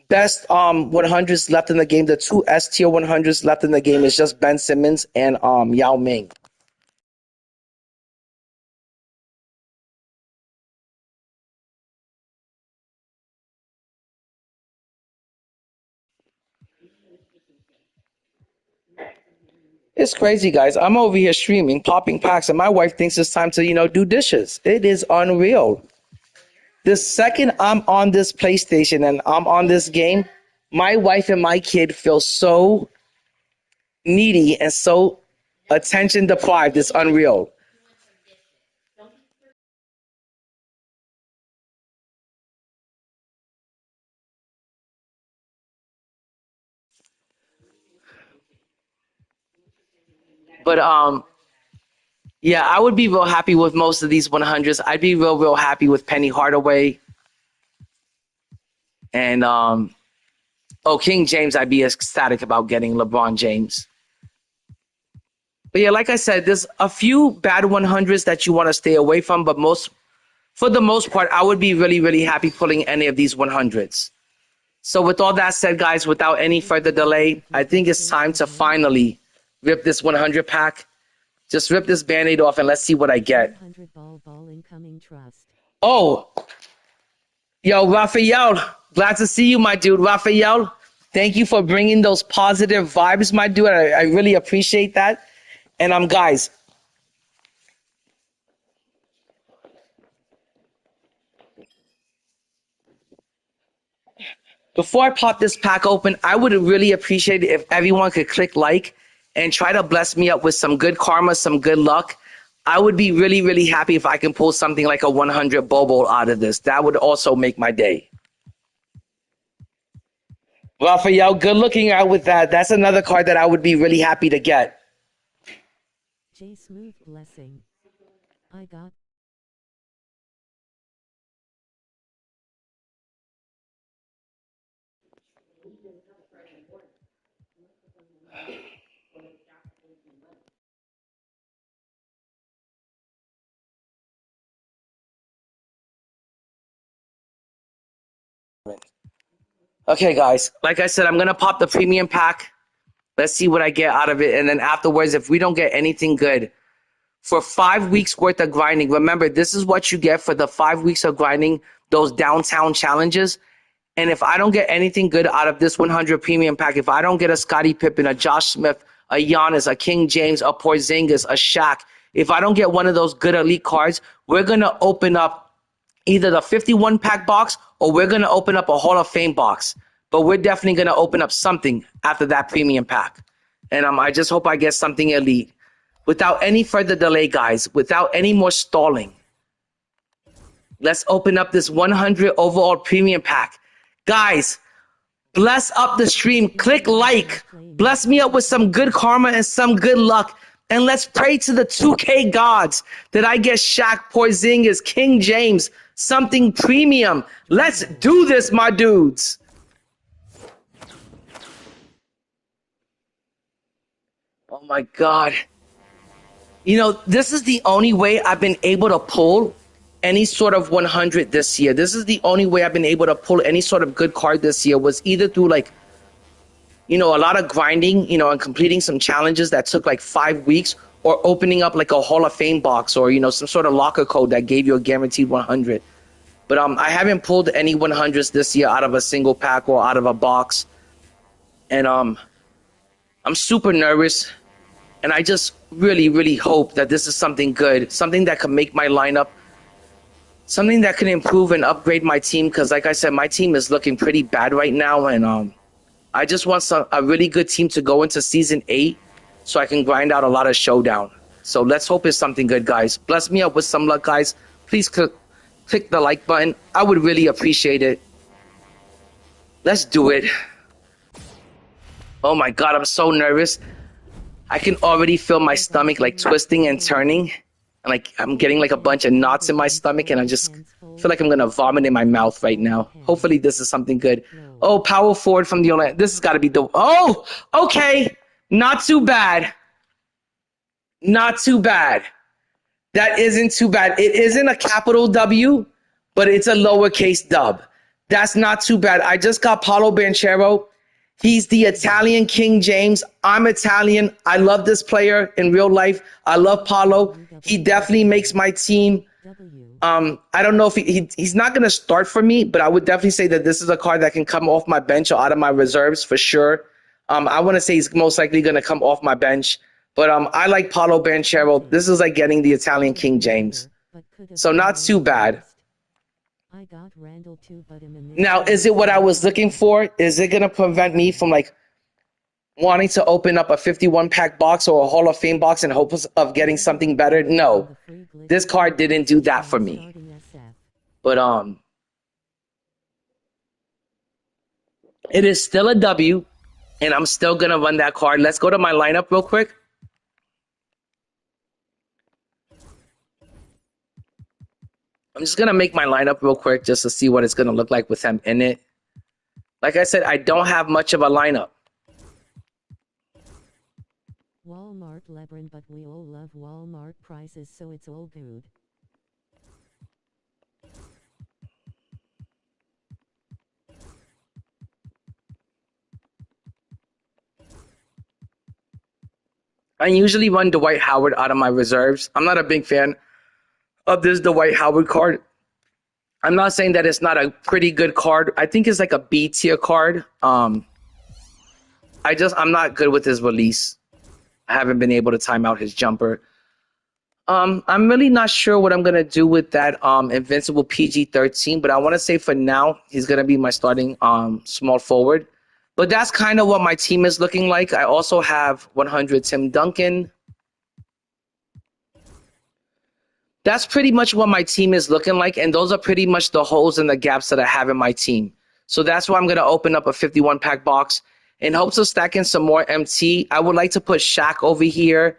best 100s left in the game, the two S tier 100s left in the game is just Ben Simmons and Yao Ming. It's crazy, guys. I'm over here streaming, popping packs, and my wife thinks it's time to, you know, do dishes. It is unreal. The second I'm on this PlayStation and I'm on this game, my wife and my kid feel so needy and so attention deprived. It's unreal. But yeah, I would be real happy with most of these 100s. I'd be real happy with Penny Hardaway and King James. I'd be ecstatic about getting LeBron James. But yeah, like I said, there's a few bad 100s that you want to stay away from, but for the most part, I would be really happy pulling any of these 100s. So with all that said, guys, without any further delay, I think it's time to finally rip this 100 pack. Just rip this Band-Aid off and let's see what I get. 100 ball incoming trust. Oh, yo, Raphael, glad to see you, my dude. Raphael, thank you for bringing those positive vibes, my dude. I really appreciate that. And guys, before I pop this pack open, I would really appreciate it if everyone could click like and try to bless me up with some good karma, some good luck. I would be really happy if I can pull something like a 100 Bobo out of this. That would also make my day. Raphael, good looking out with that. That's another card that I would be really happy to get. J Smooth blessing. I got Okay, guys. Like I said, I'm going to pop the premium pack. Let's see what I get out of it. And then afterwards, if we don't get anything good, for 5 weeks worth of grinding, remember, this is what you get for the 5 weeks of grinding, those downtown challenges. And if I don't get anything good out of this 100 premium pack, if I don't get a Scottie Pippen, a Josh Smith, a Giannis, a King James, a Porzingis, a Shaq, if I don't get one of those good elite cards, we're going to open up either the 51 pack box or we're going to open up a Hall of Fame box. But we're definitely going to open up something after that premium pack. And I just hope I get something elite. Without any further delay, guys, without any more stalling, let's open up this 100 overall premium pack. Guys, bless up the stream. Click like. Bless me up with some good karma and some good luck. And let's pray to the 2K gods that I get Shaq, Porzingis, King James, something premium. Let's do this, my dudes. Oh, my God. You know, this is the only way I've been able to pull any sort of 100 this year. This is the only way I've been able to pull any sort of good card this year was either through like, you know, a lot of grinding, you know, and completing some challenges that took like 5 weeks, or opening up like a Hall of Fame box, or some sort of locker code that gave you a guaranteed 100. But I haven't pulled any 100s this year out of a single pack or out of a box, and I'm super nervous. And I just really, really hope that this is something good, something that can make my lineup, something that can improve and upgrade my team. Because like I said, my team is looking pretty bad right now, and I just want a really good team to go into Season 8 so I can grind out a lot of showdown. So let's hope it's something good, guys. Bless me up with some luck, guys. Please click the like button. I would really appreciate it. Let's do it. Oh my God, I'm so nervous. I can already feel my stomach like twisting and turning. And like I'm getting like a bunch of knots in my stomach, and I just feel like I'm gonna vomit in my mouth right now. Hopefully this is something good. Oh, power forward from the online. This has got to be the. Oh, okay. Not too bad. Not too bad. That isn't too bad. It isn't a capital W, but it's a lowercase dub. That's not too bad. I just got Paolo Banchero. He's the Italian King James. I'm Italian. I love this player in real life. I love Paolo. He definitely makes my team. I don't know if he's not going to start for me, but I would definitely say that this is a card that can come off my bench or out of my reserves for sure. I want to say he's most likely going to come off my bench, but I like Paolo Banchero. This is like getting the Italian King James. So not too bad. Now, is it what I was looking for? Is it going to prevent me from like wanting to open up a 51 pack box or a Hall of Fame box in hopes of getting something better? No, this card didn't do that for me. But it is still a W, and I'm still gonna run that card. Let's go to my lineup real quick. I'm just gonna make my lineup real quick just to see what it's gonna look like with him in it. Like I said, I don't have much of a lineup. Walmart Lebron, but we all love Walmart prices, so it's all good. I usually run Dwight Howard out of my reserves. I'm not a big fan of this Dwight Howard card. I'm not saying that it's not a pretty good card. I think it's like a B tier card. I'm not good with his release. I haven't been able to time out his jumper. I'm really not sure what I'm gonna do with that Invincible PG-13, but I want to say for now he's gonna be my starting small forward. But that's kind of what my team is looking like. I also have 100 Tim Duncan. That's pretty much what my team is looking like, and those are pretty much the holes and the gaps that I have in my team. So that's why I'm going to open up a 51 pack box in hopes of stacking some more MT. I would like to put Shaq over here.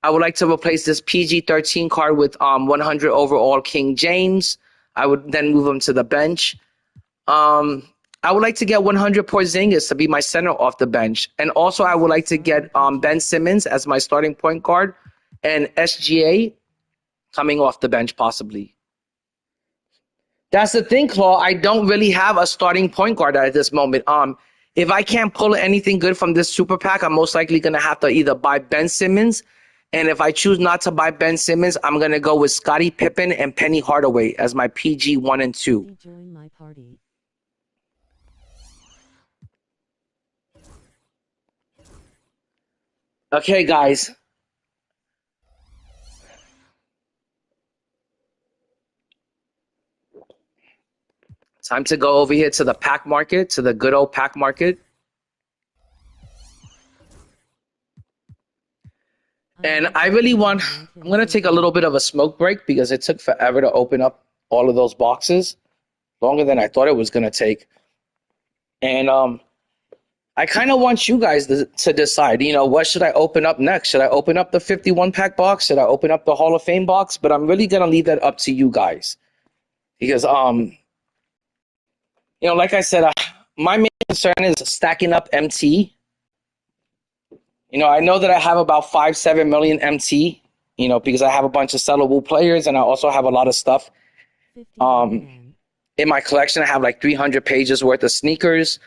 I would like to replace this PG-13 card with 100 overall King James. I would then move him to the bench. I would like to get 100 Porzingis to be my center off the bench. And also I would like to get Ben Simmons as my starting point guard and SGA coming off the bench possibly. That's the thing, Claw. I don't really have a starting point guard at this moment. If I can't pull anything good from this super pack, I'm most likely going to have to either buy Ben Simmons. And if I choose not to buy Ben Simmons, I'm going to go with Scottie Pippen and Penny Hardaway as my PG 1 and 2. Join my party. Okay, guys. Time to go over here to the pack market, to the good old pack market. And I really I'm going to take a little bit of a smoke break because it took forever to open up all of those boxes, longer than I thought it was going to take. And I kind of want you guys to decide, what should I open up next? Should I open up the 51 pack box? Should I open up the Hall of Fame box? But I'm really going to leave that up to you guys because, like I said, my main concern is stacking up MT. I know that I have about 5-7 million MT, because I have a bunch of sellable players and I also have a lot of stuff. In my collection, I have like 300 pages worth of sneakers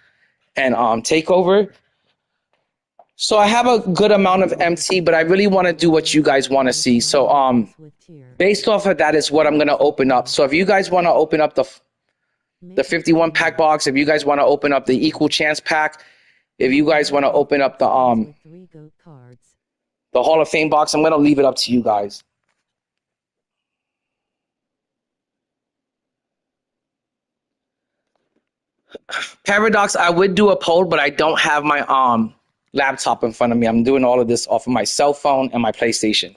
and Takeover. So I have a good amount of MT, but I really want to do what you guys want to see. So based off of that is what I'm gonna open up. So if you guys want to open up the 51 pack box, if you guys want to open up the equal chance pack, if you guys want to open up the Hall of Fame box, I'm gonna leave it up to you guys. Paradox, I would do a poll, but I don't have my laptop in front of me. I'm doing all of this off of my cell phone and my PlayStation.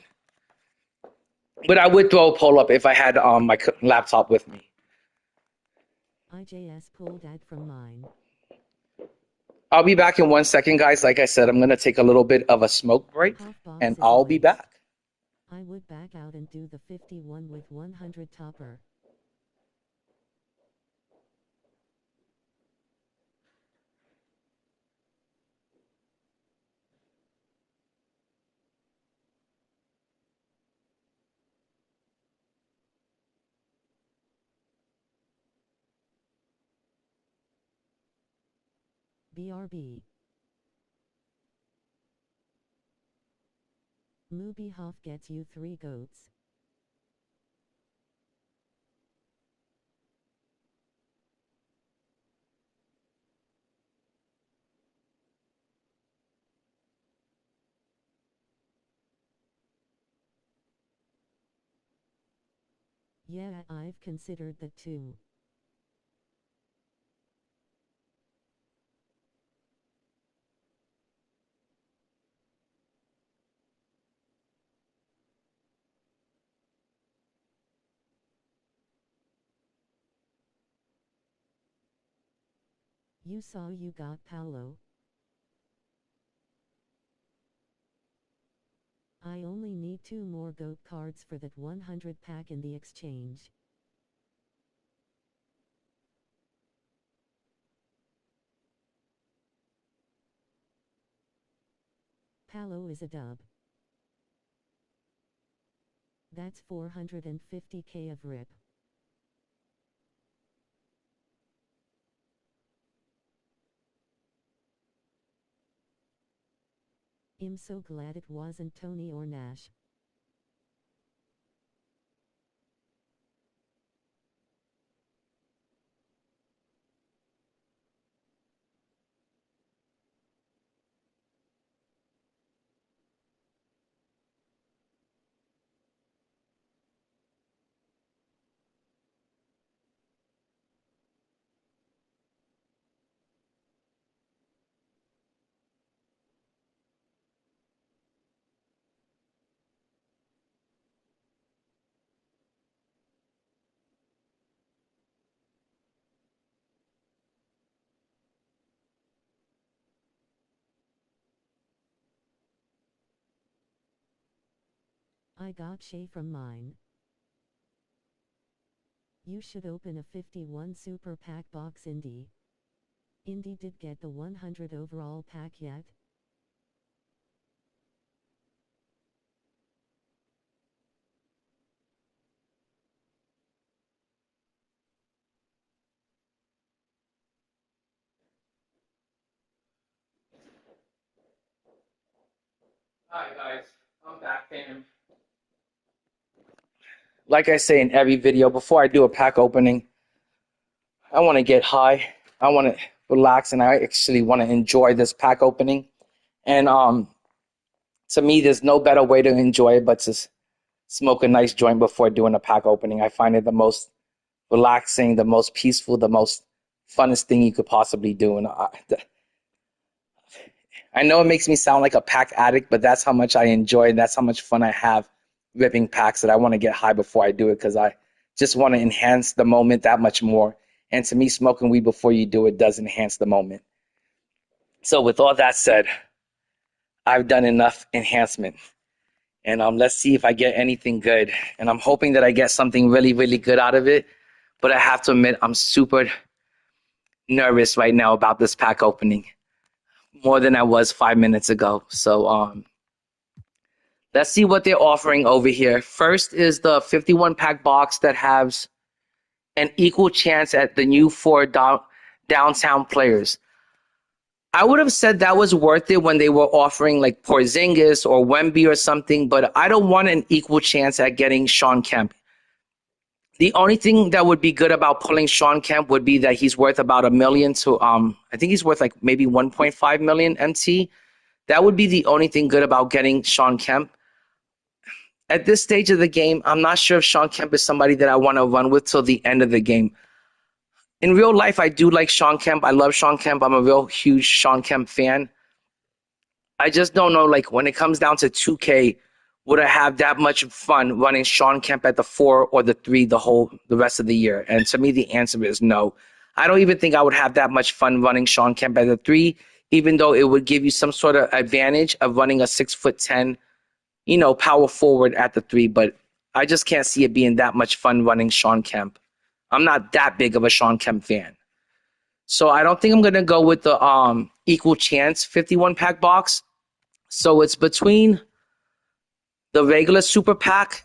But I would throw a poll up if I had my laptop with me. IJS pulled that from mine. I'll be back in 1 second, guys. Like I said, I'm going to take a little bit of a smoke break, and I'll be back. I would back out and do the 51 with 100 topper. BRB. Mubihoff gets you 3 goats. Yeah, I've considered that too. You saw you got Paolo. I only need 2 more GOAT cards for that 100 pack in the exchange. Paolo is a dub. That's 450k of rip. I'm so glad it wasn't Tony or Nash. I got Shay from mine. You should open a 51 super pack box. Indy did get the 100 overall pack yet? Hi, guys. I'm back, fam. Like I say in every video, before I do a pack opening, I want to get high. I want to relax, and I actually want to enjoy this pack opening. And to me, there's no better way to enjoy it but to smoke a nice joint before doing a pack opening. I find it the most relaxing, the most peaceful, the most funnest thing you could possibly do. And I know it makes me sound like a pack addict, but that's how much I enjoy. That's how much fun I have ripping packs, that I want to get high before I do it, because I just want to enhance the moment that much more. And to me, smoking weed before you do it does enhance the moment. So with all that said, I've done enough enhancement. And let's see if I get anything good. And I'm hoping that I get something really, really good out of it. But I have to admit, I'm super nervous right now about this pack opening, more than I was 5 minutes ago. So let's see what they're offering over here. First is the 51 pack box that has an equal chance at the new 4 downtown players. I would have said that was worth it when they were offering like Porzingis or Wemby or something, but I don't want an equal chance at getting Sean Kemp. The only thing that would be good about pulling Sean Kemp would be that he's worth about $1 million to I think he's worth like maybe 1.5 million MT. That would be the only thing good about getting Sean Kemp. At this stage of the game, I'm not sure if Sean Kemp is somebody that I want to run with till the end of the game. In real life, I do like Sean Kemp. I love Sean Kemp. I'm a real huge Sean Kemp fan. I just don't know, like, when it comes down to 2K, would I have that much fun running Sean Kemp at the 4 or the 3 the rest of the year? And to me, the answer is no. I don't even think I would have that much fun running Sean Kemp at the 3, even though it would give you some sort of advantage of running a 6'10", power forward at the 3. But I just can't see it being that much fun running Sean Kemp. I'm not that big of a Sean Kemp fan. So I don't think I'm going to go with the equal chance 51 pack box. So it's between the regular super pack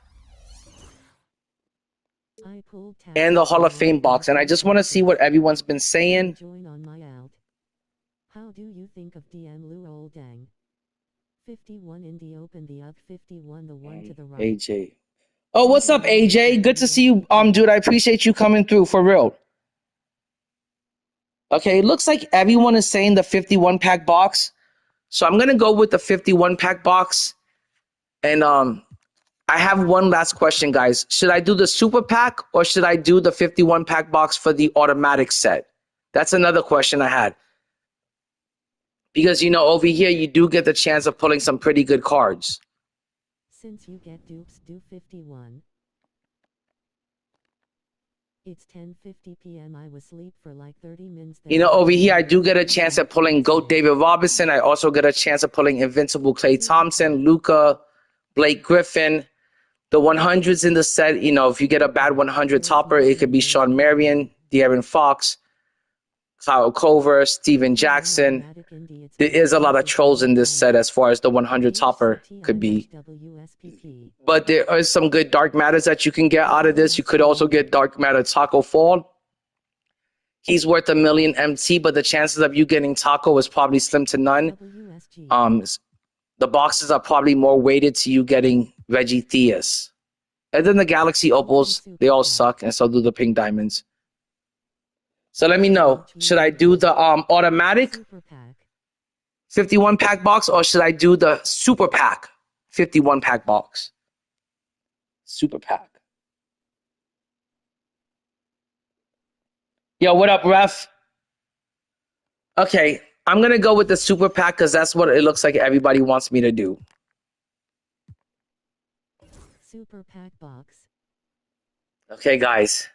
and the Hall of Fame box. And I just want to see what everyone's been saying. Join on my out. How do you think of DM Lou Oldang? 51 in the open, the up 51, the one to the right. AJ. Oh, what's up, AJ? Good to see you, dude. I appreciate you coming through, for real. Okay, it looks like everyone is saying the 51 pack box. So I'm gonna go with the 51 pack box. And I have one last question, guys. Should I do the super pack or should I do the 51 pack box for the automatic set? That's another question I had. Because over here you do get the chance of pulling some pretty good cards. Since you get dupes, do 51. It's 10:50 p.m. I was asleep for like 30 minutes. Over here I do get a chance at pulling GOAT David Robinson. I also get a chance of pulling Invincible Klay Thompson, Luka, Blake Griffin. The 100s in the set, if you get a bad 100 topper, it could be Sean Marion, De'Aaron Fox, Kyle Culver, Steven Jackson. There is a lot of trolls in this set as far as the 100 topper could be. But there are some good dark matters that you can get out of this. You could also get dark matter Taco Fall. He's worth $1 million MT, but the chances of you getting Taco is probably slim to none. The boxes are probably more weighted to you getting Reggie Theus. And then the Galaxy Opals, they all suck, and so do the Pink Diamonds. So let me know, should I do the automatic 51 pack box or should I do the super pack 51 pack box? Super pack. Yo, what up, ref? Okay, I'm going to go with the super pack because that's what it looks like everybody wants me to do. Super pack box. Okay, guys.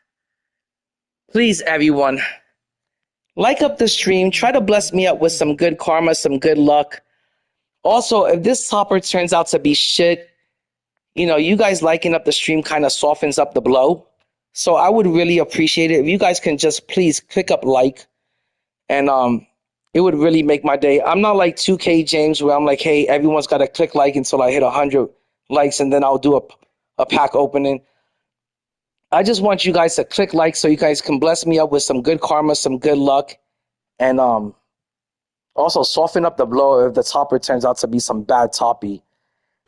Please, everyone, like up the stream. Try to bless me up with some good karma, some good luck. Also, if this topper turns out to be shit, you guys liking up the stream kind of softens up the blow. So I would really appreciate it if you guys can just please click up like. And it would really make my day. I'm not like 2K James where I'm like, hey, everyone's got to click like until I hit 100 likes and then I'll do a pack opening. I just want you guys to click like so you guys can bless me up with some good karma, some good luck, and also soften up the blow if the topper turns out to be some bad toppy.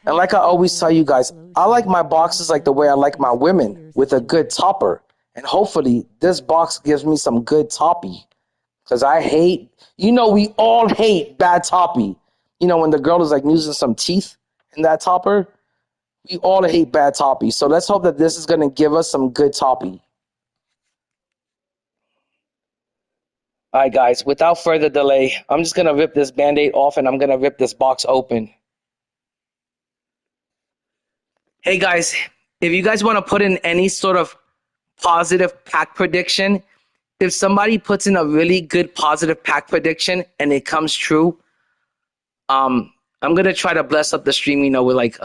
And like I always tell you guys, I like my boxes like the way I like my women, with a good topper. And hopefully this box gives me some good toppy. Because I hate, we all hate bad toppy. When the girl is like using some teeth in that topper. We all hate bad toppy. So let's hope that this is going to give us some good toppy. All right, guys, without further delay, I'm just going to rip this Band-Aid off and I'm going to rip this box open. Hey, guys, if you guys want to put in any sort of positive pack prediction, if somebody puts in a really good positive pack prediction and it comes true, I'm going to try to bless up the stream, with like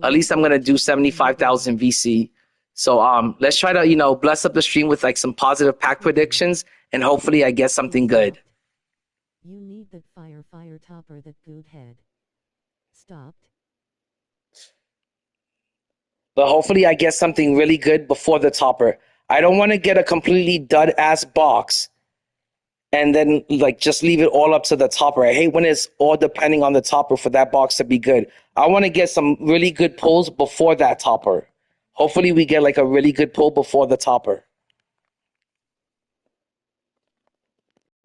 at least I'm going to do 75,000 VC. So let's try to, bless up the stream with like some positive pack predictions and hopefully I get something good. You need that fire topper, that good head. Stopped. But hopefully I get something really good before the topper. I don't want to get a completely dud-ass box and then like just leave it all up to the topper. I hate when it's all depending on the topper for that box to be good. I want to get some really good pulls before that topper. Hopefully we get like a really good pull before the topper.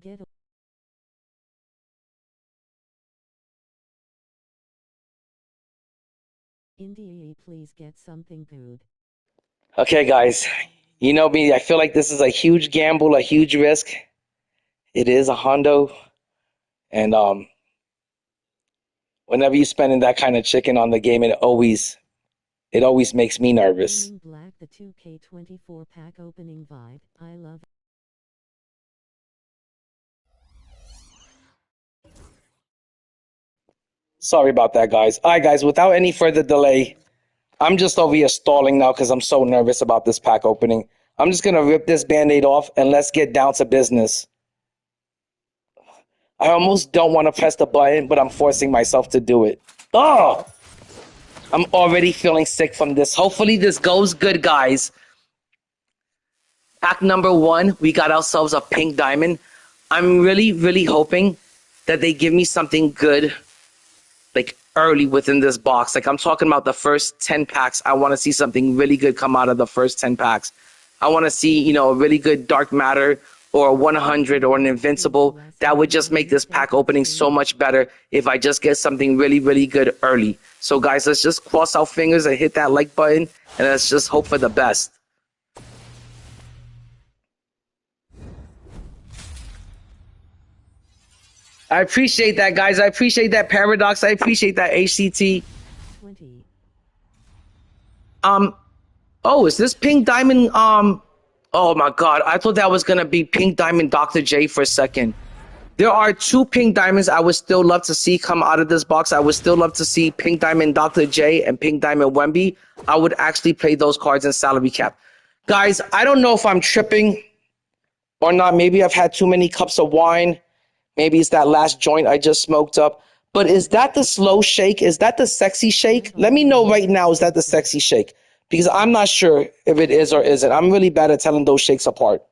Get India, please get something good. Okay, guys. You know me, I feel like this is a huge gamble, a huge risk. It is a Hondo. And whenever you're spending that kind of chicken on the game, it always makes me nervous. Gaming Black, the 2K24 pack opening vibe. I love it. Sorry about that, guys. All right, guys, without any further delay, I'm just over here stalling now because I'm so nervous about this pack opening. I'm just going to rip this Band-Aid off and let's get down to business. I almost don't want to press the button, but I'm forcing myself to do it. Oh! I'm already feeling sick from this. Hopefully this goes good, guys. Pack number 1, we got ourselves a pink diamond. I'm really, really hoping that they give me something good, like early within this box. Like I'm talking about the first 10 packs. I want to see something really good come out of the first 10 packs. I want to see, you know, a really good dark matter or a 100 or an invincible. That would just make this pack opening so much better if I just get something really, really good early. So guys, let's just cross our fingers and hit that like button and let's just hope for the best. I appreciate that, guys. I appreciate that, Paradox. I appreciate that, HCT. 20. Oh, is this Pink Diamond? Oh my God. I thought that was going to be Pink Diamond Dr. J for a second. There are 2 Pink Diamonds I would still love to see come out of this box. I would still love to see Pink Diamond Dr. J and Pink Diamond Wemby. I would actually play those cards in salary cap. Guys, I don't know if I'm tripping or not. Maybe I've had too many cups of wine. Maybe it's that last joint I just smoked up. But is that the slow shake? Is that the sexy shake? Let me know right now, is that the sexy shake? Because I'm not sure if it is or isn't. I'm really bad at telling those shakes apart.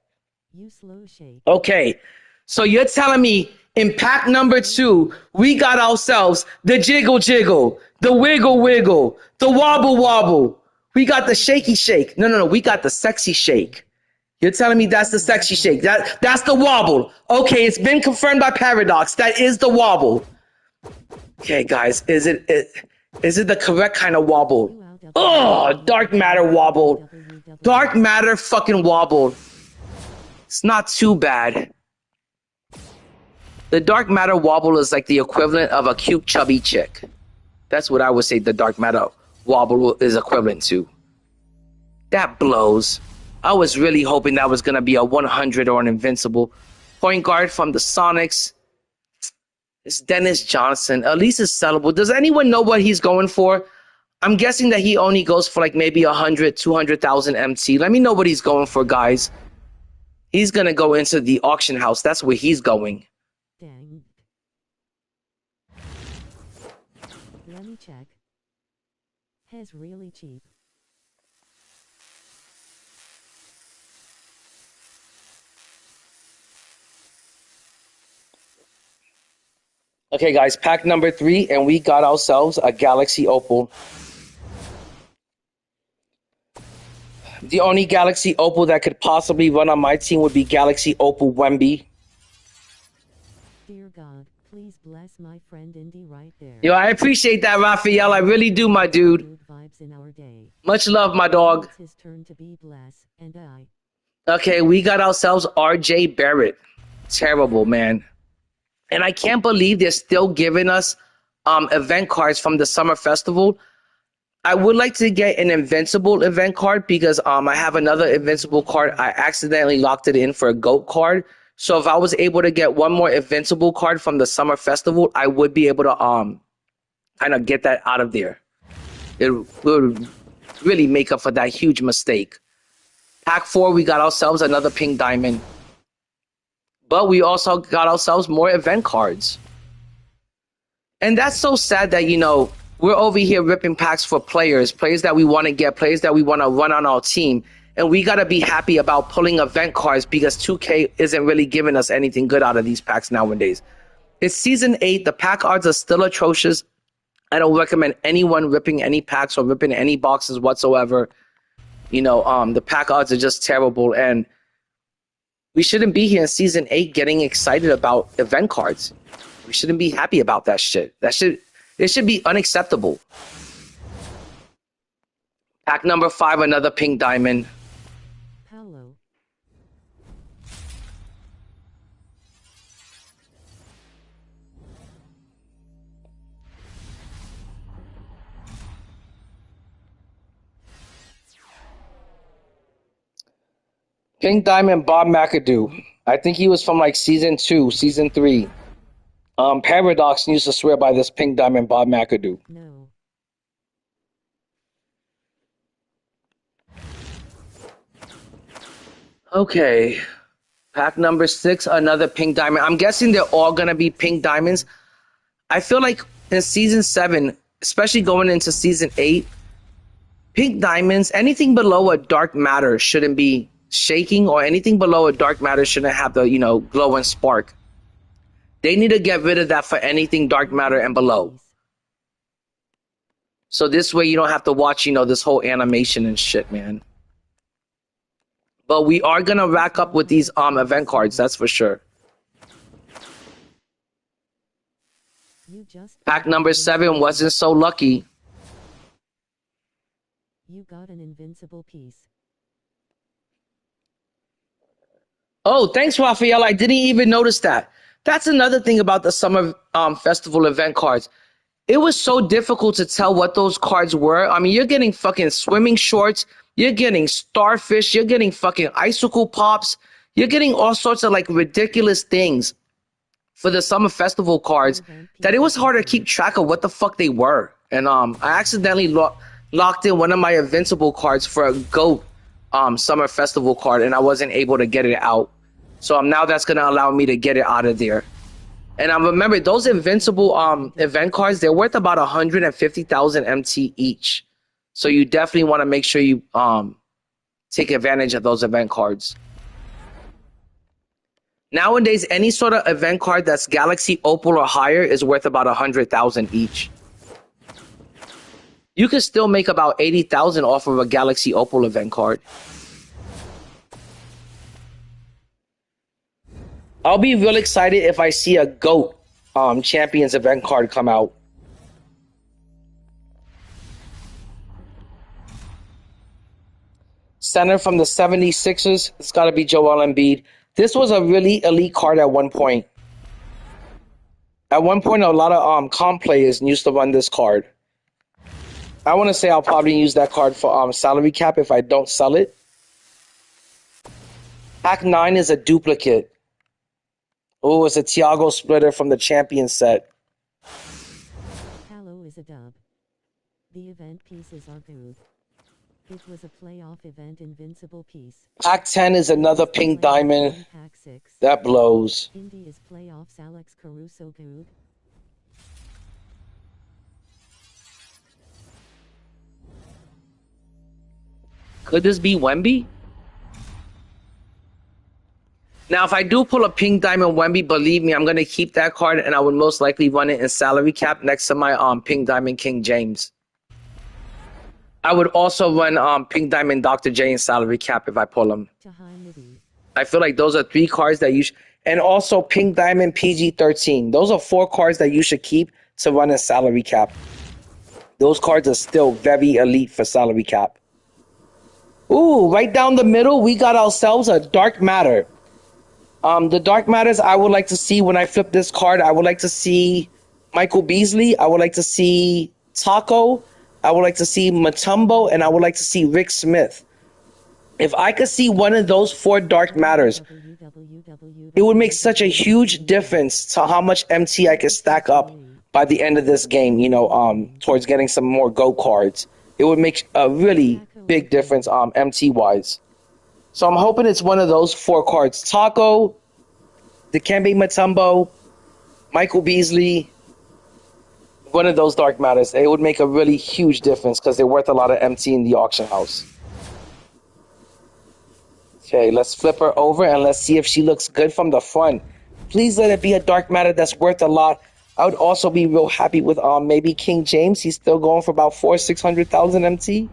You slow shake. Okay, so you're telling me in pack number 2, we got ourselves the jiggle jiggle, the wiggle wiggle, the wobble wobble. We got the shaky shake. No, we got the sexy shake. You're telling me that's the sexy shake. That's the wobble. Okay, it's been confirmed by Paradox. That is the wobble. Okay, guys, is it the correct kind of wobble? Oh, dark matter wobble. Dark matter fucking wobble. It's not too bad. The dark matter wobble is like the equivalent of a cute chubby chick. That's what I would say the dark matter wobble is equivalent to. That blows. I was really hoping that was going to be a 100 or an invincible. Point guard from the Sonics. It's Dennis Johnson. At least it's sellable. Does anyone know what he's going for? I'm guessing that he only goes for like maybe 100, 200,000 MT. Let me know what he's going for, guys. He's going to go into the auction house. That's where he's going. Dang. Let me check. He's really cheap. Okay, guys, pack number 3, and we got ourselves a Galaxy Opal. The only Galaxy Opal that could possibly run on my team would be Galaxy Opal Wemby. Dear God, please bless my friend Indy right there. Yo, I appreciate that, Raphael. I really do, my dude. Good vibes in our day. Much love, my dog. It's his turn to be blessed, and I. Okay, we got ourselves RJ Barrett. Terrible, man. And I can't believe they're still giving us event cards from the Summer Festival. I would like to get an Invincible event card because I have another Invincible card. I accidentally locked it in for a GOAT card. So if I was able to get one more Invincible card from the Summer Festival, I would be able to kind of get that out of there. It would really make up for that huge mistake. Pack 4, we got ourselves another pink diamond. But we also got ourselves more event cards. And that's so sad that, you know, we're over here ripping packs for players that we want to get, players that we want to run on our team. and we got to be happy about pulling event cards because 2K isn't really giving us anything good out of these packs nowadays. It's season 8. The pack odds are still atrocious. I don't recommend anyone ripping any packs or ripping any boxes whatsoever. The pack odds are just terrible, and we shouldn't be here in season 8 getting excited about event cards. We shouldn't be happy about that shit. It should be unacceptable. Pack number 5, another pink diamond. Hello. Pink diamond Bob McAdoo. I think he was from like season 2, season 3. Paradox used to swear by this pink diamond Bob McAdoo. No. Okay. Pack number 6, another pink diamond. I'm guessing they're all going to be pink diamonds. I feel like in season 7, especially going into season 8, pink diamonds, anything below a dark matter shouldn't be shaking, or anything below a dark matter shouldn't have the, glow and spark. They need to get rid of that for anything dark matter and below. So this way you don't have to watch, this whole animation and shit, man. But we are going to rack up with these event cards, that's for sure. Pack number 7 wasn't so lucky. You got an invincible piece. Oh, thanks, Raphael. I didn't even notice that. That's another thing about the Summer Festival event cards. It was so difficult to tell what those cards were. I mean, you're getting fucking swimming shorts. You're getting starfish. You're getting fucking icicle pops. You're getting all sorts of like ridiculous things for the Summer Festival cards that it was hard to keep track of what the fuck they were. And I accidentally locked in one of my invincible cards for a GOAT Summer Festival card, and I wasn't able to get it out. So now that's going to allow me to get it out of there. And I remember those invincible event cards, they're worth about 150,000 MT each. So you definitely want to make sure you take advantage of those event cards. Nowadays, any sort of event card that's Galaxy Opal or higher is worth about 100,000 each. You can still make about 80,000 off of a Galaxy Opal event card. I'll be real excited if I see a GOAT Champions event card come out. Center from the 76ers, it's got to be Joel Embiid. This was a really elite card at one point. At one point, a lot of comp players used to run this card. I want to say I'll probably use that card for salary cap if I don't sell it. Pack 9 is a duplicate. Oh, it's a Tiago splitter from the champion set. Halo is a dub. The event pieces are good. It was a playoff event invincible piece. Pack 10 is another pink diamond. Pack 6. That blows. India's playoffs Alex Caruso good. Could this be Wemby? Now, if I do pull a pink diamond Wemby, believe me, I'm going to keep that card, and I would most likely run it in salary cap next to my pink diamond King James. I would also run pink diamond Dr. J in salary cap if I pull them. I feel like those are 3 cards that you should... And also pink diamond PG-13. Those are 4 cards that you should keep to run in salary cap. Those cards are still very elite for salary cap. Ooh, right down the middle, we got ourselves a Dark Matter. The Dark Matters I would like to see when I flip this card, I would like to see Michael Beasley. I would like to see Taco. I would like to see Mutombo. And I would like to see Rick Smith. If I could see one of those 4 Dark Matters, it would make such a huge difference to how much MT I could stack up by the end of this game, towards getting some more GO cards. It would make a really big difference MT-wise. So I'm hoping it's one of those 4 cards. Taco, Dikembe Mutombo, Michael Beasley, one of those Dark Matters. It would make a really huge difference because they're worth a lot of MT in the auction house. Okay, let's flip her over and let's see if she looks good from the front. Please let it be a dark matter that's worth a lot. I would also be real happy with maybe King James. He's still going for about 600,000 MT.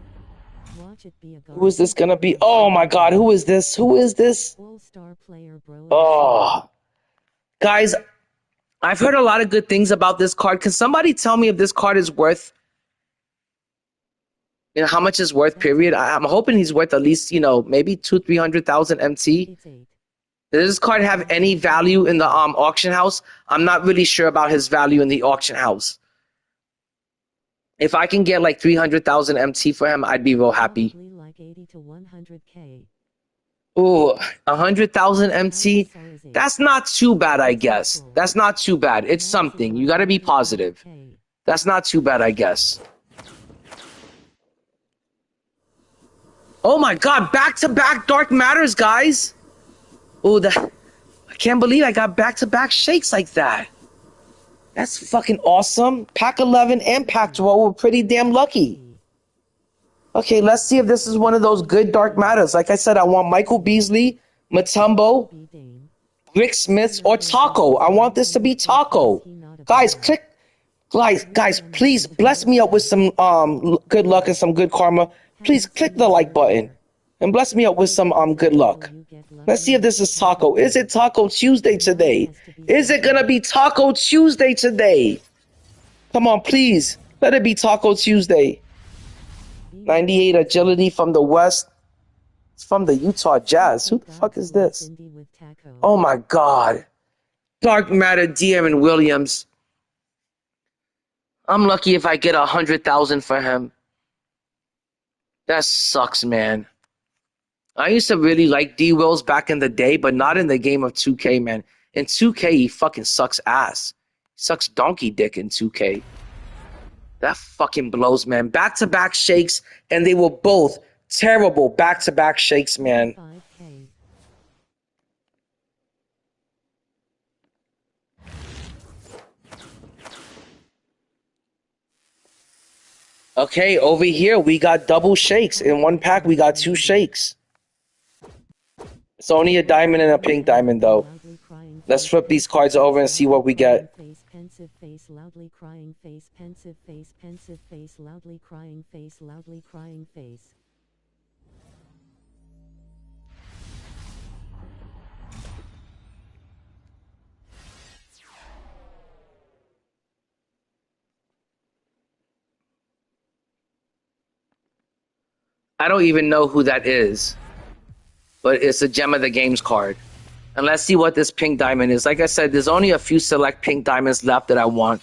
Watch it be a Who is this gonna be? Oh my God, who is this? Who is this? All-star player, bro. Oh, guys, I've heard a lot of good things about this card. Can somebody tell me if this card is worth, how much is worth, period? I'm hoping he's worth at least, maybe 200,000-300,000 MT. Does this card have any value in the auction house? I'm not really sure about his value in the auction house. If I can get like 300,000 MT for him, I'd be real happy. Like 80 to 100K. Ooh, 100,000 MT? That's not too bad, I guess. That's not too bad. It's something. You gotta be positive. That's not too bad, I guess. Oh my God, back-to-back Dark Matters, guys. Ooh, I can't believe I got back-to-back shakes like that. That's fucking awesome. Pack 11 and Pack 12 were pretty damn lucky. Okay, let's see if this is one of those good Dark Matters. Like I said, I want Michael Beasley, Mutombo, Rick Smith, or Taco. I want this to be Taco. Guys, please bless me up with some good luck and some good karma. Please click the like button and bless me up with some good luck. Let's see if this is Taco. Is it Taco Tuesday today? Is it gonna be Taco Tuesday today? Come on, please. Let it be Taco Tuesday. 98 agility from the West. It's from the Utah Jazz. Who the fuck is this? Oh my God. Dark Matter, De'Aaron Williams. I'm lucky if I get 100,000 for him. That sucks, man. I used to really like D Wills back in the day, but not in the game of 2K, man. In 2K, he fucking sucks ass. He sucks donkey dick in 2K. That fucking blows, man. Back-to-back shakes, and they were both terrible back-to-back shakes, man. Okay, over here, we got double shakes. In one pack, we got 2 shakes. It's only a diamond and a pink diamond, though. Let's flip these cards over and see what we get. Pensive face, loudly crying face, pensive face, loudly crying face, loudly crying face. I don't even know who that is, but it's a Gem of the Games card. And let's see what this pink diamond is. Like I said, there's only a few select pink diamonds left that I want.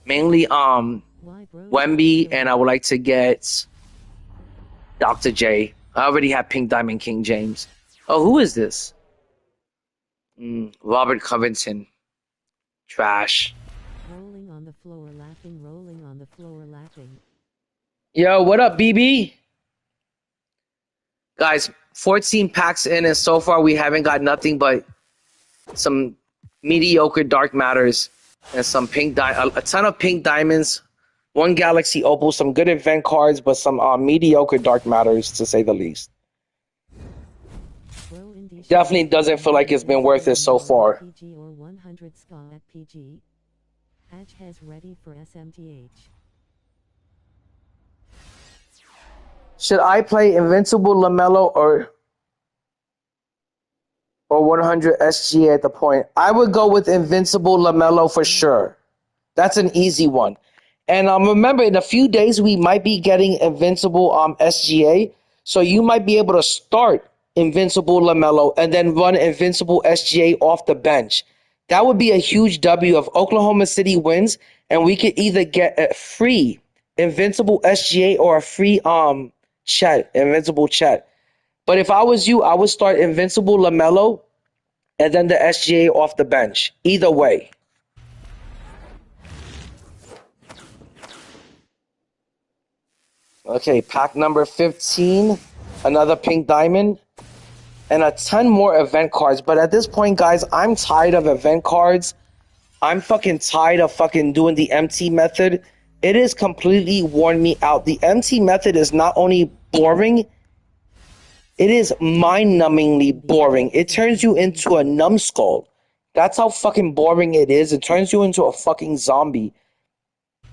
Mainly Wemby, and I would like to get Dr. J. I already have pink diamond King James. Oh, who is this? Robert Covington. Trash. Rolling on the floor laughing, rolling on the floor laughing. Yo, what up, BB? Guys, 14 packs in, and so far we haven't got nothing but some mediocre Dark Matters and some a ton of pink diamonds, 1 Galaxy Opal, some good event cards, but some mediocre Dark Matters, to say the least. Definitely doesn't feel like it's been worth it so far. PG or 100 ska at PG. Hatch has ready for SMTH. Should I play Invincible LaMelo or 100 SGA at the point? I would go with Invincible LaMelo for sure. That's an easy one. And remember, in a few days, we might be getting Invincible SGA. So you might be able to start Invincible LaMelo and then run Invincible SGA off the bench. That would be a huge W if Oklahoma City wins, and we could either get a free Invincible SGA or a free Invincible Chet. But if I was you, I would start Invincible LaMelo and then the SGA off the bench. Either way. Okay, pack number 15. Another pink diamond. And a ton more event cards. But at this point, guys, I'm tired of event cards. I'm fucking tired of fucking doing the MT method. It has completely worn me out. The MT method is not only boring, It is mind-numbingly boring. It turns you into a numbskull. That's how fucking boring it is. It turns you into a fucking zombie.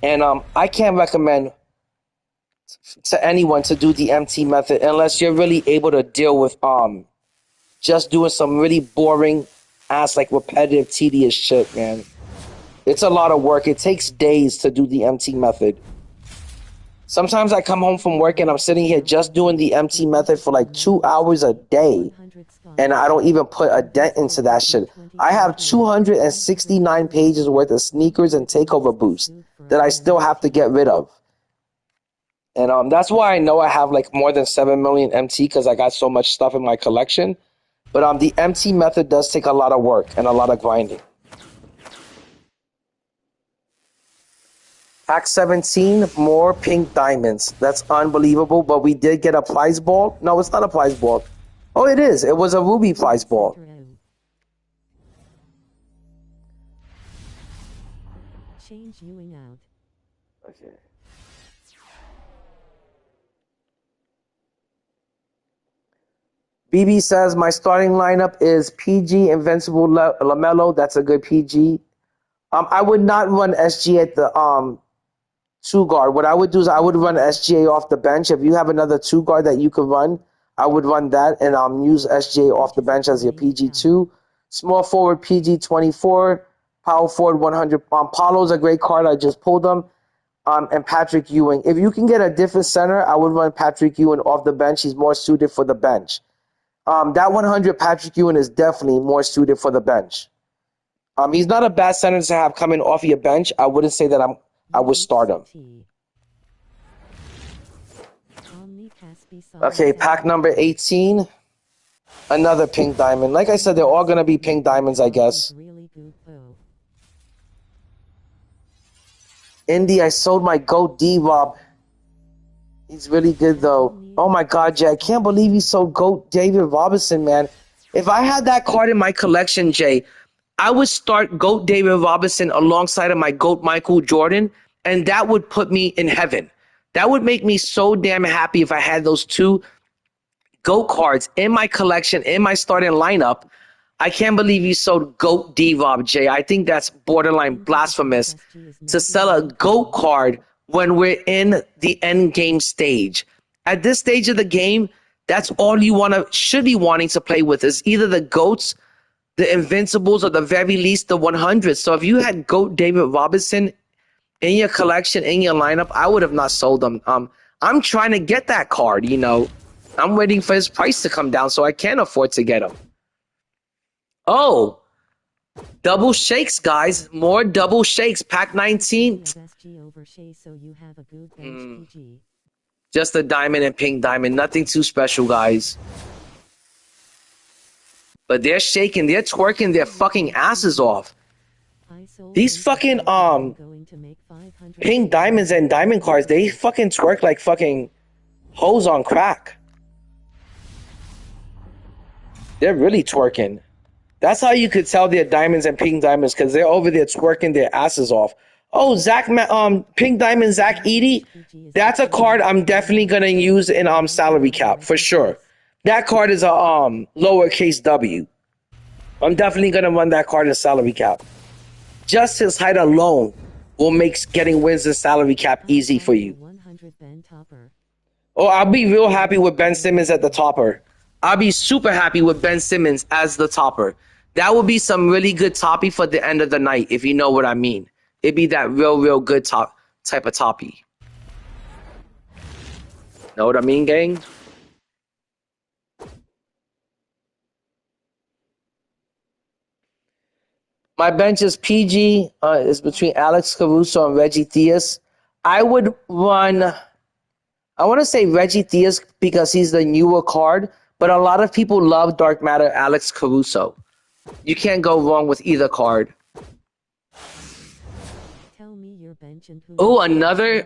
And I can't recommend to anyone to do the MT method unless you're really able to deal with just doing some really boring ass like repetitive tedious shit, man. It's a lot of work. It takes days to do the MT method. Sometimes I come home from work and I'm sitting here just doing the MT method for like 2 hours a day, and I don't even put a dent into that shit. I have 269 pages worth of sneakers and takeover boosts that I still have to get rid of. And that's why I know I have like more than 7 million MT, because I got so much stuff in my collection. But the MT method does take a lot of work and a lot of grinding. Pack 17, more pink diamonds. That's unbelievable, but we did get a prize ball. No, it's not a prize ball. Oh, it is. It was a ruby prize ball. Change Ewing out. Okay. BB says, my starting lineup is PG, Invincible, LaMelo. That's a good PG. I would not run SG at the 2 guard. What I would do is I would run SGA off the bench. If you have another 2 guard that you could run, I would run that and use SGA off the bench as your PG2. Small forward PG 24, power forward 100. Paulo's a great card. I just pulled them. And Patrick Ewing. If you can get a different center, I would run Patrick Ewing off the bench. He's more suited for the bench. That 100 Patrick Ewing is definitely more suited for the bench. He's not a bad center to have coming off your bench. I wouldn't say that I would start him. Okay, pack number 18. Another pink diamond. Like I said, they're all going to be pink diamonds, I guess. Indy, I sold my GOAT D-Rob. He's really good, though. Oh, my God, Jay. I can't believe you sold GOAT David Robinson, man. If I had that card in my collection, Jay, I would start GOAT David Robinson alongside of my GOAT Michael Jordan, and that would put me in heaven. That would make me so damn happy if I had those 2 GOAT cards in my collection, in my starting lineup. I can't believe you sold GOAT D-Rob, Jay. I think that's borderline blasphemous to sell a GOAT card when we're in the Endgame stage. At this stage of the game, that's all you should be wanting to play with is either the GOATs, the Invincibles, or the very least the 100. So if you had GOAT David Robinson in your collection, in your lineup, I would have not sold them. I'm trying to get that card, you know. I'm waiting for his price to come down so I can afford to get him. Oh, double shakes, guys. More double shakes. Pack 19. Just a diamond and pink diamond. Nothing too special, guys. But they're shaking. They're twerking their fucking asses off. These fucking pink diamonds and diamond cards, they fucking twerk like fucking hoes on crack. They're really twerking. That's how you could tell they're diamonds and pink diamonds, because they're over there twerking their asses off. Oh, pink diamond Zach Edey. That's a card I'm definitely gonna use in salary cap for sure. That card is a lowercase W. I'm definitely gonna run that card in salary cap. Just his height alone will make getting wins in salary cap easy for you. Oh, I'll be real happy with Ben Simmons at the topper. I'll be super happy with Ben Simmons as the topper. That would be some really good toppy for the end of the night, if you know what I mean. It'd be that real good type of toppy. Know what I mean, gang? My bench is PG. Is between Alex Caruso and Reggie Theus. I would run... I want to say Reggie Theus because he's the newer card, but a lot of people love Dark Matter Alex Caruso. You can't go wrong with either card. Oh, another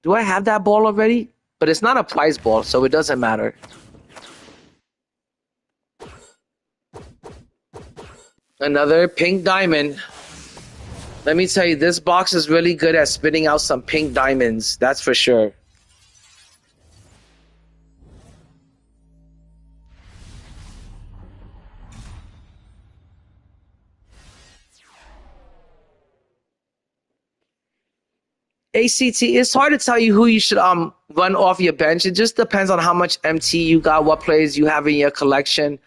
do I have that ball already? But it's not a prize ball, so it doesn't matter. Another pink diamond. Let me tell you, this box is really good at spitting out some pink diamonds. That's for sure. ACT, it's hard to tell you who you should run off your bench. It just depends on how much MT you got, what players you have in your collection.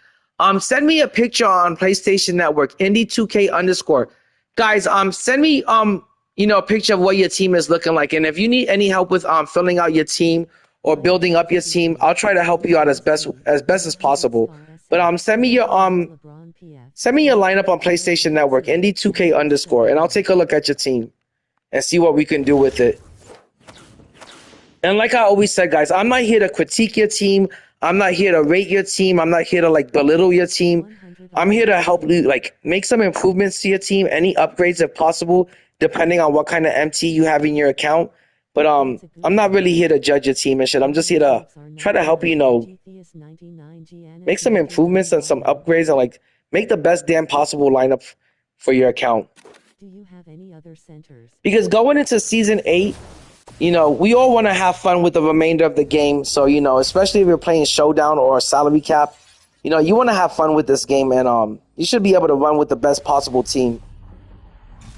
Send me a picture on PlayStation Network, Indie2k underscore. Guys, send me a picture of what your team is looking like. And if you need any help with filling out your team or building up your team, I'll try to help you out as best as possible. But send me your lineup on PlayStation Network, Indie2k underscore, and I'll take a look at your team and see what we can do with it. And like I always said, guys, I'm not here to critique your team. I'm not here to rate your team. I'm not here to like belittle your team. I'm here to help you like make some improvements to your team, any upgrades if possible, depending on what kind of MT you have in your account. But I'm not really here to judge your team and shit. I'm just here to try to help you, make some improvements and some upgrades and like make the best damn possible lineup for your account. Do you have any other centers? Because going into season 8, we all want to have fun with the remainder of the game. So, especially if you're playing Showdown or Salary Cap, you want to have fun with this game, and you should be able to run with the best possible team.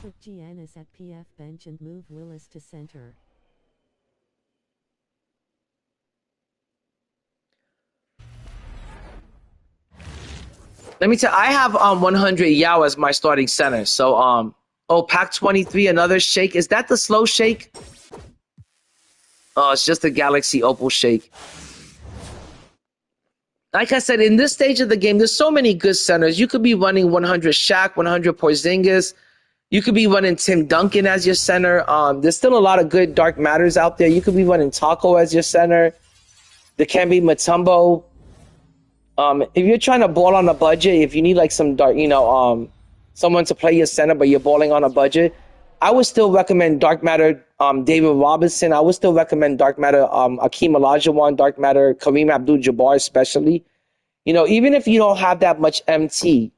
Put Giannis at PF bench and move Willis to center. Let me tell you, I have 100 Yao as my starting center. So, Pack 23, another shake. Is that the slow shake? Oh, it's just a Galaxy Opal shake. Like I said, in this stage of the game, there's so many good centers. You could be running 100 Shaq, 100 Porzingis. You could be running Tim Duncan as your center. There's still a lot of good Dark Matters out there. You could be running Taco as your center. Dikembe Mutombo. If you're trying to ball on a budget, if you need like some dark, someone to play your center, but you're balling on a budget, I would still recommend Dark Matter, David Robinson. I would still recommend Dark Matter, Akeem Olajuwon, Dark Matter, Kareem Abdul-Jabbar, especially. Even if you don't have that much MT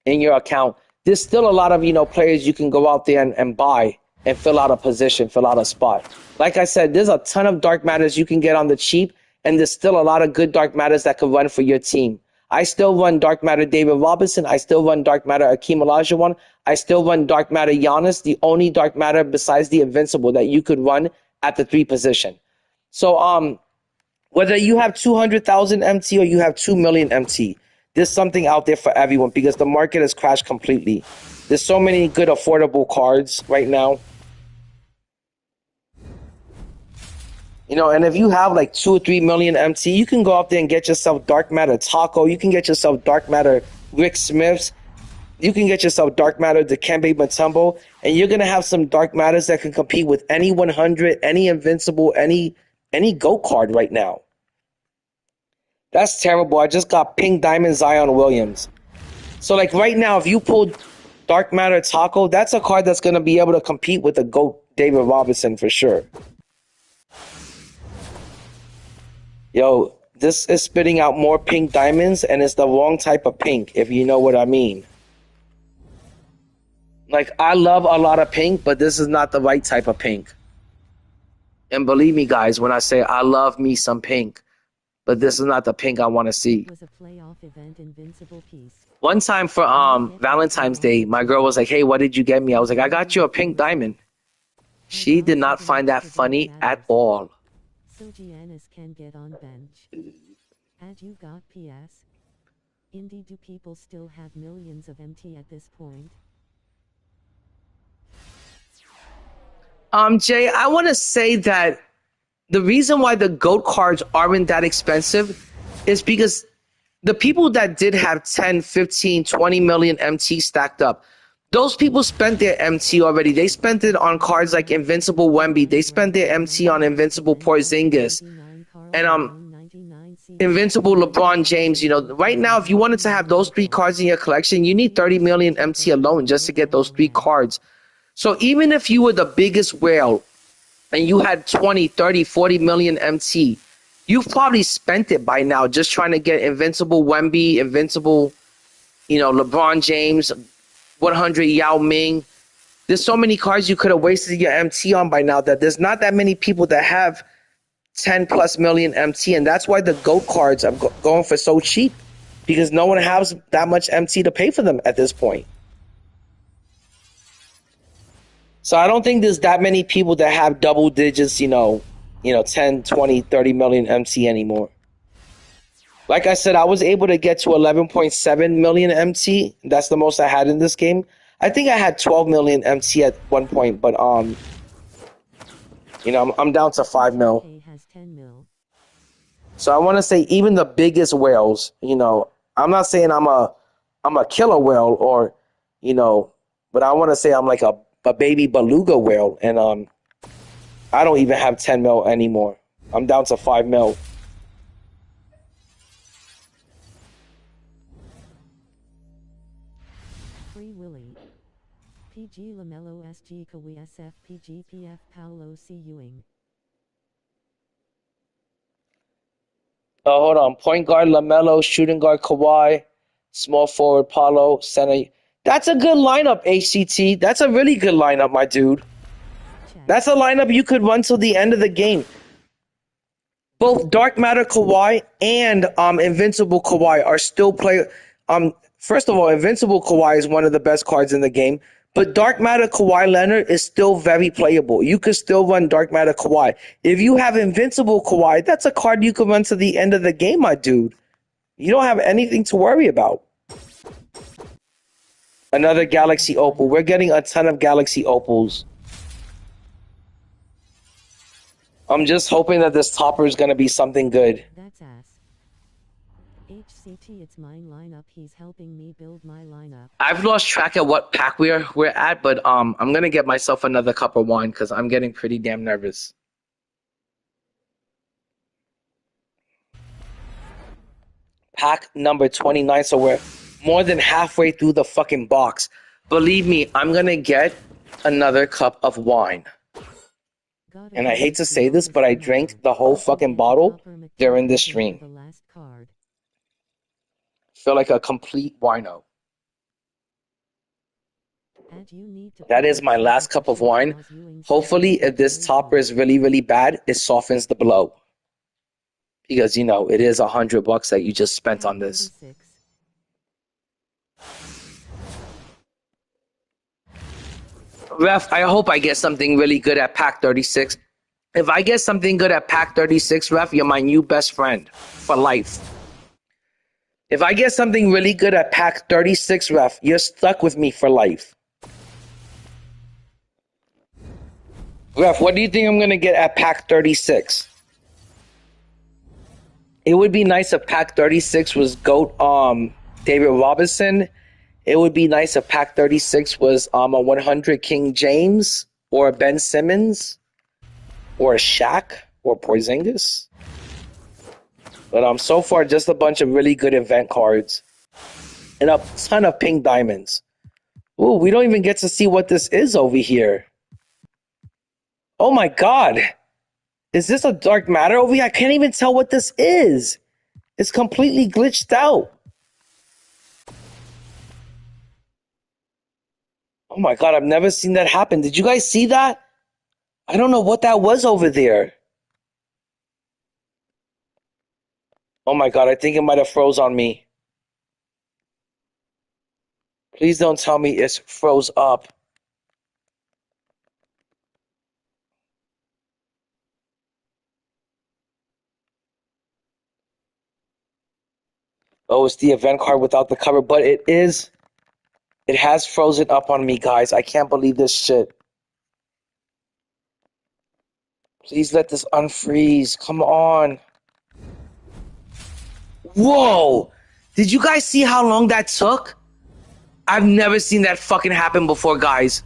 in your account, there's still a lot of, players you can go out there and buy and fill out a position, fill out a spot. Like I said, there's a ton of Dark Matters you can get on the cheap, and there's still a lot of good Dark Matters that could run for your team. I still run Dark Matter David Robinson. I still run Dark Matter Akeem Olajuwon. I still run Dark Matter Giannis, the only Dark Matter besides the Invincible that you could run at the 3 position. So whether you have 200,000 MT or you have 2 million MT, there's something out there for everyone because the market has crashed completely. There's so many good affordable cards right now. And if you have like 2 or 3 million MT, you can go out there and get yourself Dark Matter Taco. You can get yourself Dark Matter Rick Smiths. You can get yourself Dark Matter Dikembe Mutombo. And you're going to have some Dark Matters that can compete with any 100, any Invincible, any GOAT card right now. That's terrible. I just got Pink Diamond Zion Williams. So like right now, if you pull Dark Matter Taco, that's a card that's going to be able to compete with the GOAT David Robinson for sure. Yo, this is spitting out more pink diamonds, and it's the wrong type of pink, if you know what I mean. Like, I love a lot of pink, but this is not the right type of pink. And believe me, guys, when I say I love me some pink, but this is not the pink I want to see. Was a playoff event Invincible piece. One time for Valentine's Day, my girl was like, hey, what did you get me? I was like, I got you a pink diamond. She did not find that funny at all. So Giannis can get on bench. Had you got PS? Indy, do people still have millions of MT at this point? Jay, I want to say that the reason why the GOAT cards aren't that expensive is because the people that did have 10, 15, 20 million MT stacked up, those people spent their MT already. They spent it on cards like Invincible Wemby. They spent their MT on Invincible Porzingis and Invincible LeBron James. Right now, if you wanted to have those 3 cards in your collection, you need 30 million MT alone just to get those 3 cards. So even if you were the biggest whale and you had 20, 30, 40 million MT, you've probably spent it by now just trying to get Invincible Wemby, Invincible, LeBron James, 100 Yao Ming. There's so many cards you could have wasted your MT on by now that there's not that many people that have 10 plus million MT. And that's why the GOAT cards are going for so cheap, because no one has that much MT to pay for them at this point. So I don't think there's that many people that have double digits, 10, 20, 30 million MT anymore. Like I said, I was able to get to 11.7 million MT. That's the most I had in this game. I think I had 12 million MT at one point, but I'm down to 5 mil. Has 10 mil. So I want to say even the biggest whales, I'm not saying I'm a killer whale or, but I want to say I'm like a baby beluga whale, and I don't even have 10 mil anymore. I'm down to 5 mil. Free Willy. PG Lamelo SG Kawi SF PG PF Paolo C Ewing. Oh, hold on. Point guard LaMelo, shooting guard Kawhi, small forward Paulo, center. That's a good lineup, ACT. That's a really good lineup, my dude. That's a lineup you could run till the end of the game. Both Dark Matter Kawhi and Invincible Kawhi are still play. First of all, Invincible Kawhi is one of the best cards in the game. But Dark Matter Kawhi Leonard is still very playable. You could still run Dark Matter Kawhi. If you have Invincible Kawhi, that's a card you can run to the end of the game, my dude. You don't have anything to worry about. Another Galaxy Opal. We're getting a ton of Galaxy Opals. I'm just hoping that this topper is going to be something good. That's ass. HCT, it's mine lineup. He's helping me build my lineup. I've lost track of what pack we're at, but I'm going to get myself another cup of wine because I'm getting pretty damn nervous. Pack number 29, so we're more than halfway through the fucking box. Believe me, I'm going to get another cup of wine. And I hate to say this, but I drank the whole fucking bottle during this stream. Feel like a complete wino. That is my last cup of wine. Hopefully, if this topper is really, really bad, it softens the blow. Because, it is $100 that you just spent on this. Ref, I hope I get something really good at pack 36. If I get something good at pack 36, Ref, you're my new best friend for life. If I get something really good at pack 36, Ref, you're stuck with me for life. Ref, what do you think I'm going to get at pack 36? It would be nice if pack 36 was GOAT David Robinson. It would be nice if pack 36 was a 100 King James or a Ben Simmons or a Shaq or Porzingis. But so far, just a bunch of really good event cards and a ton of pink diamonds. Ooh, we don't even get to see what this is over here. Oh my God. Is this a dark matter over here? I can't even tell what this is. It's completely glitched out. Oh my God, I've never seen that happen. Did you guys see that? I don't know what that was over there. Oh my God, I think it might have froze on me. Please don't tell me it's froze up. Oh, it's the event card without the cover, but it has frozen up on me, guys. I can't believe this shit. Please let this unfreeze. Come on. Whoa! Did you guys see how long that took? I've never seen that fucking happen before, guys.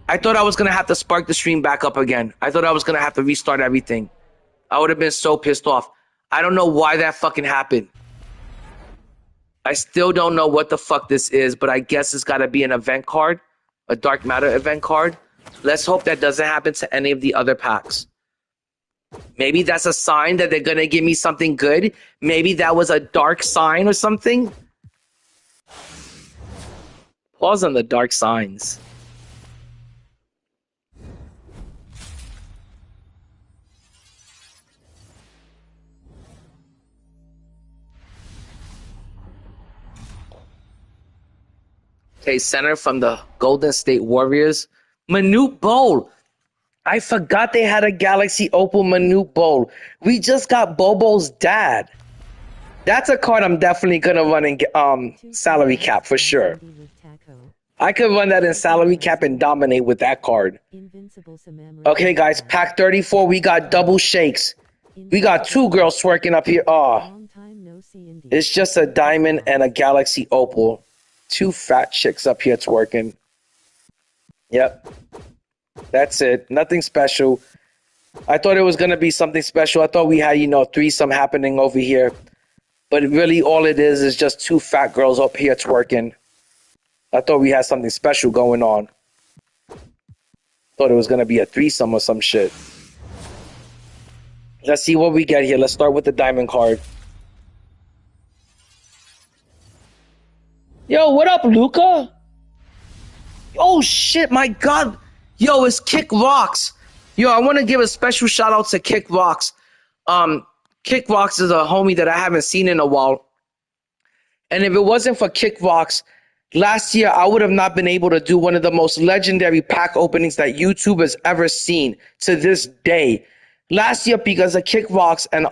I thought I was going to have to spark the stream back up again. I thought I was going to have to restart everything. I would have been so pissed off. I don't know why that fucking happened. I still don't know what the fuck this is, but I guess it's got to be an event card, a Dark Matter event card. Let's hope that doesn't happen to any of the other packs. Maybe that's a sign that they're going to give me something good. Maybe that was a dark sign or something. Pause on the dark signs. Okay, center from the Golden State Warriors. Manute Bowl. I forgot they had a Galaxy Opal Manute Bowl. We just got Bobo's dad. That's a card I'm definitely gonna run in salary cap for sure. I could run that in salary cap and dominate with that card. Okay, guys, pack 34. We got double shakes. We got two girls twerking up here. Oh, it's just a diamond and a Galaxy Opal. Two fat chicks up here twerking. Yep. That's it. Nothing special. I thought it was going to be something special. I thought we had, threesome happening over here. But really all it is just two fat girls up here twerking. I thought we had something special going on. Thought it was going to be a threesome or some shit. Let's see what we get here. Let's start with the diamond card. Yo, what up, Luca? Oh, shit, my God. Yo, it's Kick Rocks. Yo, I want to give a special shout out to Kick Rocks. Kick Rocks is a homie that I haven't seen in a while. And if it wasn't for Kick Rocks, last year I would have not been able to do one of the most legendary pack openings that YouTube has ever seen to this day. Last year, because of Kick Rocks and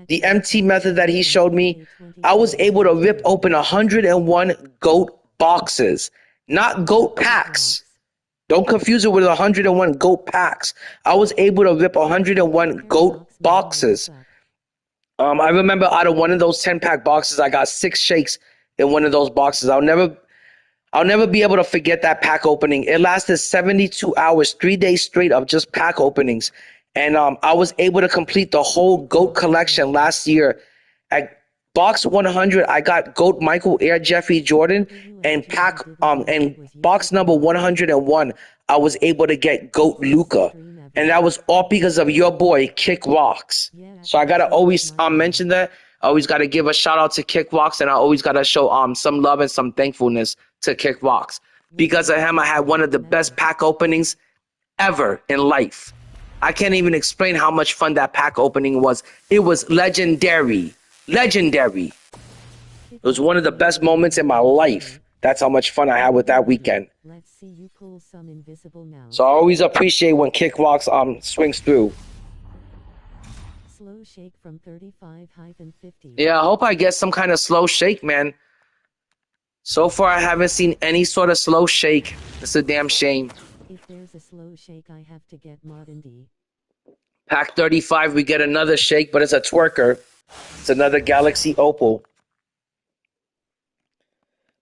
the MT method that he showed me, I was able to rip open 101 GOAT boxes, not GOAT packs. Don't confuse it with 101 GOAT packs. I was able to rip 101 GOAT boxes. I remember out of one of those 10-pack boxes, I got 6 shakes in one of those boxes. I'll never be able to forget that pack opening. It lasted 72 hours, 3 days straight of just pack openings. And I was able to complete the whole GOAT collection last year. At box 100, I got GOAT Michael Air Jeffrey Jordan, and box number 101, I was able to get GOAT Luca. And that was all because of your boy, Kick Rocks. So I got to always mention that. I always got to give a shout out to Kick Rocks, and I always got to show some love and some thankfulness to Kick Rocks. Because of him, I had one of the best pack openings ever in life. I can't even explain how much fun that pack opening was. It was legendary. Legendary. It was one of the best moments in my life. That's how much fun I had with that weekend. So I always appreciate when Kick Rocks swings through. Slow shake from 35-50. Yeah, I hope I get some kind of slow shake, man. So far, I haven't seen any sort of slow shake. It's a damn shame. If there's a slow shake, I have to get Martin D. Pack 35, we get another shake, but it's a twerker. It's another Galaxy Opal.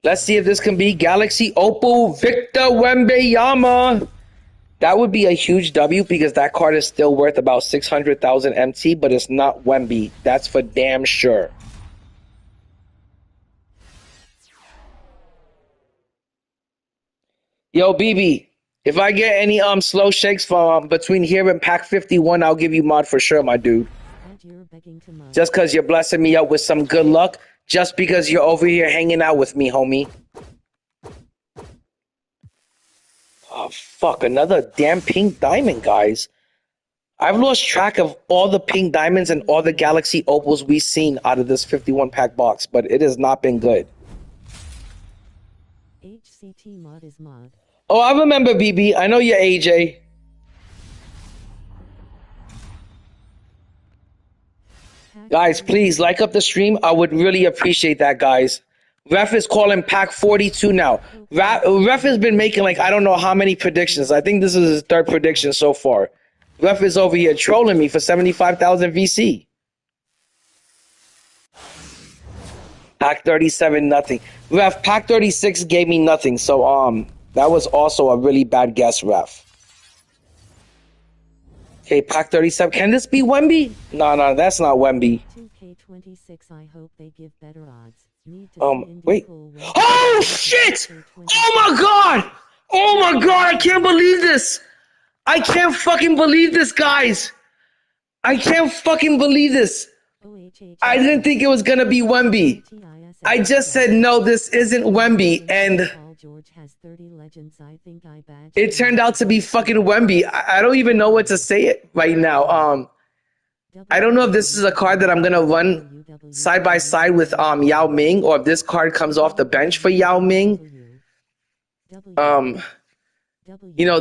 Let's see if this can be Galaxy Opal Victor Wembanyama. That would be a huge W because that card is still worth about 600,000 MT, but it's not Wemby. That's for damn sure. Yo, BB, if I get any slow shakes from between here and pack 51, I'll give you mod for sure, my dude. Just because you're blessing me up with some good luck, just because you're over here hanging out with me, homie. Oh, fuck, another damn pink diamond, guys. I've lost track of all the pink diamonds and all the Galaxy Opals we've seen out of this 51-pack box, but it has not been good. HCT mod is mod. Oh, I remember, BB. I know you're AJ. Guys, please like up the stream. I would really appreciate that, guys. Ref is calling pack 42 now. Ref has been making I don't know how many predictions. I think this is his third prediction so far. Ref is over here trolling me for 75,000 VC. Pack 37, nothing. Ref, pack 36 gave me nothing. So, that was also a really bad guess, Ref. Okay, pack 37. Can this be Wemby? No, that's not Wemby. 2K26, I hope they give better odds. Wait. Oh, shit! Oh, my God! Oh, my God, I can't believe this! I can't fucking believe this, guys! I can't fucking believe this! I didn't think it was gonna be Wemby. I just said, no, this isn't Wemby, and it turned out to be fucking Wemby. I don't even know what to say it right now. I don't know if this is a card that I'm gonna run side by side with Yao Ming, or if this card comes off the bench for Yao Ming. You know,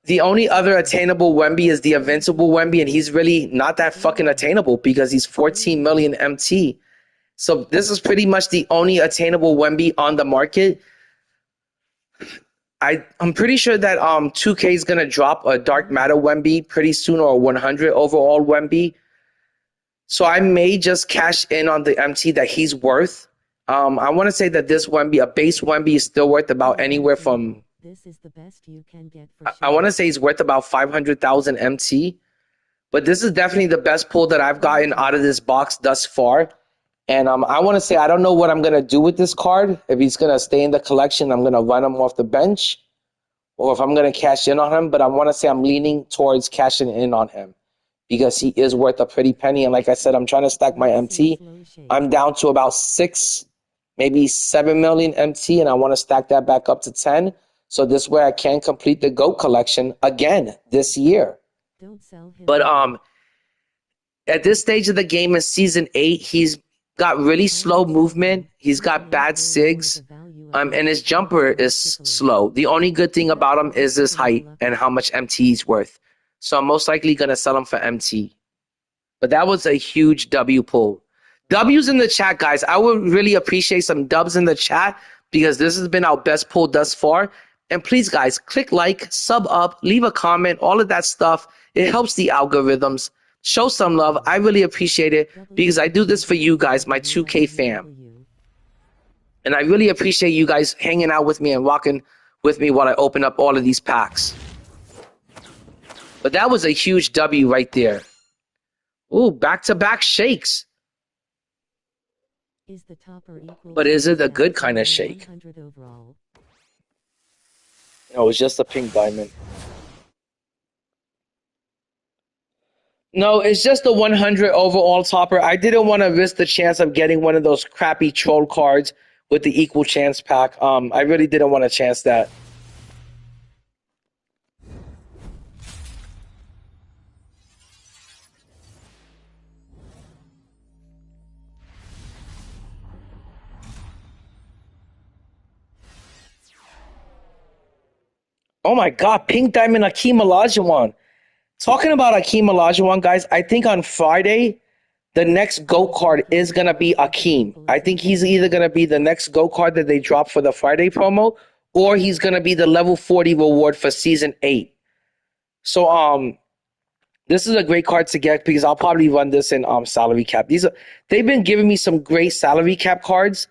the only other attainable Wemby is the Invincible Wemby, and he's really not that fucking attainable because he's 14 million MT. So this is pretty much the only attainable Wemby on the market. I'm pretty sure that 2K is gonna drop a Dark Matter Wemby pretty soon, or a 100 overall Wemby. So I may just cash in on the MT that he's worth. I want to say that this Wemby, a base Wemby, is still worth about anywhere from. This is the best you can get for I want to say he's worth about 500,000 MT. But this is definitely the best pull that I've gotten out of this box thus far. And I want to say I don't know what I'm going to do with this card. If he's going to stay in the collection, I'm going to run him off the bench. Or if I'm going to cash in on him. But I want to say I'm leaning towards cashing in on him, because he is worth a pretty penny. And like I said, I'm trying to stack my MT. I'm down to about 6, maybe 7 million MT, and I want to stack that back up to 10. So this way I can complete the GOAT collection again this year. Don't sell him. But at this stage of the game in Season 8, he's got really slow movement. He's got bad SIGs. And his jumper is slow. The only good thing about him is his height and how much MT he's worth. So I'm most likely going to sell him for MT. But that was a huge W pull. W's in the chat, guys. I would really appreciate some dubs in the chat, because this has been our best pull thus far. And please, guys, click like, sub up, leave a comment, all of that stuff. It helps the algorithms. Show some love. I really appreciate it, because I do this for you guys, my 2K fam. And I really appreciate you guys hanging out with me and rocking with me while I open up all of these packs. But that was a huge W right there. Ooh, back-to-back shakes. Is the topper equal? But is it a good kind of shake? Overall? No, it's just a pink diamond. No, it's just a 100 overall topper. I didn't want to risk the chance of getting one of those crappy troll cards with the equal chance pack. I really didn't want to chance that. Oh my God, pink diamond Akeem Olajuwon. Talking about Akeem Olajuwon, guys, I think on Friday, the next GO card is going to be Akeem. I think he's either going to be the next GO card that they drop for the Friday promo, or he's going to be the level 40 reward for Season 8. So this is a great card to get, because I'll probably run this in salary cap. They've been giving me some great salary cap cards.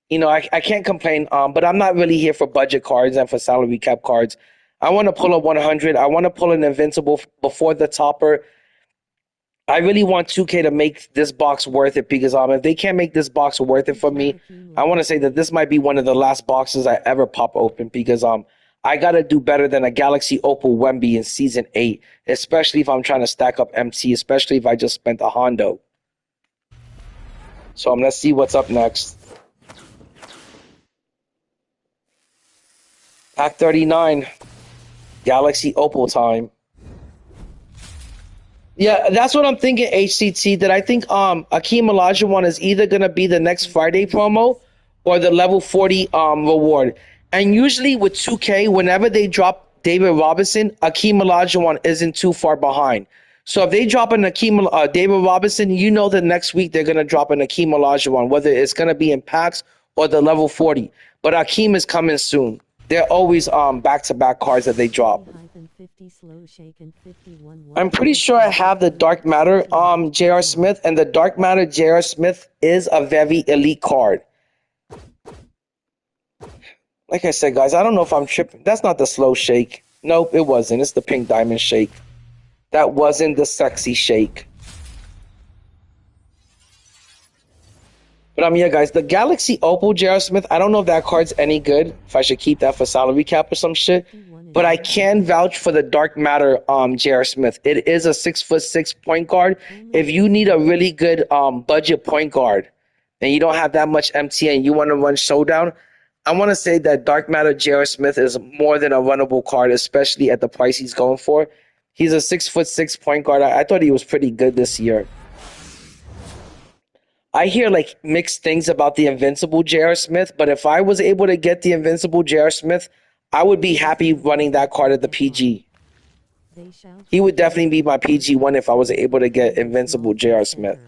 You know, I can't complain, but I'm not really here for budget cards and for salary cap cards. I want to pull a 100. I want to pull an Invincible before the topper. I really want 2K to make this box worth it, because if they can't make this box worth it for me, I want to say that this might be one of the last boxes I ever pop open, because I got to do better than a Galaxy Opal Wemby in Season 8, especially if I'm trying to stack up MT, especially if I just spent a Hondo. So let's see what's up next. Pack 39, Galaxy Opal time. Yeah, that's what I'm thinking, HCT, that I think Akeem Olajuwon is either going to be the next Friday promo or the level 40 reward. And usually with 2K, whenever they drop David Robinson, Akeem Olajuwon isn't too far behind. So if they drop an David Robinson, you know that next week they're going to drop an Akeem Olajuwon, whether it's going to be in packs or the level 40. But Akeem is coming soon. They're always back-to-back cards that they drop. I'm pretty sure I have the Dark Matter J.R. Smith, and the Dark Matter J.R. Smith is a very elite card. Like I said, guys, I don't know if I'm tripping. That's not the slow shake. Nope, it wasn't. It's the pink diamond shake. That wasn't the sexy shake. But yeah, guys, the Galaxy Opal J.R. Smith, I don't know if that card's any good, if I should keep that for salary cap or some shit. But I can vouch for the Dark Matter J.R. Smith. It is a 6'6" point guard. If you need a really good budget point guard and you don't have that much MT and you want to run Showdown, I want to say that Dark Matter J.R. Smith is more than a runnable card, especially at the price he's going for. He's a 6'6" point guard. I thought he was pretty good this year. I hear like mixed things about the Invincible J.R. Smith, but if I was able to get the Invincible J.R. Smith, I would be happy running that card at the PG. He would definitely be my PG one if I was able to get Invincible J.R. Smith.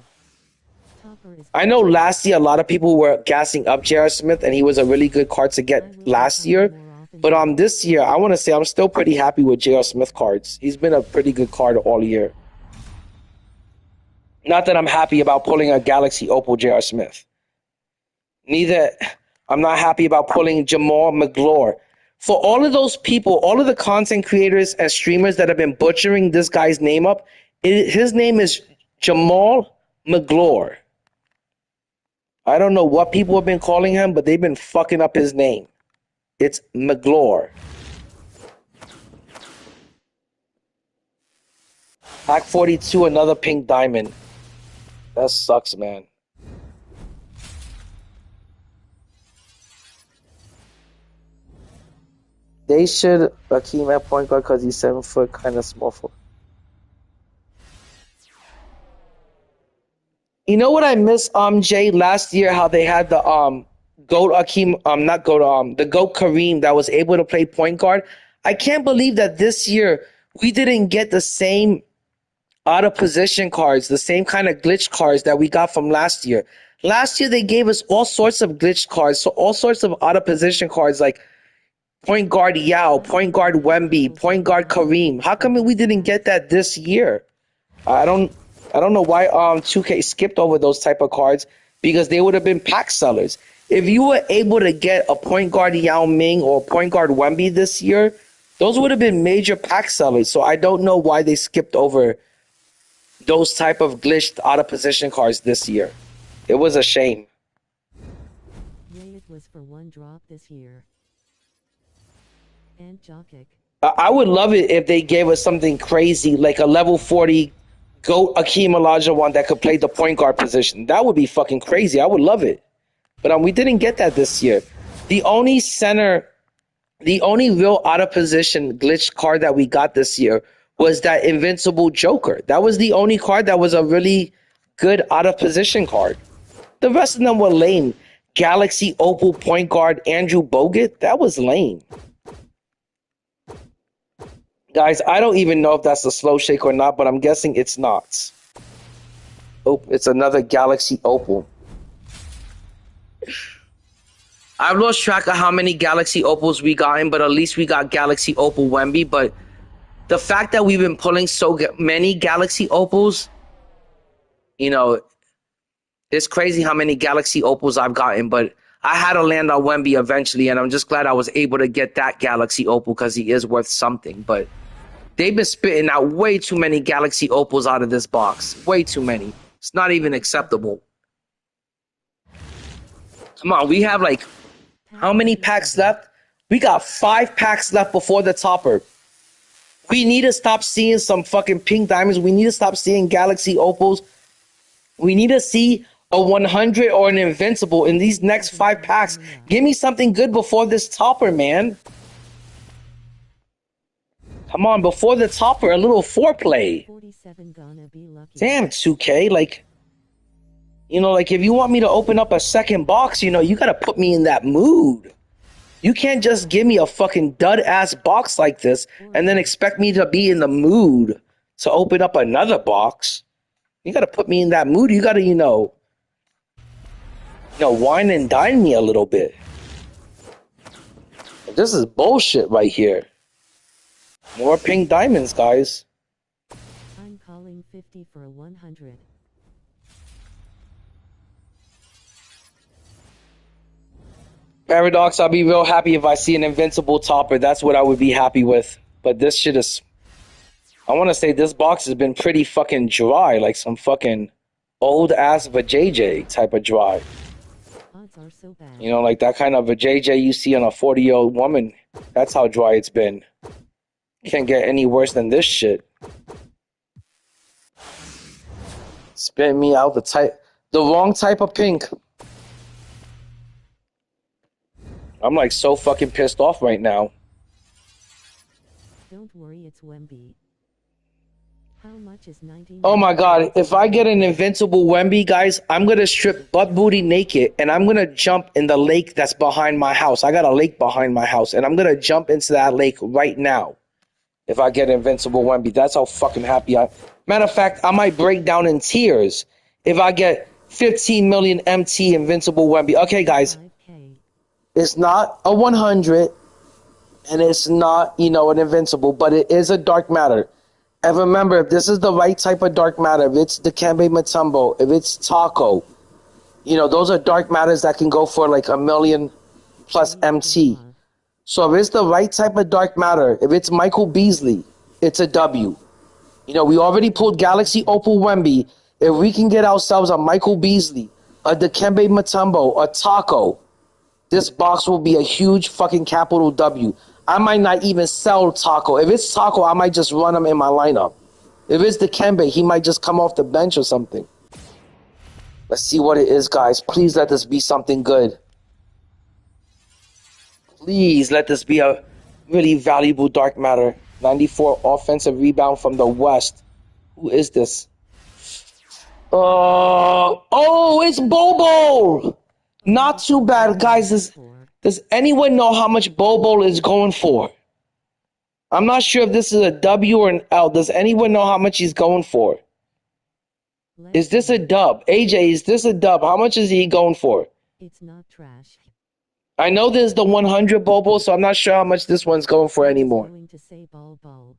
I know last year a lot of people were gassing up J.R. Smith, and he was a really good card to get last year. But this year, I want to say I'm still pretty happy with J.R. Smith cards. He's been a pretty good card all year. Not that I'm happy about pulling a Galaxy Opal J.R. Smith. Neither, I'm not happy about pulling Jamal McGlure. For all of those people, all of the content creators and streamers that have been butchering this guy's name up, his name is Jamal McGlure. I don't know what people have been calling him, but they've been fucking up his name. It's McGlure. Pack 42, another pink diamond. That sucks, man. They should Akeem at point guard because he's 7 foot, kind of small for. You know what I miss, Jay, last year, how they had the GOAT Akeem, not GOAT, the GOAT Kareem that was able to play point guard. I can't believe that this year we didn't get the same out of position cards, the same kind of glitch cards that we got from last year. Last year they gave us all sorts of glitch cards, so all sorts of out of position cards like point guard Yao, point guard Wemby, point guard Kareem. How come we didn't get that this year? I don't know why 2K skipped over those type of cards, because they would have been pack sellers. If you were able to get a point guard Yao Ming or point guard Wemby this year, those would have been major pack sellers. So I don't know why they skipped over those type of glitched out of position cards this year. It was a shame. Yeah, it was for one drop this year. And Jokic. I would love it if they gave us something crazy like a level 40 GOAT Akeem Olajuwon that could play the point guard position. That would be fucking crazy. I would love it. But we didn't get that this year. The only real out of position glitch card that we got this year was that Invincible Joker. That was the only card that was a really good out of position card. The rest of them were lame. Galaxy Opal point guard Andrew Bogut, that was lame. Guys, I don't even know if that's a slow shake or not, but I'm guessing it's not. Oh, it's another Galaxy Opal. I've lost track of how many Galaxy Opals we got in, but at least we got Galaxy Opal Wemby. But the fact that we've been pulling so many Galaxy Opals, it's crazy how many Galaxy Opals I've gotten. But I had to land on Wemby eventually, and I'm just glad I was able to get that Galaxy Opal because he is worth something. But they've been spitting out way too many Galaxy Opals out of this box. Way too many. It's not even acceptable. Come on, we have like, how many packs left? We got 5 packs left before the topper. We need to stop seeing some fucking pink diamonds. We need to stop seeing Galaxy Opals. We need to see a 100 or an Invincible in these next 5 packs. Give me something good before this topper, man. Come on, before the topper, a little foreplay. Damn, 2K, like if you want me to open up a second box, you gotta put me in that mood. You can't just give me a fucking dud-ass box like this and then expect me to be in the mood to open up another box. You gotta put me in that mood. You gotta, wine and dine me a little bit. This is bullshit right here. More pink diamonds, guys. I'm calling 50 for a 100. Paradox, I'll be real happy if I see an Invincible topper. That's what I would be happy with. But this shit is... I want to say this box has been pretty fucking dry. Like some fucking old-ass vajayjay type of dry. Odds are so bad. Like that kind of vajayjay you see on a 40-year-old woman. That's how dry it's been. Can't get any worse than this shit. Spit me out the wrong type of pink. I'm like so fucking pissed off right now. Don't worry, it's Wemby. How much is 19? Oh my God, if I get an invincible Wemby, guys, I'm going to strip butt booty naked and I'm going to jump in the lake that's behind my house. I got a lake behind my house and I'm going to jump into that lake right now if I get invincible Wemby. That's how fucking happy I... Matter of fact, I might break down in tears if I get 15 million MT invincible Wemby. Okay, guys, 5K. it's not a 100 and it's not, you know, an invincible, but it is a dark matter. And remember, if this is the right type of dark matter, if it's Dikembe Mutombo, if it's Taco, you know, those are dark matters that can go for like a million plus MT. So if it's the right type of dark matter, if it's Michael Beasley, it's a W. You know, we already pulled Galaxy Opal Wemby. If we can get ourselves a Michael Beasley, a Dikembe Mutombo, a Taco, this box will be a huge fucking capital W. I might not even sell Taco. If it's Taco, I might just run him in my lineup. If it's Dikembe, he might just come off the bench or something. Let's see what it is, guys. Please let this be something good. Please let this be a really valuable dark matter. 94 offensive rebound from the West. Who is this? Oh, it's Bobo. Not too bad, guys. Does anyone know how much Bobo is going for? I'm not sure if this is a W or an L. Does anyone know how much he's going for? Is this a dub? AJ, is this a dub? How much is he going for? It's not trash. I know there's the 100 Bobo, so I'm not sure how much this one's going for anymore. Going to say Bobo.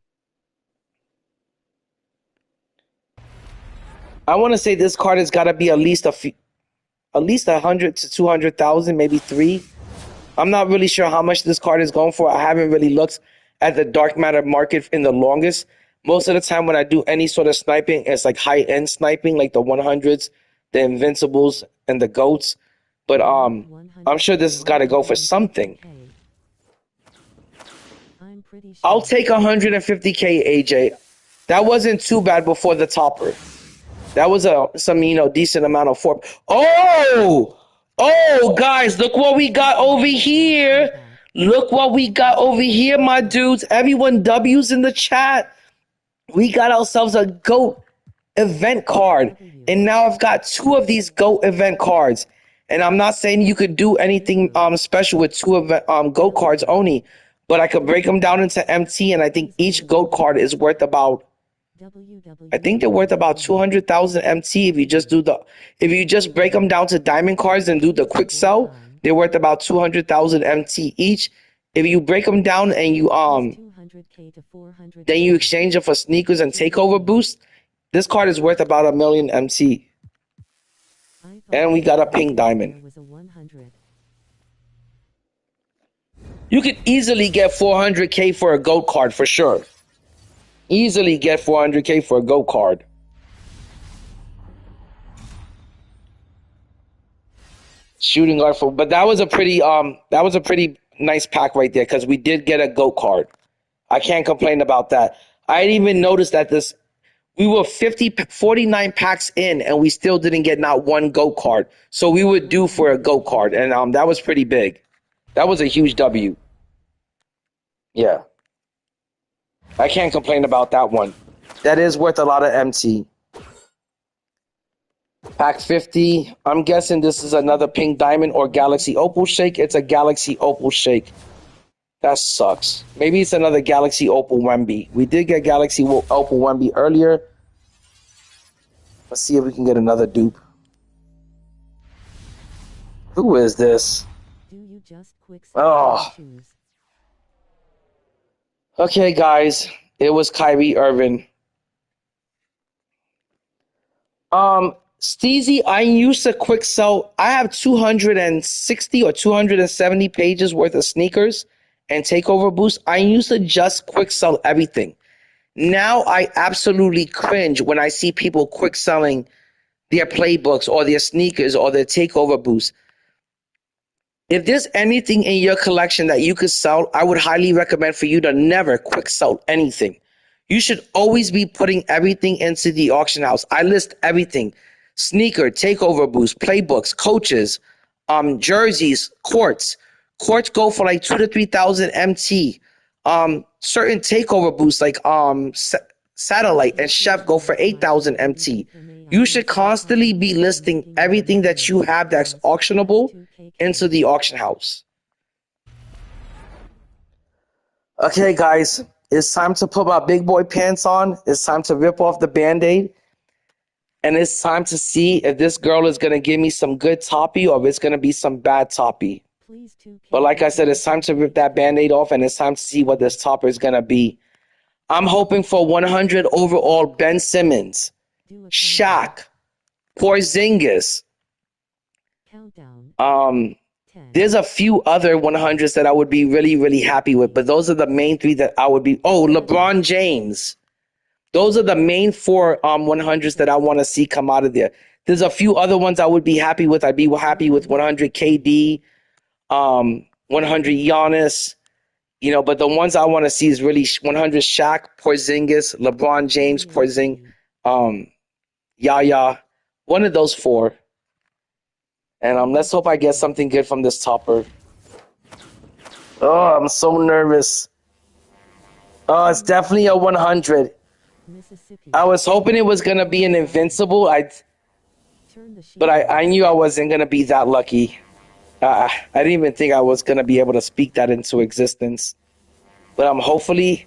I want to say this card has got to be at least at least 100 to 200,000, maybe 3. I'm not really sure how much this card is going for. I haven't really looked at the dark matter market in the longest. Most of the time when I do any sort of sniping, it's like high-end sniping, like the 100s, the Invincibles, and the GOATs. But I'm sure this has got to go for something. I'll take 150K, AJ. That wasn't too bad before the topper. That was some, you know, decent amount of four. Oh, guys, look what we got over here. Look what we got over here, my dudes. Everyone W's in the chat. We got ourselves a GOAT event card. And now I've got 2 of these GOAT event cards. And I'm not saying you could do anything special with 2 event, GOAT cards only. But I could break them down into MT. And I think each GOAT card is worth about... I think they're worth about 200,000 MT if you just break them down to diamond cards and do the quick sell. They're worth about 200,000 MT each. If you break them down and you then you exchange it for sneakers and takeover boost, this card is worth about 1 million MT. And we got a pink diamond. You could easily get 400K for a GOAT card for sure. Easily get 400K for a GOAT card. Shooting guard for, but that was a pretty nice pack right there because we did get a GOAT card. I can't complain about that. I didn't even notice that we were 49 packs in and we still didn't get not one GOAT card. So we were due for a GOAT card, and that was pretty big. That was a huge W. Yeah. I can't complain about that one. That is worth a lot of MT. Pack 50. I'm guessing this is another pink diamond or Galaxy Opal Shake. It's a Galaxy Opal Shake. That sucks. Maybe it's another Galaxy Opal Wemby. We did get Galaxy Opal Wemby earlier. Let's see if we can get another dupe. Who is this? Oh. Okay, guys. It was Kyrie Irving. Steezy, I used to quick sell. I have 260 or 270 pages worth of sneakers and takeover boost. I used to just quick sell everything. Now I absolutely cringe when I see people quick selling their playbooks or their sneakers or their takeover boost. If there's anything in your collection that you could sell, I would highly recommend for you to never quick sell anything. You should always be putting everything into the auction house. I list everything. Sneaker, takeover boost, playbooks, coaches, jerseys, courts. Courts go for like 2,000 to 3,000 MT. Certain takeover boosts like Satellite and Chef go for 8,000 MT. You should constantly be listing everything that you have that's auctionable into the auction house. Okay, guys, it's time to put my big boy pants on. It's time to rip off the Band-Aid. And it's time to see if this girl is going to give me some good toppy or if it's going to be some bad toppy. But like I said, it's time to rip that Band-Aid off, and it's time to see what this topper is going to be. I'm hoping for 100 overall Ben Simmons, Shaq, Porzingis. There's a few other 100s that I would be really, really happy with, but those are the main three that I would be. Oh, LeBron James. Those are the main four 100s that I want to see come out of there. There's a few other ones I would be happy with. I'd be happy with 100 KD, 100 Giannis, but the ones I want to see is really 100 Shaq, Porzingis, LeBron James, Yaya, one of those four. And let's hope I get something good from this topper. Oh, I'm so nervous. Oh, it's definitely a 100. I was hoping it was going to be an invincible, but I knew I wasn't going to be that lucky. I didn't even think I was going to be able to speak that into existence. But hopefully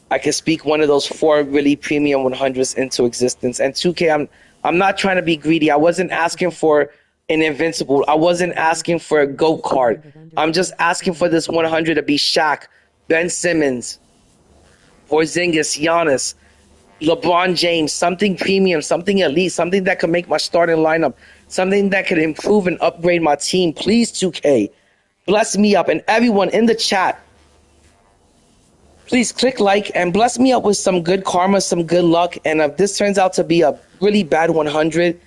I can speak one of those four really premium 100s into existence. And 2K, I'm not trying to be greedy. I wasn't asking for an invincible. I wasn't asking for a GOAT card. I'm just asking for this 100 to be Shaq, Ben Simmons, Porzingis, Giannis, LeBron James, something premium, something elite, something that could make my starting lineup, something that could improve and upgrade my team. Please, 2K, bless me up. And everyone in the chat, please click like and bless me up with some good karma, some good luck. And if this turns out to be a really bad 100,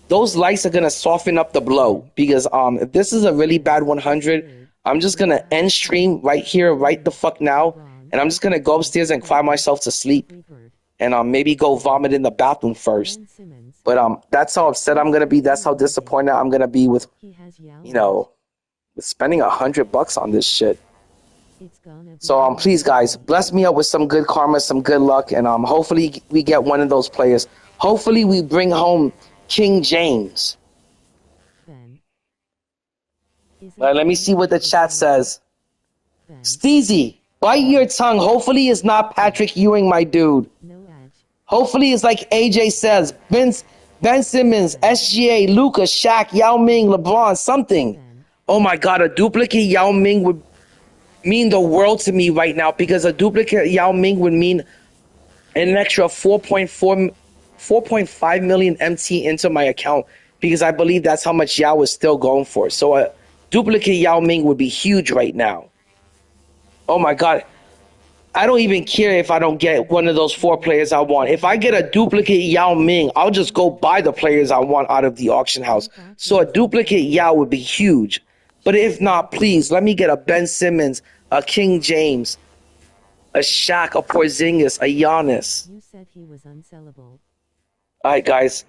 those likes are going to soften up the blow. Because if this is a really bad 100, I'm just going to end stream right here, right the fuck now. And I'm just going to go upstairs and cry myself to sleep. And maybe go vomit in the bathroom first. But that's how upset I'm going to be. That's how disappointed I'm going to be with, with spending $100 on this shit. So please, guys, bless me up with some good karma, some good luck. And hopefully we get one of those players. Hopefully we bring home King James. Let me see what the chat says. Steezy, bite your tongue. Hopefully it's not Patrick Ewing, my dude. Hopefully it's like AJ says, Ben Simmons, SGA, Luka, Shaq, Yao Ming, LeBron, something. Oh my God, a duplicate Yao Ming would mean the world to me right now, because a duplicate Yao Ming would mean an extra 4.5 million MT into my account, because I believe that's how much Yao is still going for. So a duplicate Yao Ming would be huge right now. Oh my God. I don't even care if I don't get one of those four players I want. If I get a duplicate Yao Ming, I'll just go buy the players I want out of the auction house. So a duplicate Yao would be huge. But if not, please, let me get a Ben Simmons, a King James, a Shaq, a Porzingis, a Giannis. You said he was unsellable. All right, guys.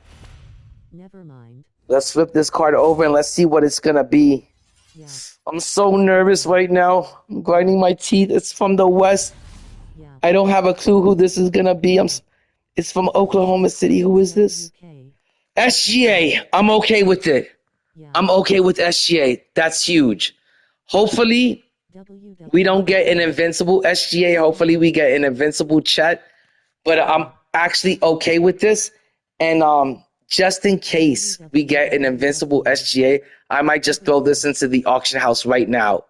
Never mind. Let's flip this card over and let's see what it's going to be. Yeah. I'm so nervous right now. I'm grinding my teeth. It's from the West. Yeah. I don't have a clue who this is going to be. It's from Oklahoma City. Who is this? SGA. I'm okay with it. Yeah. I'm okay with SGA. That's huge. Hopefully, we don't get an invincible SGA. Hopefully, we get an invincible Chet. But I'm actually okay with this. And just in case we get an invincible SGA, I might just throw this into the auction house right now.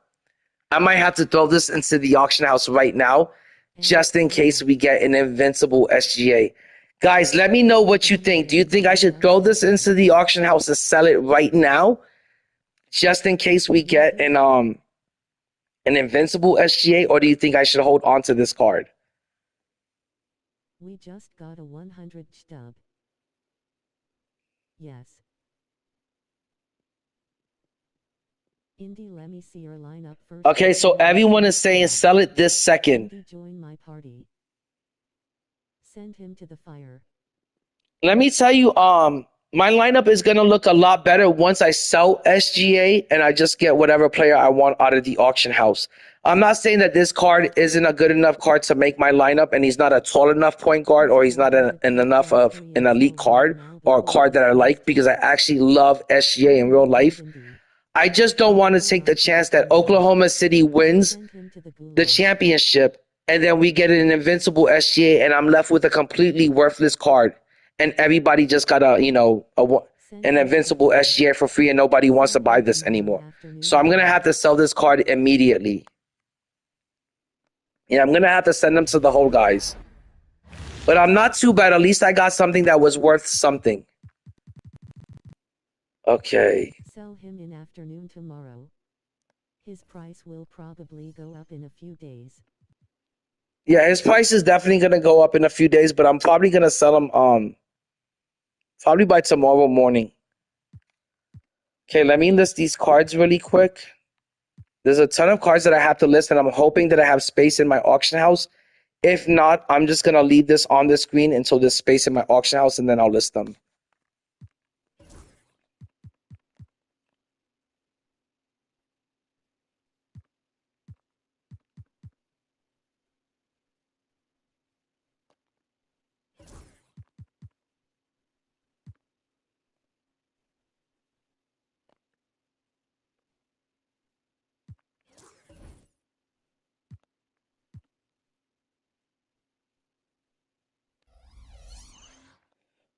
I might have to throw this into the auction house right now, just in case we get an invincible SGA. Guys, let me know what you think. Do you think I should throw this into the auction house and sell it right now, just in case we get an invincible SGA, or do you think I should hold on to this card? We just got a 100 stub. Yes. Indy, let me see your lineup first. Okay, so everyone is saying sell it this second. Indy, join my party. Send him to the fire. Let me tell you, My lineup is going to look a lot better once I sell SGA and I just get whatever player I want out of the auction house. I'm not saying that this card isn't a good enough card to make my lineup and he's not a tall enough point guard or he's not an enough of an elite card or a card that I like because I actually love SGA in real life. I just don't want to take the chance that Oklahoma City wins the championship and then we get an invincible SGA and I'm left with a completely worthless card. And everybody just got an invincible SGA for free and nobody wants to buy this anymore. So I'm going to have to sell this card immediately. Yeah, I'm going to have to send them to the whole guys. But I'm not too bad. At least I got something that was worth something. Okay. Sell him in afternoon tomorrow. His price will probably go up in a few days. Yeah, his price is definitely going to go up in a few days, but I'm probably going to sell him probably by tomorrow morning. Okay, let me list these cards really quick. There's a ton of cards that I have to list, and I'm hoping that I have space in my auction house. If not, I'm just going to leave this on the screen until there's space in my auction house, and then I'll list them.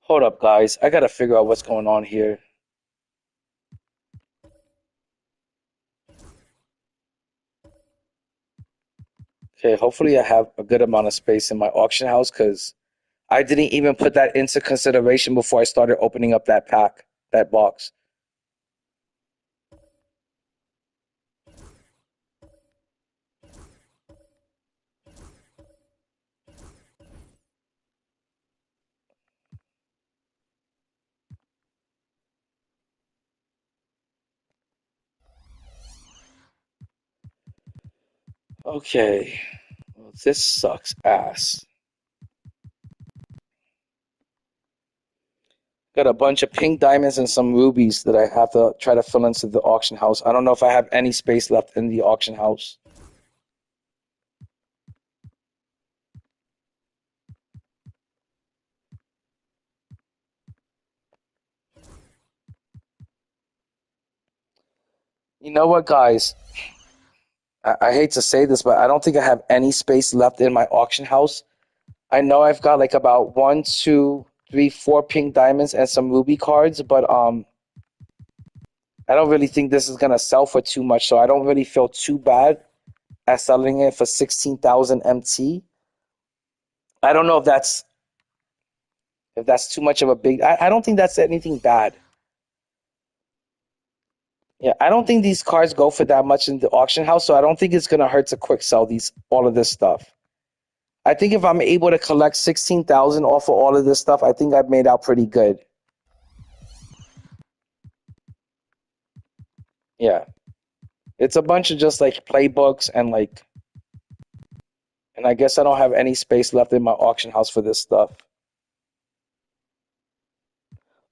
Hold up, guys. I got to figure out what's going on here. Okay, hopefully I have a good amount of space in my auction house because I didn't even put that into consideration before I started opening up that pack, that box. Okay, well, this sucks ass. Got a bunch of pink diamonds and some rubies that I have to try to fill into the auction house. I don't know if I have any space left in the auction house. You know what, guys? I hate to say this, but I don't think I have any space left in my auction house. I know I've got like about 1, 2, 3, 4 pink diamonds and some ruby cards, but I don't really think this is gonna sell for too much, so I don't really feel too bad at selling it for 16,000 MT. I don't know if that's too much of a big. I don't think that's anything bad. Yeah, I don't think these cards go for that much in the auction house, so I don't think it's gonna hurt to quick sell all of this stuff. I think if I'm able to collect 16,000 off of all of this stuff, I think I've made out pretty good. Yeah. It's a bunch of just like playbooks and I guess I don't have any space left in my auction house for this stuff.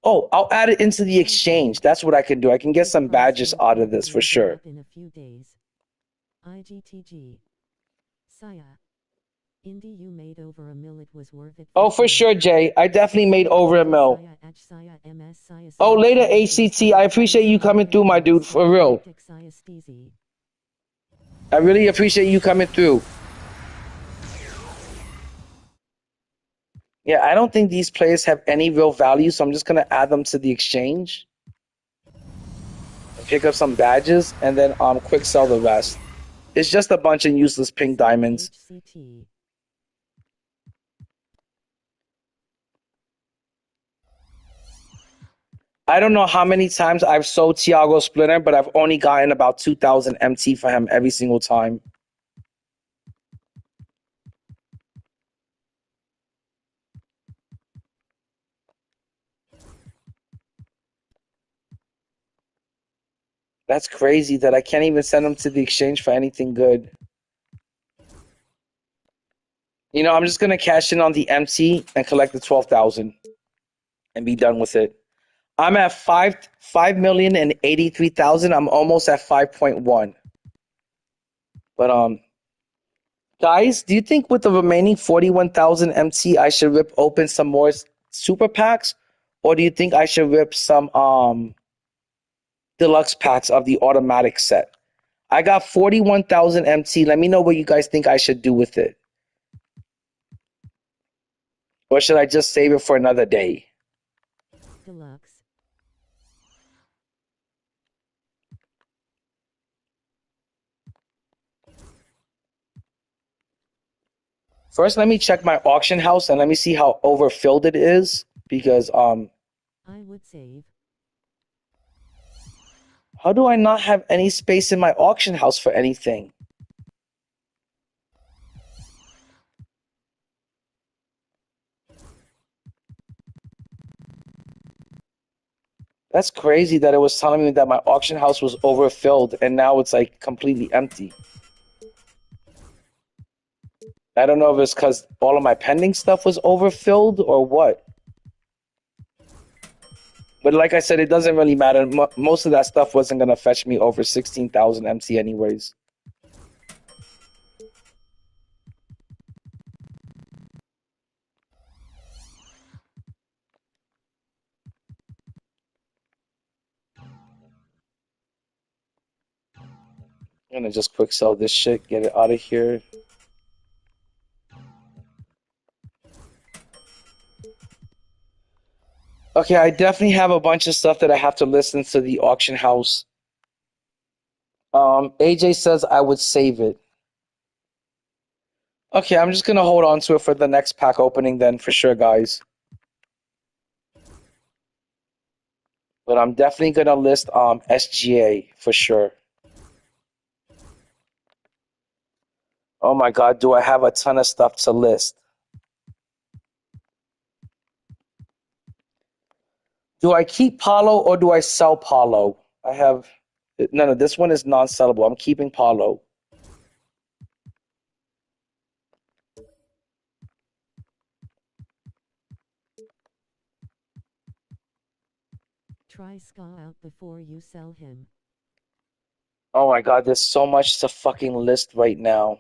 Oh, I'll add it into the exchange. That's what I can do. I can get some badges out of this for sure. In a few days. IGTG. Saya. Indy, you made over $1 million. It was worth it. Oh, for sure, Jay. I definitely made over $1 million. Oh, later, ACT. I appreciate you coming through, my dude, for real. I really appreciate you coming through. Yeah, I don't think these players have any real value, so I'm just going to add them to the exchange. Pick up some badges, and then quick sell the rest. It's just a bunch of useless pink diamonds. I don't know how many times I've sold Tiago Splinter, but I've only gotten about 2,000 MT for him every single time. That's crazy that I can't even send him to the exchange for anything good. You know, I'm just going to cash in on the MT and collect the 12,000 and be done with it. I'm at 5,083,000. I'm almost at 5.1. But guys, do you think with the remaining 41,000 MT I should rip open some more super packs, or do you think I should rip some deluxe packs of the automatic set? I got 41,000 MT. Let me know what you guys think I should do with it. Or should I just save it for another day? Deluxe. First, let me check my auction house and let me see how overfilled it is. Because I would save. how do I not have any space in my auction house for anything? That's crazy that it was telling me that my auction house was overfilled and now it's like completely empty. I don't know if it's because all of my pending stuff was overfilled or what. But like I said, it doesn't really matter. Most of that stuff wasn't going to fetch me over 16,000 MT anyways. I'm going to just quick sell this shit, get it out of here. Okay, I definitely have a bunch of stuff that I have to list into the auction house. AJ says I would save it. Okay, I'm just gonna hold on to it for the next pack opening then for sure, guys. But I'm definitely gonna list SGA for sure. Oh my god, do I have a ton of stuff to list? Do I keep Paulo or do I sell Paulo? I have no, this one is non-sellable. I'm keeping Paulo. Try Ska out before you sell him. Oh my god, there's so much to fucking list right now.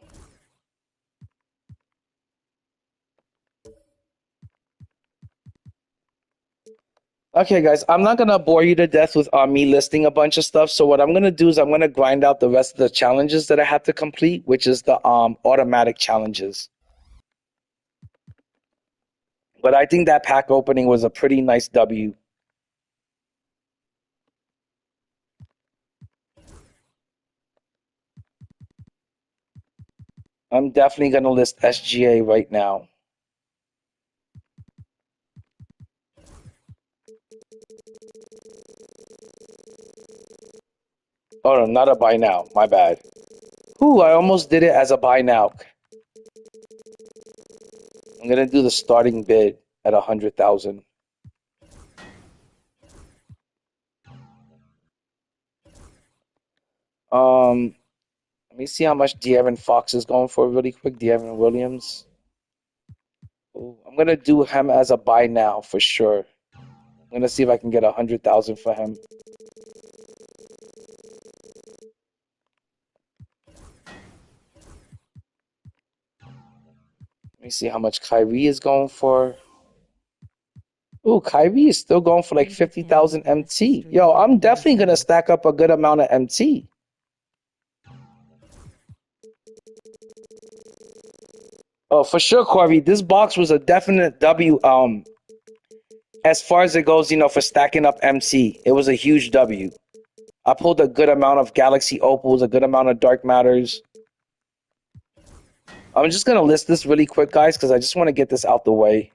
Okay, guys, I'm not gonna bore you to death with me listing a bunch of stuff. So what I'm gonna do is I'm gonna grind out the rest of the challenges that I have to complete, which is the automatic challenges. But I think that pack opening was a pretty nice W. I'm definitely gonna list SGA right now. Oh no, not a buy now. My bad. Ooh, I almost did it as a buy now. I'm gonna do the starting bid at 100,000. Let me see how much De'Aaron Fox is going for really quick. De'Aaron Williams. Ooh, I'm gonna do him as a buy now for sure. I'm gonna see if I can get 100,000 for him. Let me see how much Kyrie is going for. Ooh, Kyrie is still going for like 50,000 MT. Yo, I'm definitely gonna stack up a good amount of MT. Oh, for sure, Corby. This box was a definite W. As far as it goes, for stacking up MC, it was a huge W. I pulled a good amount of Galaxy Opals, a good amount of Dark Matters. I'm just gonna list this really quick, guys, because I just want to get this out the way.